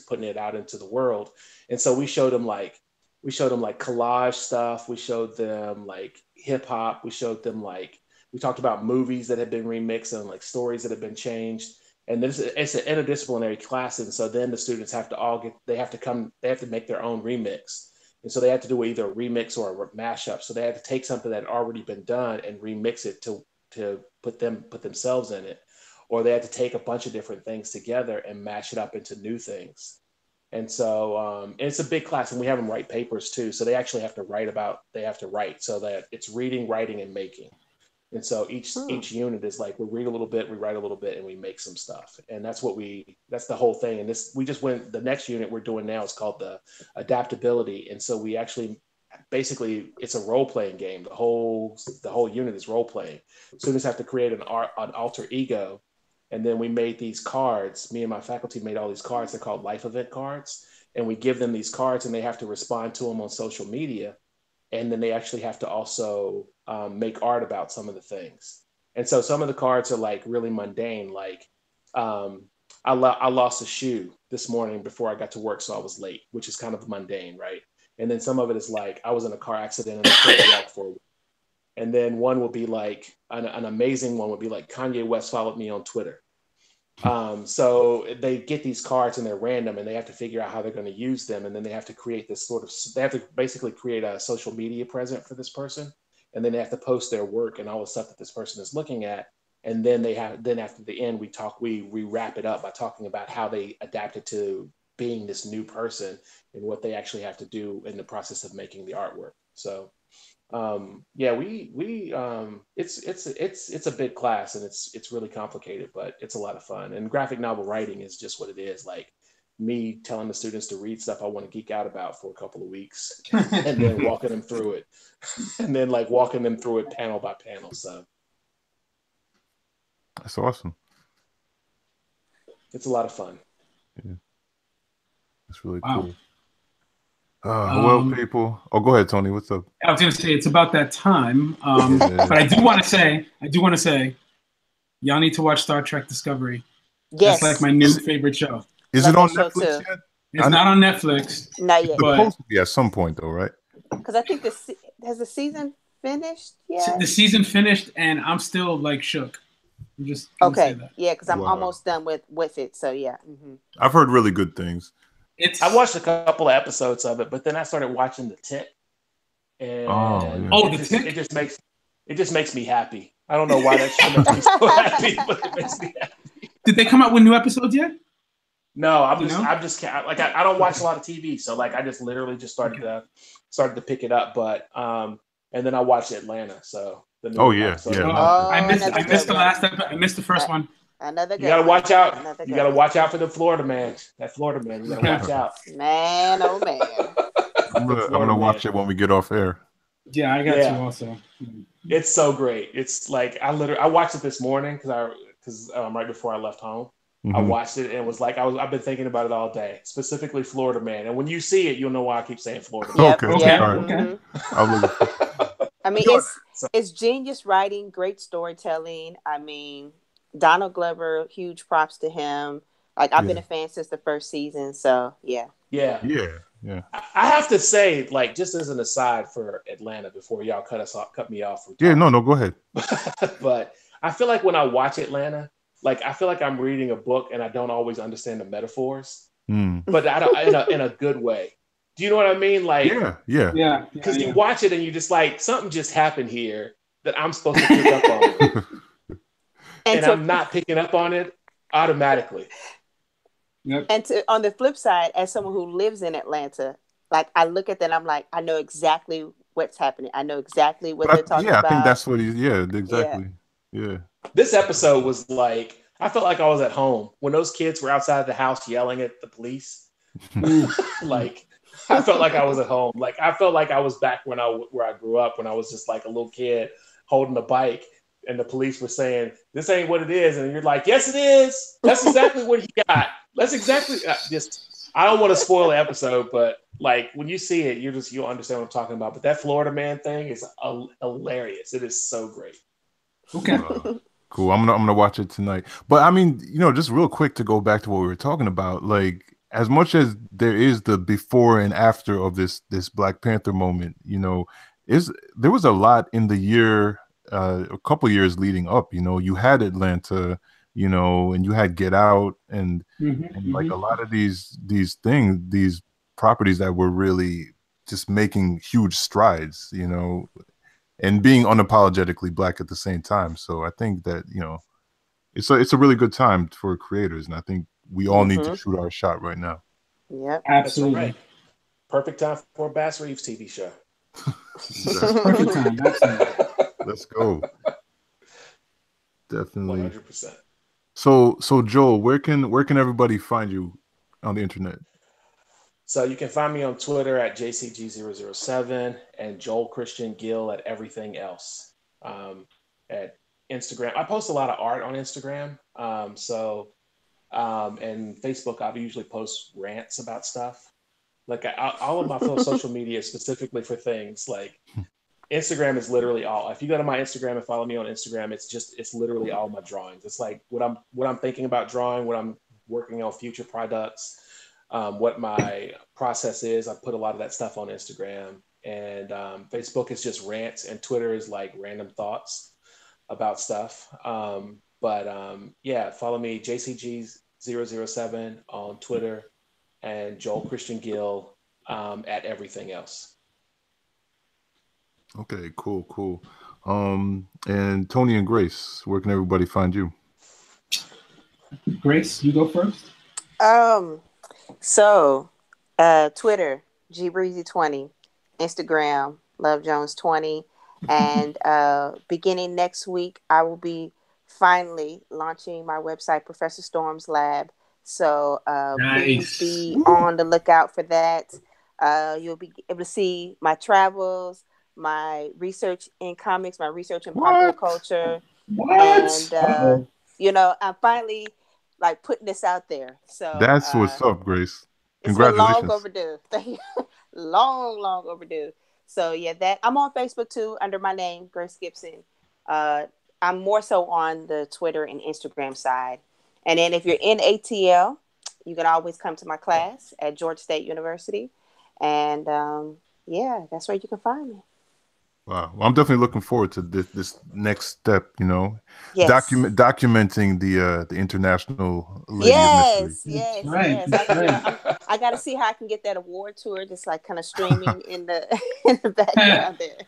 putting it out into the world. And so we showed them like collage stuff. We showed them like hip hop. We showed them like We talked about movies that have been remixed and like stories that have been changed. And this it's an interdisciplinary class, and so then the students have to they have to make their own remix. And so they have to do either a remix or a mashup. So they have to take something that had already been done and remix it to put themselves in it, or they have to take a bunch of different things together and mash it up into new things. And so and it's a big class, and we have them write papers too. So they actually have to write so that it's reading, writing, and making. And so each unit is like, we read a little bit, we write a little bit, and we make some stuff. And that's the whole thing. And the next unit we're doing now is called the adaptability. And so we actually, basically, it's a role-playing game. The whole unit is role-playing. Students have to create an alter ego. And then we made these cards. Me and my faculty made all these cards. They're called life event cards. And we give them these cards, and they have to respond to them on social media. And then they actually have to also make art about some of the things. And so some of the cards are like really mundane, like I lost a shoe this morning before I got to work, so I was late, which is kind of mundane, right? And then some of it is like, I was in a car accident and I couldn't walk for a week. And then one will be like, an amazing one would be like, Kanye West followed me on Twitter. So they get these cards and they're random, and they have to figure out how they're going to use them. And then they have to create they have to basically create a social media present for this person. And then they have to post their work and all the stuff that this person is looking at. And then after the end, we wrap it up by talking about how they adapted to being this new person and what they actually have to do in the process of making the artwork. So it's a big class, and it's really complicated, but it's a lot of fun. And graphic novel writing is just what it is. Like me telling the students to read stuff I want to geek out about for a couple of weeks, and then walking them through it, and then like walking them through it panel by panel. So
that's awesome.
It's a lot of fun.
Yeah, it's really cool. Well, people. Oh, go ahead, Tony. What's up?
I was going to say it's about that time, but I do want to say, y'all need to watch Star Trek Discovery.
Yes,
that's like my new favorite show.
Is it on Netflix yet?
It's not on Netflix.
Not yet.
It's supposed to be at some point, though, right?
Because I think has the season finished yet?
The season finished, and I'm still like shook. I'm just
okay. Yeah, because I'm almost done with it. So yeah. Mm-hmm.
I've heard really good things.
I watched a couple of episodes of it, but then I started watching The Tick, and it just makes me happy. I don't know why that show makes me so happy, but it makes me happy.
Did they come out with new episodes yet?
No, I don't watch a lot of TV, so like I just literally just started to pick it up, but and then I watched Atlanta. So
I missed the last episode. I missed the first one.
Another
you gotta watch out. You gotta watch out for the Florida man. That Florida man. You gotta watch out.
Man, oh man.
I'm gonna watch it when we get off air.
Yeah, I got you also.
It's so great. It's like I watched it this morning because right before I left home. Mm-hmm. I watched it and was like, I've been thinking about it all day, specifically Florida Man. And when you see it, you'll know why I keep saying Florida Man.
Okay.
Mm-hmm. I mean, it's genius writing, great storytelling. I mean, Donald Glover, huge props to him. Like I've been a fan since the first season, so yeah.
I have to say, like, just as an aside for Atlanta, before y'all cut me off.
No, go ahead.
But I feel like when I watch Atlanta, like I feel like I'm reading a book and I don't always understand the metaphors, but I don't in a good way. Do you know what I mean? Like,
yeah.
Because you watch it and you just like something just happened here that I'm supposed to pick up on. And I'm not picking up on it automatically.
Yep.
And on the flip side, as someone who lives in Atlanta, like I look at that and I'm like, I know exactly what's happening. I know exactly what they're talking about.
I think that's what exactly. Yeah.
This episode was like, I felt like I was at home when those kids were outside the house yelling at the police. Like, I felt like I was at home. Like, I felt like I was back where I grew up, when I was just like a little kid holding a bike. And the police were saying, "This ain't what it is," and you're like, "Yes, it is. That's exactly what he got. That's exactly." I don't want to spoil the episode, but like when you see it, you'll understand what I'm talking about. But that Florida Man thing is hilarious. It is so great.
Okay,
cool. I'm gonna watch it tonight. But I mean, just real quick to go back to what we were talking about, like as much as there is the before and after of this Black Panther moment, there was a lot in the year a couple years leading up. You know, you had Atlanta, you know, and you had Get Out, and like a lot of these things, these properties that were really just making huge strides, you know, and being unapologetically Black at the same time. So I think that, you know, it's a really good time for creators, and I think we all need to shoot our shot right now.
Yep,
absolutely.
Right. Perfect time for a Bass Reeves TV show.
Perfect time. Absolutely.
Let's go. Definitely.
100%.
So Joel, where can everybody find you on the internet?
So you can find me on Twitter at JCG007 and Joel Christian Gill at everything else. At Instagram, I post a lot of art on Instagram. And Facebook, I usually post rants about stuff. Like all of my social media specifically for things like Instagram is literally all. If you go to my Instagram and follow me on Instagram, it's literally all my drawings. It's like what I'm thinking about drawing, what I'm working on future products, what my process is. I put a lot of that stuff on Instagram, and Facebook is just rants, and Twitter is like random thoughts about stuff. Yeah, follow me, JCG007 on Twitter, and Joel Christian Gill at everything else.
Okay, cool. And Tony and Grace, where can everybody find you?
Grace, you go first.
So Twitter, GBreezy20, Instagram, Love Jones 20, and beginning next week, I will be finally launching my website, Professor Storm's Lab. So please be on the lookout for that. You'll be able to see my travels, my research in comics, my research in popular culture, and you know, I'm finally like putting this out there. So
that's what's up, Grace.
Congratulations! It's been long overdue. Thank you. long overdue. So yeah, that I'm on Facebook too under my name, Grace Gibson. I'm more so on the Twitter and Instagram side. And then if you're in ATL, you can always come to my class at Georgia State University. And yeah, that's where you can find me.
Wow. Well, I'm definitely looking forward to this next step, you know.
Yes.
Documenting the international Lady of Mystery.
Yes. I got to see how I can get that award tour just like kind of streaming in the background there.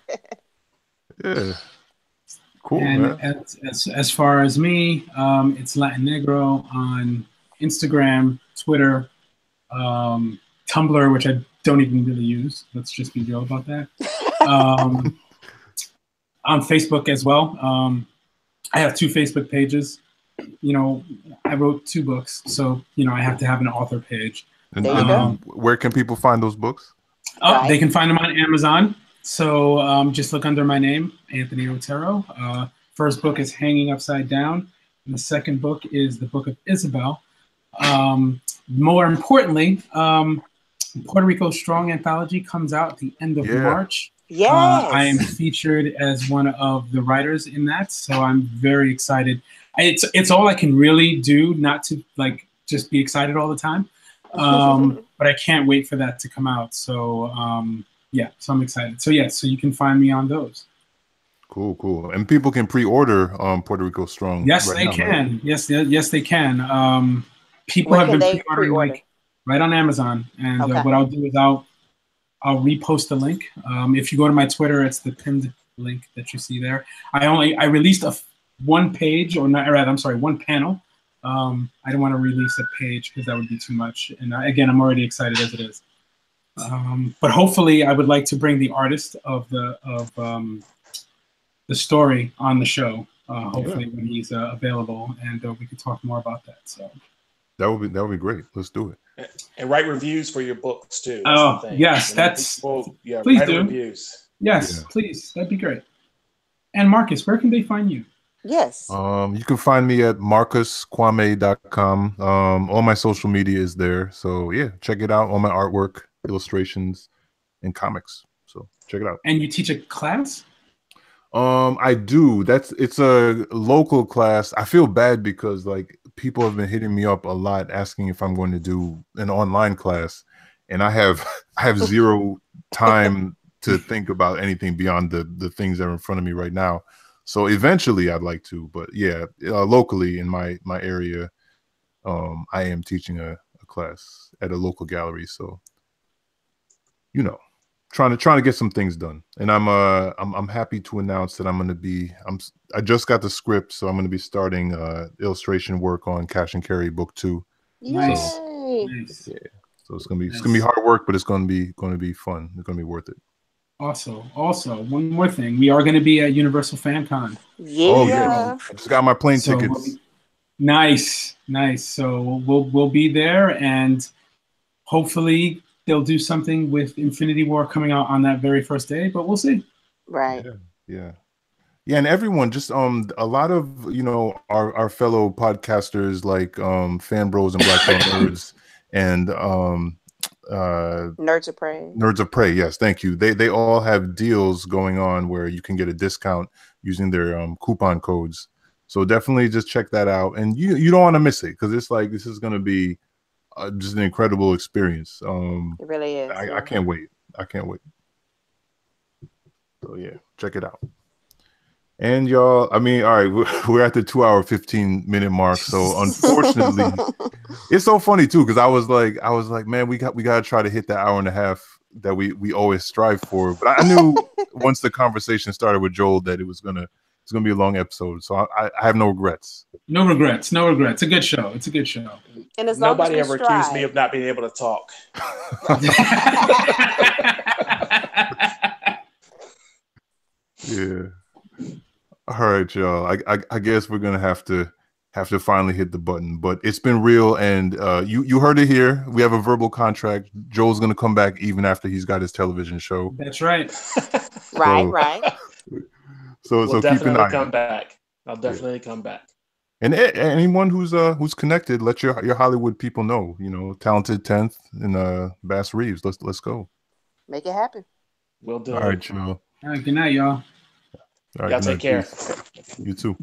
Yeah. Cool.
And as far as me, it's Latin Negro on Instagram, Twitter, Tumblr, which I don't even really use. Let's just be real about that. On Facebook as well. I have 2 Facebook pages. You know, I wrote 2 books, so you know I have to have an author page.
And where can people find those books?
They can find them on Amazon. So just look under my name, Anthony Otero. First book is Hanging Upside Down, and the second book is the Book of Isabel. More importantly, Puerto Rico Strong Anthology comes out at the end of March.
Yes.
I am featured as one of the writers in that, so I'm very excited. It's all I can really do, not to like just be excited all the time. But I can't wait for that to come out. So yeah, so I'm excited. So yeah, so you can find me on those.
Cool. And people can pre-order Puerto Rico Strong.
Yes, right they now, can. Right? Yes, they can. People have been pre-ordering like right on Amazon. And what I'll do is I'll repost the link. If you go to my Twitter, it's the pinned link that you see there. I released one panel. I don't want to release a page because that would be too much. And again, I'm already excited as it is. But hopefully, I would like to bring the artist of the story on the show. Hopefully, when he's available, and we could talk more about that. So
that would be great. Let's do it.
And write reviews for your books too.
Yes, please do reviews. Yes, please. That'd be great. And Marcus, where can they find you?
Yes.
You can find me at marcuskwame.com. All my social media is there. So yeah, check it out. All my artwork, illustrations, and comics. So check it out.
And you teach a class?
I do. It's a local class. I feel bad because like people have been hitting me up a lot asking if I'm going to do an online class, and I have zero time to think about anything beyond the things that are in front of me right now. So eventually I'd like to, but yeah, locally in my area, I am teaching a class at a local gallery. So, you know, trying to get some things done. And I'm happy to announce that I just got the script, so I'm going to be starting illustration work on Cash and Carry book 2.
Yay.
So, yeah. So it's gonna be hard work, but it's gonna be fun. It's gonna be worth it.
Also, one more thing. We are going to be at Universal Fan Con.
Yeah.
Oh yeah. I just got my plane tickets.
Nice. So we'll be there, and hopefully they'll do something with Infinity War coming out on that very first day, but we'll see.
Right.
Yeah. And everyone, just a lot of our fellow podcasters like Fan Bros and Black Nerds and
Nerds of Prey.
Nerds of Prey, yes, thank you. They all have deals going on where you can get a discount using their coupon codes. So definitely just check that out, and you don't want to miss it, because it's like this is going to be just an incredible experience.
It really is.
I can't wait. So yeah, check it out. And y'all, I mean, all right, we're at the 2 hour 15-minute mark. So unfortunately, it's so funny too, because I was like, man, we got to try to hit that hour and a half that we always strive for. But I knew once the conversation started with Joel that it's gonna be a long episode. So I have no regrets.
No regrets. A good show. It's a good show.
And as
nobody ever accused me of not being able to talk.
Yeah. All right, y'all. I guess we're gonna have to finally hit the button, but it's been real, and you heard it here. We have a verbal contract. Joel's gonna come back even after he's got his television show.
That's right.
Right.
So
we'll
keep
an eye.
Come back. I'll definitely come back.
And anyone who's connected, let your Hollywood people know. Talented 10th and Bass Reeves. Let's go.
Make it happen.
We'll do
it. All right, y'all.
All right, good night, y'all.
All right, y'all take care.
You too.